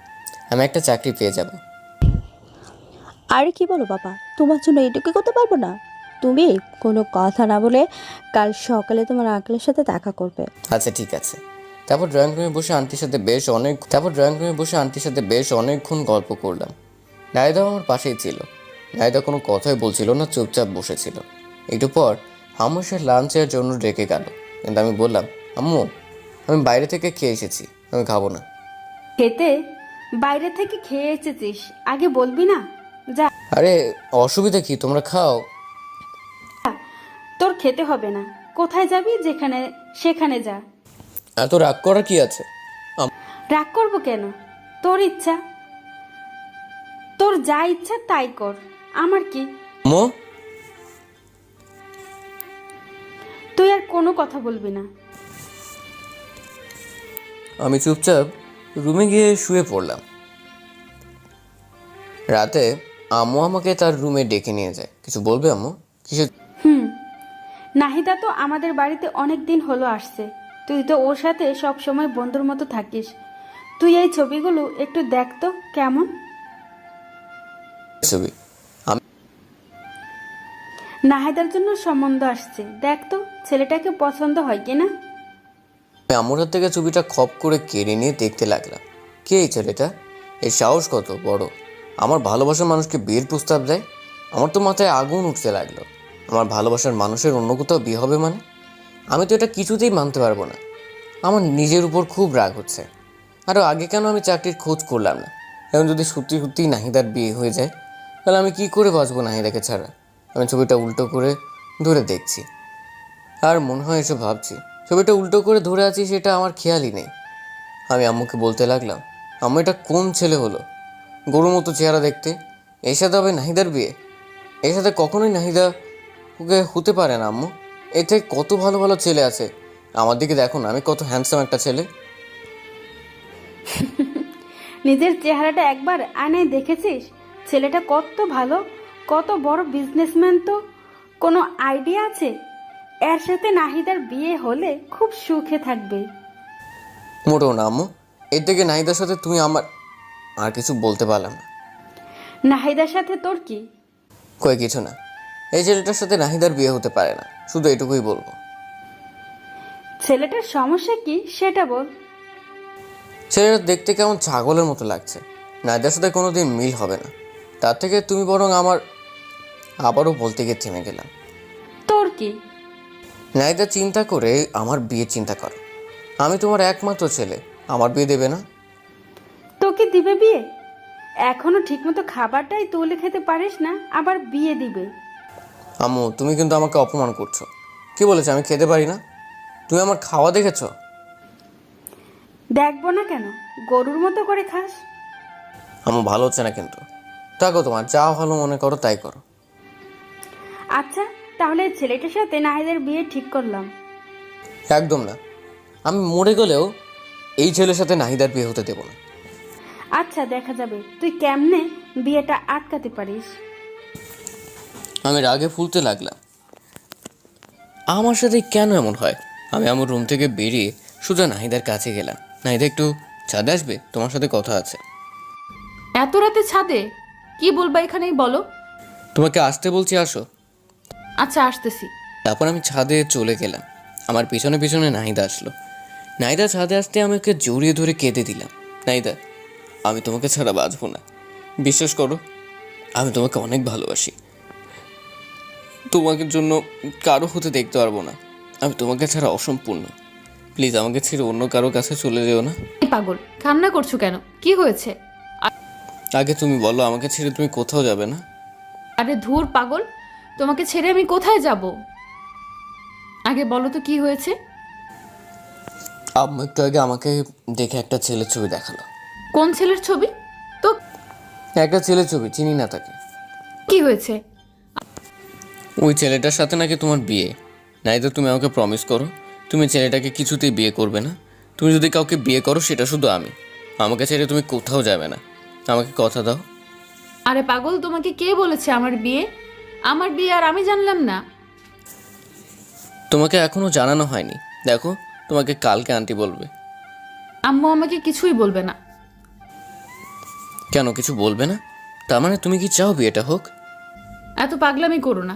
আমি একটা চাকরি পেয়ে যাব। আরে কি বলো বাবা, তোমার জন্য এটুকু করতে পারবো না? তুমি কোনো কথা না বলে কাল সকালে তোমার আঙ্কেলের সাথে দেখা করবে। আচ্ছা ঠিক আছে। তারপর ড্রয়িং রুমে বসে আন্টির সাথে বেশ অনেকক্ষণ গল্প করলাম। নাইদাও আমার পাশেই ছিল। নাইদা কোনো কথাই বলছিল না, চুপচাপ বসেছিল। একটু পর আম্মু সে লাঞ্চের জন্য ডেকে গেল, কিন্তু আমি বললাম, আম্মু আমি বাইরে থেকে খেয়ে এসেছি, আমি খাবো না। খেতে? বাইরে থেকে খেয়ে এসেছিস, আগে বলবি না? যা, আরে অসুবিধা কি, তোমরা খাও। তোর খেতে হবে না। কোথায় যাবি? যেখানে সেখানে যা। এত রাগ করার কি আছে? রাগ করবো কেন? তোর ইচ্ছা, তোর যা ইচ্ছা তাই কর, আমার কি? মো, তুই আর কোনো কথা বলবি না। আমি চুপচাপ রুমে গিয়ে শুয়ে পড়লাম। রাতে আম্মু আমাকে তার রুমে ডেকে নিয়ে যায়। কিছু বলবে আম্মু? কিছু? নাহিদা তো আমাদের বাড়িতে অনেক দিন হলো আসছে। তুই তো ওর সাথে সব সময় বন্ধুর মতো থাকিস। তুই এই ছবিগুলো একটু দেখ তো কেমন। ছবি? নাহিদার জন্য সম্বন্ধ আসছে, দেখ তো ছেলেটাকে পছন্দ হয় কিনা। আমি আম্মুর হাত থেকে ছবিটা খপ করে কেড়ে নিয়ে দেখতে লাগলাম। কে এই ছেলেটা? এর সাহস কত বড়, আমার ভালোবাসার মানুষকে বিয়ের প্রস্তাব দেয়? আমার তো মাথায় আগুন উঠতে লাগলো। আমার ভালোবাসার মানুষের অন্য কোথাও বিয়ে হবে মানে? আমি তো এটা কিছুতেই মানতে পারবো না। আমার নিজের উপর খুব রাগ হচ্ছে। আরও আগে কেন আমি চাকরির খোঁজ করলাম না? এখন যদি সত্যি সত্যিই নাহিদার বিয়ে হয়ে যায়, তাহলে আমি কি করে বাঁচবো নাহিদাকে ছাড়া? আমি ছবিটা উল্টো করে ধরে দেখছি, আর মনে হয় এসব ভাবছি। ছবিটা উল্টো করে ধরে আছি, সেটা আমার খেয়ালই নেই। আমি আম্মুকে বলতে লাগলাম, আম্মু এটা কোন ছেলে হলো? গরুর মতো চেহারা দেখতে, এর সাথে হবে নাহিদার বিয়ে? এর সাথে কখনোই নাহিদা ওকে হতে পারে না আম্মু। এতে কত ভালো ভালো ছেলে আছে, আমার দিকে দেখো না, আমি কত হ্যান্ডসাম একটা ছেলে। নিজের চেহারাটা একবার আয়নায় দেখেছিস? ছেলেটা কত ভালো, কত বড় বিজনেসম্যান। তো কোনো আইডিয়া আছে? এর সাথে নাহিদার বিয়ে হলে খুব সুখে থাকবে। মোটেও না আম্মু, এর থেকে নাহিদার সাথে তুমি আমার আর কিছু বলতে পারলাম না। নাহিদার সাথে তোর কি? কই কিছু না, এই ছেলেটার সাথে নাহিদার বিয়ে হতে পারে না, শুধু এটুকুই বলবো। ছেলেটার সমস্যা কি সেটা বল। ছেলেটা দেখতে কেমন ছাগলের মতো লাগছে, নাহিদার সাথে কোনোদিন মিল হবে না। তার থেকে তুমি বরং আমার, আবারও বলতে গিয়ে থেমে গেলাম। তোর কি? নাহিদা চিন্তা করে আমার বিয়ে চিন্তা করো। আমি তোমার একমাত্র ছেলে, আমার বিয়ে দেবে না? তোকে দিবে বিয়ে? এখনো ঠিকমতো খাবারটাই তুলে খেতে পারিস না, আবার বিয়ে দিবে? আম্মু তুমি কিন্তু আমাকে অপমান করছো। কি বলেছে আমি খেতে পারি না? তুমি আমার খাওয়া দেখেছো? দেখবো না কেন, গরুর মতো করে খাস। আম্মু ভালো হচ্ছে না কিন্তু। থাকো, তোমার যা ভালো মনে করো তাই করো। আচ্ছা, তাহলে ছেলেটার সাথে নাহিদের বিয়ে ঠিক করলাম। একদম না, আমি মরে গেলেও এই ছেলের সাথে নাহিদার বিয়ে হতে দেবো না। আচ্ছা, দেখা যাবে তুই কেমনে বিয়েটা আটকাতে পারিস। আমি রাগে ফুলতে লাগলাম। আমার সাথে কেন এমন হয়? আমি আমার রুম থেকে বেরিয়ে সোজা নাহিদার কাছে গেলাম। নাহিদা, একটু ছাদে আসবে, তোমার সাথে কথা আছে। এত রাতে ছাদে? কি বলবা এখানেই বলো। তোমাকে আসতে বলছি, আসো। আচ্ছা, আসতেছি। তারপর আমি ছাদে চলে গেলাম। আমার পিছনে পিছনে নাহিদা আসলো। নাহিদা ছাদে আসতে আমাকে জড়িয়ে ধরে কেঁদে দিলাম। নাহিদা, আমি তোমাকে ছাড়া বাঁচবো না, বিশ্বাস করো, আমি তোমাকে অনেক ভালোবাসি। তোমাকে জন্য কারো হতে দেখতে পারবো না, আমি তোমাকে ছাড়া অসম্পূর্ণ। প্লিজ আমাকে ছেড়ে অন্য কারো কাছে চলে যেও না। এই পাগল, কান্না করছো কেন? কি হয়েছে? আগে তুমি বলো, আমাকে ছেড়ে তুমি কোথাও যাবে না? আরে ধুর পাগল, তোমাকে ছেড়ে আমি কোথায় যাব? আগে বলো তো কি হয়েছে। আম্মু একটু আগে আমাকে দেখে একটা ছেলের ছবি দেখালো। কোন ছেলের ছবি? তো একটা ছেলের ছবি, চিনি না তাকে। কি হয়েছে? ওই ছেলেটার সাথে নাকি তোমার বিয়ে। নাহিদা, তুমি আমাকে প্রমিস করো, তুমি ছেলেটাকে কিছুতেই বিয়ে করবে না। তুমি যদি কাউকে বিয়ে করো সেটা শুধু আমি, আমাকে ছেড়ে তুমি কোথাও যাবে না, আমাকে কথা দাও। আরে পাগল, তোমাকে কে বলেছে আমার বিয়ে? আমার বিয়ে আর আমি জানলাম না? তোমাকে এখনো জানানো হয়নি, দেখো তোমাকে কালকে আন্টি বলবে। আম্মু আমাকে কিছুই বলবে না। কেন কিছু বলবে না? তার মানে তুমি কি চাও বিয়েটা হোক? এত পাগলামি করো না,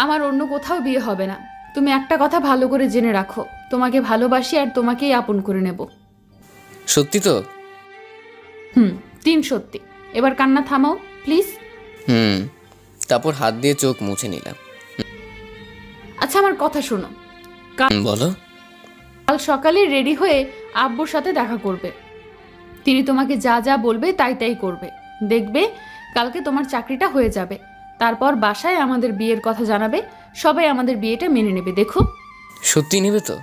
আমার অন্য কোথাও বিয়ে হবে না। তুমি একটা কথা ভালো করে জেনে রাখো, তোমাকে ভালোবাসি আর তোমাকেই আপন করে নেব। সত্যি তো? 3 সত্যি। এবার কান্না থামাও প্লিজ। তারপর হাত দিয়ে চোখ মুছে নিলাম। আচ্ছা, আমার কথা শোনো। বলো। কাল সকালে রেডি হয়ে আব্বুর সাথে দেখা করবে। তিনি তোমাকে যা যা বলবে তাই তাই করবে। দেখবে কালকে তোমার চাকরিটা হয়ে যাবে। তারপর বাসায় আমাদের বিয়ের কথা জানাবে, সবাই আমাদের বিয়েটা মেনে নেবে। দেখো। সত্যি নেবে তো?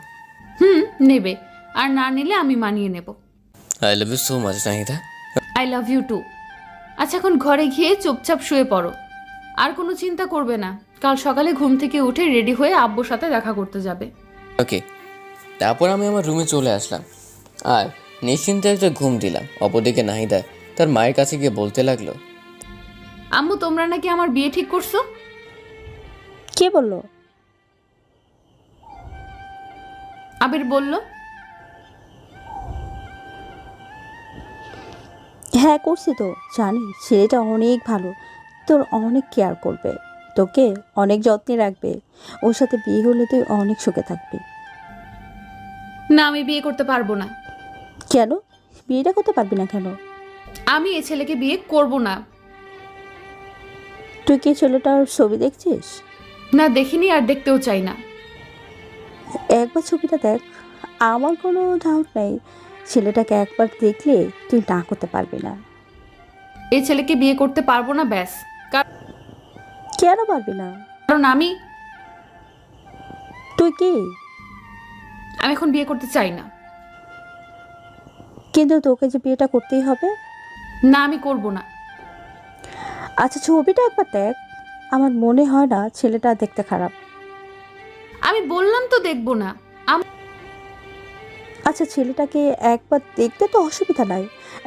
নেবে, আর না নিলে আমি মানিয়ে নেব। I love you so much Nahida. I love you too. আচ্ছা, এখন ঘরে গিয়ে চুপচাপ শুয়ে পড়ো, আর কোনো চিন্তা করবে না। কাল সকালে ঘুম থেকে উঠে রেডি হয়ে আব্বুর সাথে দেখা করতে যাবে। ওকে। তারপর আমি আমার রুমে চলে আসলাম আর নিশ্চিন্তে একটা ঘুম দিলাম। অপরদিকে নাহিদা তার মায়ের কাছে গিয়ে বলতে লাগলো, আম্মু, তোমরা নাকি আমার বিয়ে ঠিক করছো? কে বললো? আবির বলল। হ্যাঁ, করছি তো। জানি ছেলেটা অনেক ভালো, তোর অনেক কেয়ার করবে, তোকে অনেক যত্নে রাখবে। ওর সাথে বিয়ে হলে তুই অনেক সুখে থাকবি। না, আমি বিয়ে করতে পারবো না। কেন বিয়েটা করতে পারবি না কেন? আমি এই ছেলেকে বিয়ে করব না। তুই কি ছেলেটার ছবি দেখছিস? না, দেখিনি আর দেখতেও চাই না। একবার ছবিটা দেখ, আমার কোনো ডাউট নেই ছেলেটাকে একবার দেখলে তুই না করতে পারবি না। এই ছেলেকে বিয়ে করতে পারবো না, ব্যাস। কেন পারবি না? কারণ তুই কি? আমি এখন বিয়ে করতে চাই না। কিন্তু তোকে যে বিয়েটা করতেই হবে। না, আমি করব না। আচ্ছা, ছবিটা একবার দেখ, আমার মনে হয় না ছেলেটা দেখতে খারাপ। আমি বললাম তো দেখবো না। আচ্ছা, ছেলেটাকে একবার দেখতে তো অসুবিধা নাই,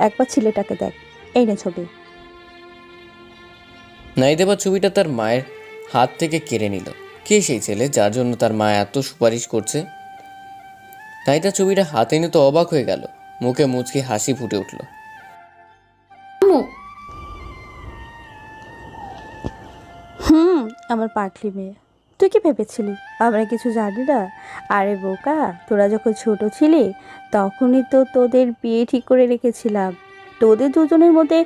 একবার ছেলেটাকে দেখ। এই নে ছবি। নাহিদা বা ছবিটা তার মায়ের হাত থেকে কেড়ে নিল। কে সেই ছেলে যার জন্য তার মা এত সুপারিশ করছে? নাহিদা ছবিটা হাতে নিয়ে তো অবাক হয়ে গেল, মুখে মুচকি হাসি ফুটে উঠল। আম্মু, আমার পাগলি মেয়ে, তুই কি ভেবেছিলি আমরা কিছু জানি না? আরে বোকা, তোরা যখন ছোট ছিলি তখনই তো তোদের বিয়ে ঠিক করে রেখেছিলাম। তোদের দুজনের মধ্যে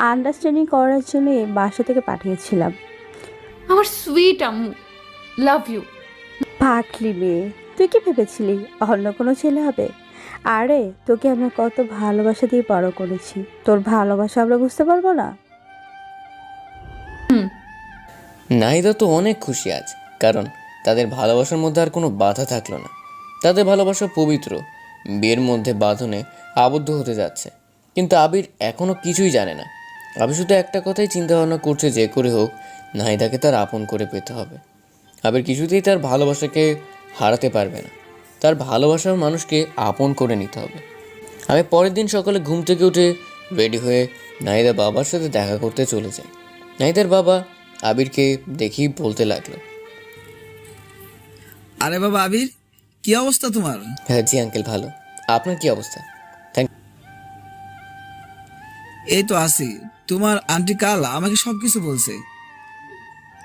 আন্ডারস্ট্যান্ডিং করার জন্য বাসা থেকে পাঠিয়েছিলাম। আমার সুইট আম্মু, লাভ ইউ। পাগলি মেয়ে, তুই কি ভেবেছিলি অন্য কোনো ছেলে হবে? আরে তোকে আমরা কত ভালোবাসা দিয়ে বড় করেছি, তোর ভালোবাসা আমরা বুঝতে পারবো না? নাহিদা তো অনেক খুশি আজ, কারণ তাদের ভালোবাসার মধ্যে আর কোনো বাধা থাকলো না। তাদের ভালোবাসা পবিত্র, বিয়ের মধ্যে বাঁধনে আবদ্ধ হতে যাচ্ছে। কিন্তু আবির এখনো কিছুই জানে না। আবির শুধু একটা কথাই চিন্তা ভাবনা করছে, যে করে হোক নাহিদাকে তার আপন করে পেতে হবে। আবির কিছুতেই তার ভালোবাসাকে হারাতে পারবে না, তার ভালোবাসার মানুষকে আপন করে নিতে হবে। আমি পরের দিন সকালে ঘুম থেকে উঠে রেডি হয়ে নাহিদা বাবার সাথে দেখা করতে চলে যাই। নাহিদার বাবা আবিরকে দেখেই বলতে লাগলো, আরে বাবা আবির, কি অবস্থা তোমার? হ্যাঁ জি আঙ্কেল, ভালো। আপনার কি অবস্থা? এই তো আছি। তোমার আন্টি কাল আমাকে সবকিছু বলছে।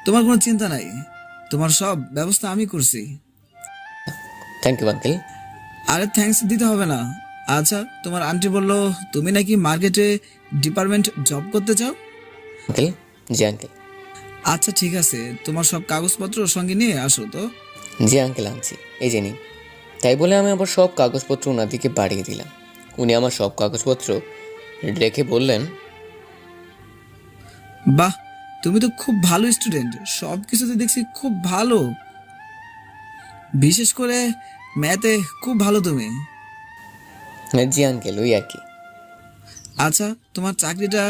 তোমার কোনো চিন্তা নাই, তোমার সব ব্যবস্থা আমি করছি। Thank you uncle. আরে থ্যাঙ্কস দিতে হবে না। আচ্ছা, তোমার আন্টি বললো তুমি নাকি মার্কেটে ডিপার্টমেন্ট জব করতে চাও? আঙ্কেল, জি আঙ্কেল। আচ্ছা ঠিক আছে, তোমার সব কাগজপত্র সঙ্গে নিয়ে আসো তো। জি আঙ্কেল, আনছি, এই যে নিন। তাই বলে আমি আবার সব কাগজপত্র ওনাদিকে বাড়িয়ে দিলাম। উনি আমার সব কাগজপত্র রেখে বললেন, বাহ, তুমি তো খুব ভালো স্টুডেন্ট, সব কিছুতে দেখছি খুব ভালো, বিশেষ করে ম্যাথে খুব ভালো তুমি। জি আঙ্কেল, ওই আর কি। আচ্ছা, তোমার চাকরিটা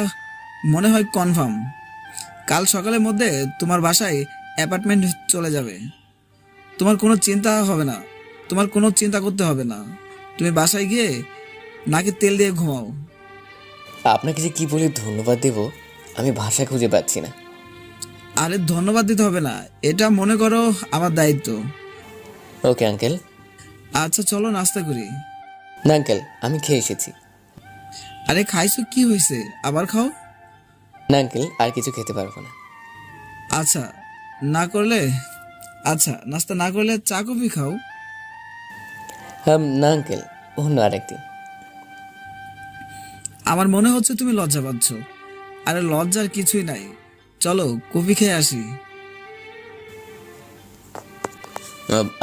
মনে হয় কনফার্ম। কাল সকালের মধ্যে তোমার বাসায় অ্যাপার্টমেন্ট চলে যাবে। তোমার কোনো চিন্তা হবে না, তোমার কোনো চিন্তা করতে হবে না। তুমি বাসায় গিয়ে নাকে তেল দিয়ে ঘুমাও। আপনাকে যে কি বলে ধন্যবাদ দেব আমি ভাষা খুঁজে পাচ্ছি না। আরে ধন্যবাদ দিতে হবে না, এটা মনে করো আমার দায়িত্ব। Okay uncle. আচ্ছা চলো নাস্তা করি। না আঙ্কেল, আমি খেয়ে এসেছি। আরে খাইছো, কি হয়েছে, আবার খাও। না আঙ্কেল, আর কিছু খেতে পারবো না। আচ্ছা না করলে, আচ্ছা নাস্তা না করলে চা কফি খাও। না আঙ্কেল, অন্য আরেকদিন। আমার মনে হচ্ছে তুমি লজ্জা পাচ্ছ। আরে লজ্জার কিছুই নাই, চলো কফি খেয়ে আসি।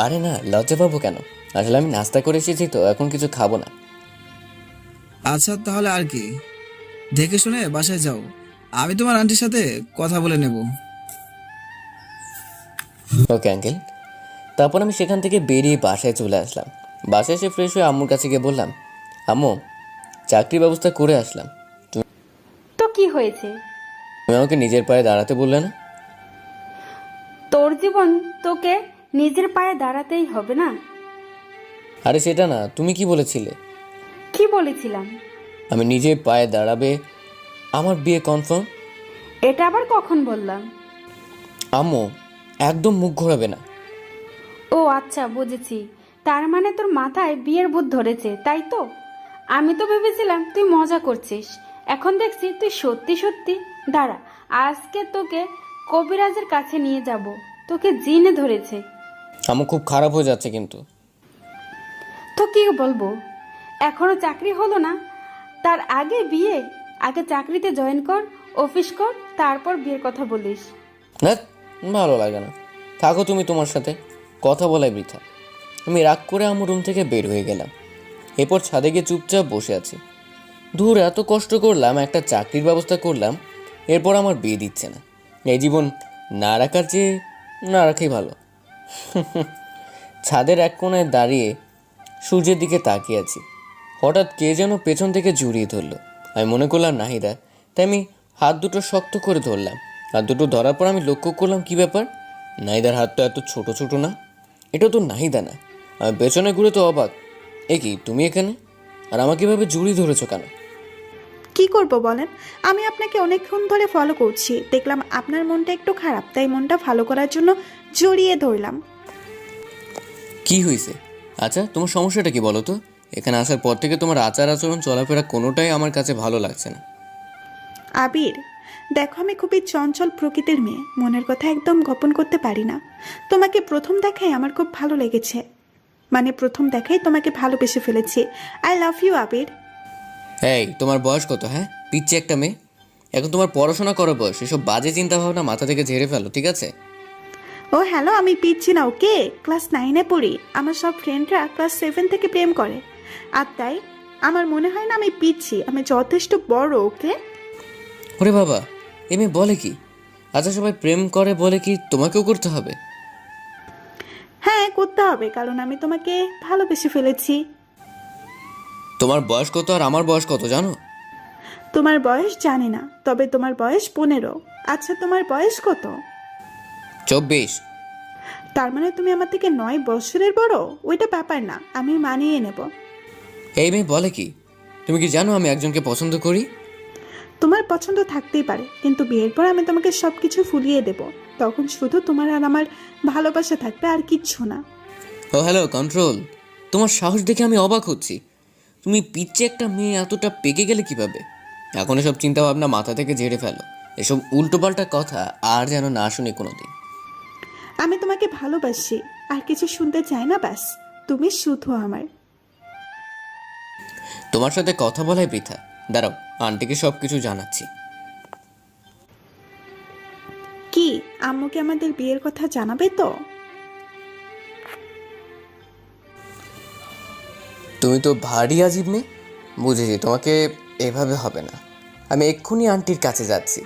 আরে না, লজ্জা পাবো কেন? আসলে আমি নাস্তা করে এসেছি তো, এখন কিছু খাবো না। আচ্ছা তাহলে আর কি, দেখে শুনে বাসায় যাও, আমি তোমার আন্টির সাথে কথা বলে নেব। Okay uncle. তারপর আমি সেখান থেকে বেরিয়ে বাসায় চলে আসলাম। বাসায় এসে ফ্রেশ হয়ে আম্মুর কাছে গিয়ে বললাম, আম্মু, চাকরির ব্যবস্থা করে আসলাম। তো কি হয়েছে? তুমি আমাকে নিজের পায়ে দাঁড়াতে বললে না? তোর জীবন তোকে নিজের পায়ে দাঁড়াতেই হবে না? আরে সেটা না, তুমি কি বলেছিলে? কি বলেছিলাম? আমি নিজের পায়ে দাঁড়াবে, আমার বিয়ে কনফার্ম। এটা আবার কখন বললাম? আম্মু, একদম মুখ ঘোরাবে না। ও আচ্ছা, বুঝেছি। তার মানে তোর মাথায় বিয়ের ভূত ধরেছে, তাই তো? আমি তো ভেবেছিলাম তুই মজা করছিস, এখন দেখছি তুই সত্যি সত্যি। দাঁড়া, আজকে তোকে কবিরাজের কাছে নিয়ে যাব, তোকে জিনে ধরেছে। আম্মু, খুব খারাপ হয়ে যাচ্ছে কিন্তু। তো কি বলবো, এখনো চাকরি হলো না, তার আগে বিয়ে? আগে চাকরিতে জয়েন কর, অফিস কর, তারপর বিয়ের কথা বলিস। না, ভালো লাগে না, থাকো তুমি তোমার সাথে, কথা বলাই বৃথা। আমি রাগ করে আমার রুম থেকে বের হয়ে গেলাম। এরপর ছাদে গিয়ে চুপচাপ বসে আছি। দূর এত কষ্ট করলাম, একটা চাকরির ব্যবস্থা করলাম, এরপর আমার বিয়ে দিচ্ছে না। এই জীবন না রাখার চেয়ে না রাখাই ভালো। ছাদের এক কোণায় দাঁড়িয়ে সূর্যের দিকে তাকিয়ে আছি। হঠাৎ কে যেন পেছন থেকে জড়িয়ে ধরলো। আমি মনে করলাম নাহিদা, তাই আমি হাত দুটো শক্ত করে ধরলাম। হাত দুটো ধরার পর আমি লক্ষ্য করলাম, কি ব্যাপার, নাহিদার হাতটা এত ছোট ছোট না, এটা তো নাহিদা না। আমি পেছনে ঘুরে তো অবাক, এ কি তুমি এখানে, আর আমাকে এভাবে জড়িয়ে ধরেছো কেন? কি করব বলেন, আমি আপনাকে অনেকক্ষণ ধরে ফলো করছি, দেখলাম আপনার মনটা একটু খারাপ, তাই মনটা ভালো করার জন্য জড়িয়ে ধরলাম। কি হয়েছে? আচ্ছা তোমার সমস্যাটা কি বলো তো? এখানে আসার পর থেকে তোমার আচার আচরণ চলাফেরা কোনোটাই আমার কাছে ভালো লাগছে না। আবির, দেখো আমি খুবই চঞ্চল প্রকৃতির মেয়ে, মনের কথা একদম গোপন করতে পারি না। তোমাকে প্রথম দেখাই আমার খুব ভালো লেগেছে, মানে প্রথম দেখাই তোমাকে ভালোবেসে ফেলেছি। আই লাভ ইউ আবির। এই তোমার বয়স কত? হ্যাঁ, পিচ্ছি একটা মেয়ে, এখন তোমার পড়াশোনা করার বয়স। এসব বাজে চিন্তা ভাবনা মাথা থেকে ঝেড়ে ফেলো, ঠিক আছে? ও হ্যালো, আমি পিচ্ছি না, ওকে? ক্লাস 9-এ পড়ি, আমার সব ফ্রেন্ডরা ক্লাস 7 থেকে প্রেম করে, আর তাই আমার মনে হয় না আমি পিচ্ছি, আমি যথেষ্ট বড়, ওকে? ওরে বাবা, এ মেয়ে বলে কি? আচ্ছা সবাই প্রেম করে বলে কি তোমাকেও করতে হবে? হ্যাঁ করতে হবে, কারণ আমি তোমাকে ভালোবেসে ফেলেছি। তোমার বয়স কত আর আমার বয়স কত জানো? তোমার বয়স জানি না, তবে তোমার বয়স 15। আচ্ছা, তোমার বয়স কত? 24। তার মানে তুমি আমার থেকে 9 বছরের বড়। ওইটা ব্যাপার না, আমি মানিয়ে নেব। এই মেয়ে বলে কি? তুমি কি জানো আমি একজনকে পছন্দ করি? তোমার পছন্দ থাকতেই পারে, কিন্তু বিয়ের পর আমি তোমাকে সবকিছু ফুলিয়ে দেব। তখন শুধু তোমার আর আমার ভালোবাসা থাকবে, আর কিচ্ছু না। ও হ্যালো, কন্ট্রোল। তোমার সাহস দেখে আমি অবাক হচ্ছি। তুমি পিচ্ছে একটা মেয়ে এতটা পেকে গেলে কিভাবে? এখন এসব চিন্তা ভাবনা মাথা থেকে ঝেড়ে ফেলো। এসব উল্টোপাল্টা কথা আর যেন না শুনি কোনোদিন। আমি তোমাকে ভালোবাসি, আর কিছু শুনতে চাই না, ব্যাস তুমি শুধু আমার। তোমার সাথে কথা বলাই বৃথা। দাঁড়াও, আন্টিকে সব কিছু জানাচ্ছি। কি, আম্মুকে আমাদের বিয়ের কথা জানাবে তো? তুমি তো ভারী আজীব মেয়ে। বুঝেছি, তোমাকে এভাবে হবে না। আমি এক্ষুনি আন্টির কাছে যাচ্ছি।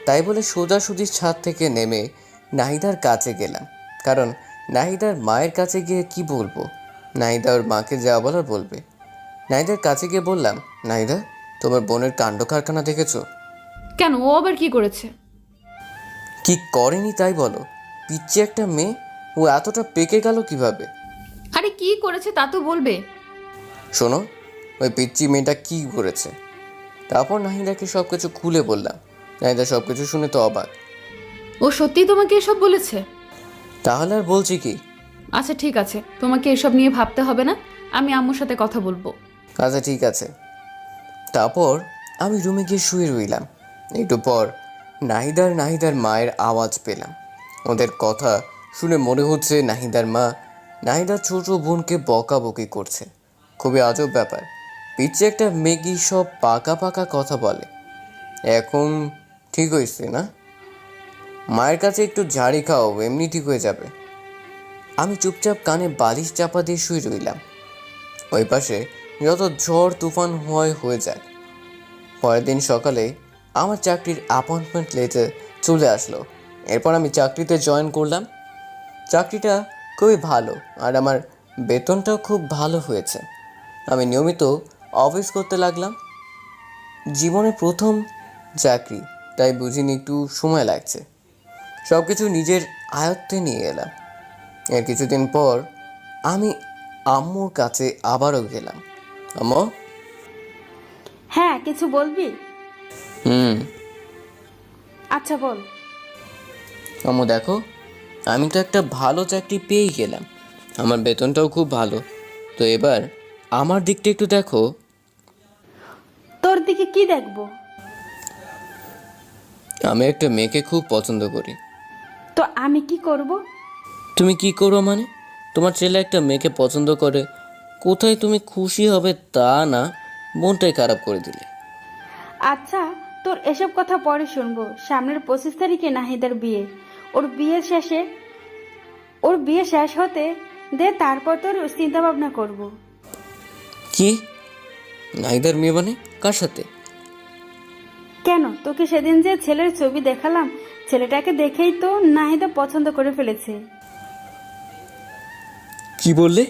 তাই বলে সোজাসুজি ছাদ থেকে নেমে নাহিদার কাছে গেলাম, কারণ নাহিদার মায়ের কাছে গিয়ে কি বলবো? নাহিদা ওর মাকে যা বলার বলবে। নাহিদার কাছে গিয়ে বললাম, নাহিদা, তোমার বোনের কাণ্ড কারখানা দেখেছো? কেন, ও আবার কি করেছে? কি করেনি তাই বলো? পিচ্ছি একটা মেয়ে, ও এতটা পেকে গেল কিভাবে? আরে কি করেছে তা তো বলবে। শোনো, ওই পিচ্চি মেয়েটা কি করেছে। তারপর নাহিদাকে সব কিছু খুলে বললাম। নাহিদা সব কিছু শুনে তো অবাক। ও সত্যিই তোমাকে এসব বলেছে? তাহলে আর বলছি কি? আচ্ছা ঠিক আছে, তোমাকে এসব নিয়ে ভাবতে হবে না, আমি আম্মুর সাথে কথা বলবো। আচ্ছা ঠিক আছে। তারপর আমি রুমে গিয়ে শুয়ে রইলাম। একটু পর নাহিদার মায়ের আওয়াজ পেলাম। ওদের কথা শুনে মনে হচ্ছে নাহিদার মা নাহিদার ছোট বোনকে বকাবকি করছে। খুবই আজব ব্যাপার। পিচ্ছে একটা মেগি সব পাকা পাকা কথা বলে। এখন ঠিক হয়েছে না? মায়ের কাছে একটু ঝাড়ি খাও, এমনি ঠিক হয়ে যাবে। আমি চুপচাপ কানে বালিশ চাপা দিয়ে শুয়ে রইলাম। ওই পাশে যত ঝড় তুফান হয়ে যায়। পরের দিন সকালে আমার চাকরির অ্যাপয়েন্টমেন্ট লেটার চলে আসলো। এরপর আমি চাকরিতে জয়েন করলাম। চাকরিটা খুবই ভালো, আর আমার বেতনটাও খুব ভালো হয়েছে। আমি নিয়মিত অফিস করতে লাগলাম। জীবনের প্রথম চাকরি, তাই বুঝিনি একটু সময় লাগছে। সব কিছু নিজের আয়ত্তে নিয়ে এলাম। এর কিছুদিন পর আমি আম্মুর কাছে আবারও গেলাম। আম্মু। হ্যাঁ, কিছু বলবি? আচ্ছা বল। আম্মু দেখো, আমি তো একটা ভালো চাকরি পেয়েই গেলাম। আমার বেতনটাও খুব ভালো। তো এবার আমার দিকটা একটু দেখো। তোর দিকে কি দেখবো? আমি একটা মেয়েকে খুব পছন্দ করি। তো আমি কি করব? তুমি কি করো মানে? তোমার ছেলে একটা মেয়েকে পছন্দ করে, কোথায় তুমি খুশি হবে তা না, মনটাই খারাপ করে দিলে। আচ্ছা, তোর এসব কথা পরে শুনবো। সামনের 25 তারিখে নাহিদার বিয়ে। ওর বিয়ে শেষ হতে দে, তারপর তোর চিন্তা ভাবনা করবো। কি? নাহিদার মেয়ে মানে কার সাথে? কেন, তোকে সেদিন যে ছেলের ছবি দেখালাম, ছেলেটাকে দেখেই তো নাহিদা পছন্দ করে ফেলেছে। কি বললে?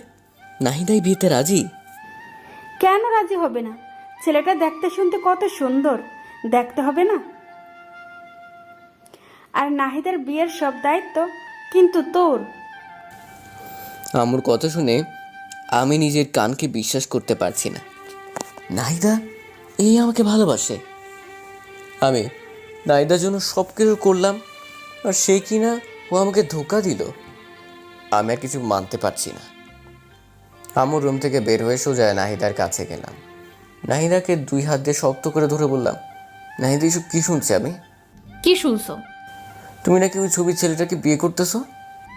নাহিদাই বিয়েতে রাজি? কেন রাজি হবে না? ছেলেটা দেখতে শুনতে কত সুন্দর, দেখতে হবে না? আর নাহিদার বিয়ের সব দায়িত্ব কিন্তু তোর। আমার কথা শুনে আমি নিজের কানকে বিশ্বাস করতে পারছি না। নাহিদা এই আমাকে ভালোবাসে? আমি নাহিদার জন্য সব কিছু করলাম, আর সে কিনা ও আমাকে ধোঁকা দিল। আমি আর কিছু মানতে পারছি না। আমার রুম থেকে বের হয়ে সোজা নাহিদার কাছে গেলাম। নাহিদাকে 2 হাত দিয়ে শক্ত করে ধরে বললাম, নাহিদা এসব কি শুনছি আমি? কি শুনছো? তুমি নাকি ওই ছবির ছেলেটাকে বিয়ে করতেছো?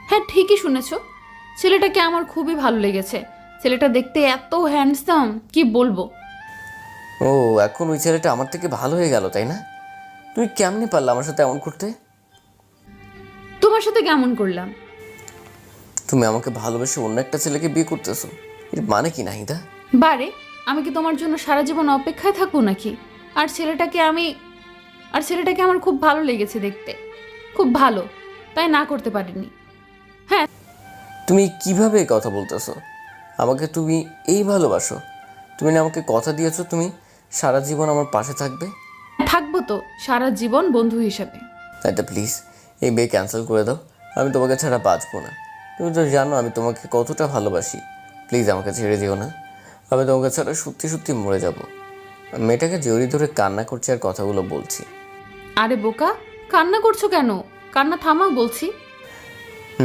হ্যাঁ ঠিকই শুনেছো, ছেলেটাকে আমার খুবই ভালো লেগেছে। ছেলেটা দেখতে এত হ্যান্ডসাম, কি বলবো। ও, এখন ওই ছেলেটা আমার থেকে ভালো হয়ে গেল তাই না? তুমি কেমনে পারলে আমার সাথে এমন করতে? তোমার সাথে কেমন করলাম? তুমি আমাকে ভালোবেসে অন্য একটা ছেলেকে বিয়ে করতেছো, এর মানে কি নাহিদা? বারে, আমি কি তোমার জন্য সারা জীবন অপেক্ষায় থাকবো নাকি? আর ছেলেটাকে আমার খুব ভালো লেগেছে দেখতে, খুব ভালো, তাই না করতে পারিনি। তুমি কিভাবে কথা বলতেছো? আমাকে তুমি এই ভালোবাসো? তুমি না আমাকে কথা দিয়েছো তুমি সারা জীবন আমার পাশে থাকবে? থাকবো তো সারা জীবন বন্ধু হিসেবে। তাইটা প্লিজ এই বিয়ে ক্যান্সেল করে দাও। আমি তোমাকে ছাড়া বাঁচবো না। তুমি তো জানো আমি তোমাকে কতটা ভালোবাসি। প্লিজ আমাকে ছেড়ে দিও না। আমি তোমাকে ছাড়া সত্যি সত্যি মরে যাব। মেয়েটাকে জড়িয়ে ধরে কান্না করছে আর কথাগুলো বলছি। আরে বোকা, কান্না করছো কেন? কান্না থামাও বলছি।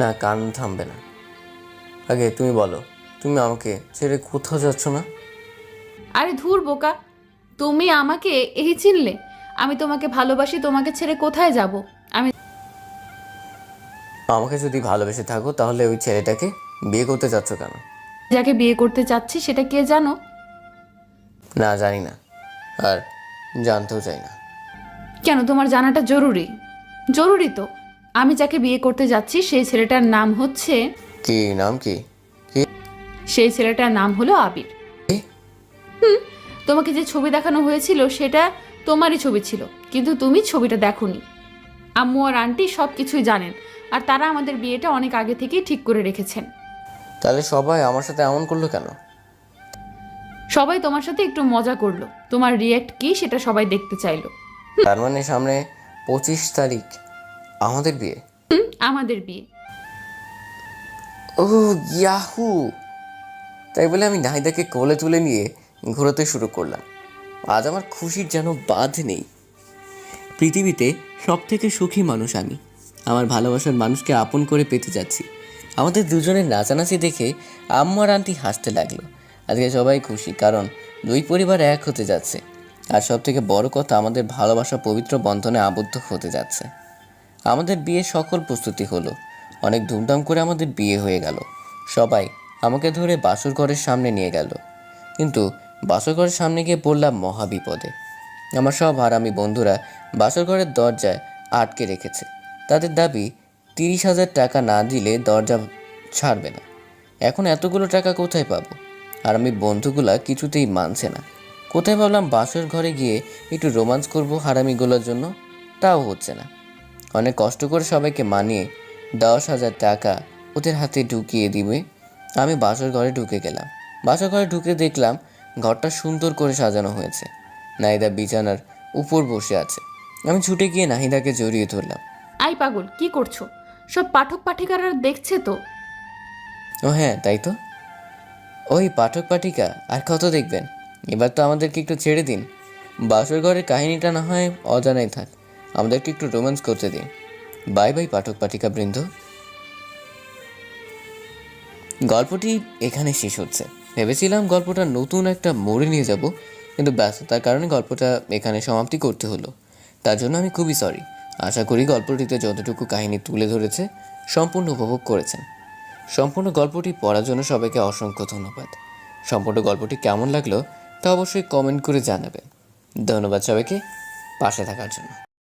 না, কান্না থামবে না। আগে তুমি বলো, তুমি আমাকে ছেড়ে কোথাও যাচ্ছ না? আরে ধুর বোকা, তুমি আমাকে এই চিনলে? আমি তোমাকে ভালোবাসি, তোমাকে ছেড়ে কোথায় যাব? আমি আমাকে যদি ভালোবেসে থাকো তাহলে ওই ছেলেটাকে বিয়ে করতে চাচ্ছ কেন? যাকে বিয়ে করতে চাচ্ছি সেটা কে জানো? না, জানি না, আর জানতেও চাই না। কেন, তোমার জানাটা জরুরি? জরুরি তো। আমি যাকে বিয়ে করতে যাচ্ছি সেই ছেলেটার নাম হচ্ছে, কি নাম? কি? সেই ছেলেটার নাম হলো আবির। কি? তোমাকে যে ছবি দেখানো হয়েছিল সেটা তোমারই ছবি ছিল, কিন্তু তুমি ছবিটা দেখোনি। আম্মু আর আন্টি সব কিছুই জানেন, আর তারা আমাদের বিয়েটা অনেক আগে থেকেই ঠিক করে রেখেছেন। তাহলে সবাই আমার সাথে এমন করলো কেন? সবাই তোমার সাথে একটু মজা করলো, তোমার রিয়্যাক্ট কি সেটা সবাই দেখতে চাইলো। তার মানে সামনে 25 তারিখ আমাদের বিয়ে? আমাদের বিয়ে। ও ইয়াহু! তাই বলে আমি নাহিদাকে কোলে তুলে নিয়ে ঘোরাতে শুরু করলাম। আজ আমার খুশির যেন বাঁধ নেই। পৃথিবীতে সব থেকে সুখী মানুষ আমি। আমার ভালোবাসার মানুষকে আপন করে পেতে যাচ্ছি। আমাদের দুজনের নাচানাচি দেখে আম্মু আর আন্টি হাসতে লাগলো। আজকে সবাই খুশি, কারণ দুই পরিবার এক হতে যাচ্ছে। আর সব থেকে বড় কথা, আমাদের ভালোবাসা পবিত্র বন্ধনে আবদ্ধ হতে যাচ্ছে। আমাদের বিয়ে সকল প্রস্তুতি হলো। অনেক ধুমধাম করে আমাদের বিয়ে হয়ে গেল। সবাই আমাকে ধরে বাসর ঘরের সামনে নিয়ে গেল, কিন্তু বাসর ঘরের সামনে গিয়ে পড়লাম মহা বিপদে। আমার সব হারামি বন্ধুরা বাসর ঘরের দরজায় আটকে রেখেছে। তাদের দাবি 30,000 টাকা না দিলে দরজা ছাড়বে না। এখন এতগুলো টাকা কোথায় পাবো? আর আমি বন্ধুগুলা কিছুতেই মানছে না। কোথায় ভাবলাম বাসর ঘরে গিয়ে একটু রোমান্স করবো হারামিগুলোর জন্য, তাও হচ্ছে না। অনেক কষ্ট করে সবাইকে মানিয়ে 10,000 টাকা ওদের হাতে ঢুকিয়ে দিবে। আমি বাসর ঘরে ঢুকে গেলাম। বাসর ঘরে ঢুকে দেখলাম ঘরটা সুন্দর করে সাজানো হয়েছে। নাহিদা বিছানার উপর বসে আছে। আমি ছুটে গিয়ে নাহিদাকে জড়িয়ে ধরলাম। আই পাগল, কি করছো? সব পাঠক পাঠিকারা দেখছে তো। ও হ্যাঁ, তাই তো। ওই পাঠক পাঠিকা আর কত দেখবেন? এবার তো আমাদেরকে একটু ছেড়ে দিন। বাসর ঘরের কাহিনীটা না হয় অজানাই থাক, আমাদেরকে একটু রোম্যান্স করতে দিন। বাই বাই পাঠক পাঠিকা বৃন্দ। গল্পটি এখানে শেষ হচ্ছে। ভেবেছিলাম গল্পটা নতুন একটা মোড়ে নিয়ে যাব, কিন্তু ব্যস্ততার কারণে গল্পটা এখানে সমাপ্তি করতে হলো। তার জন্য আমি খুবই সরি। আশা করি গল্পটিতে যতটুকু কাহিনী তুলে ধরেছে সম্পূর্ণ উপভোগ করেছেন। সম্পূর্ণ গল্পটি পড়ার জন্য সবাইকে অসংখ্য ধন্যবাদ। সম্পূর্ণ গল্পটি কেমন লাগলো তা অবশ্যই কমেন্ট করে জানাবেন। ধন্যবাদ সবাইকে পাশে থাকার জন্য।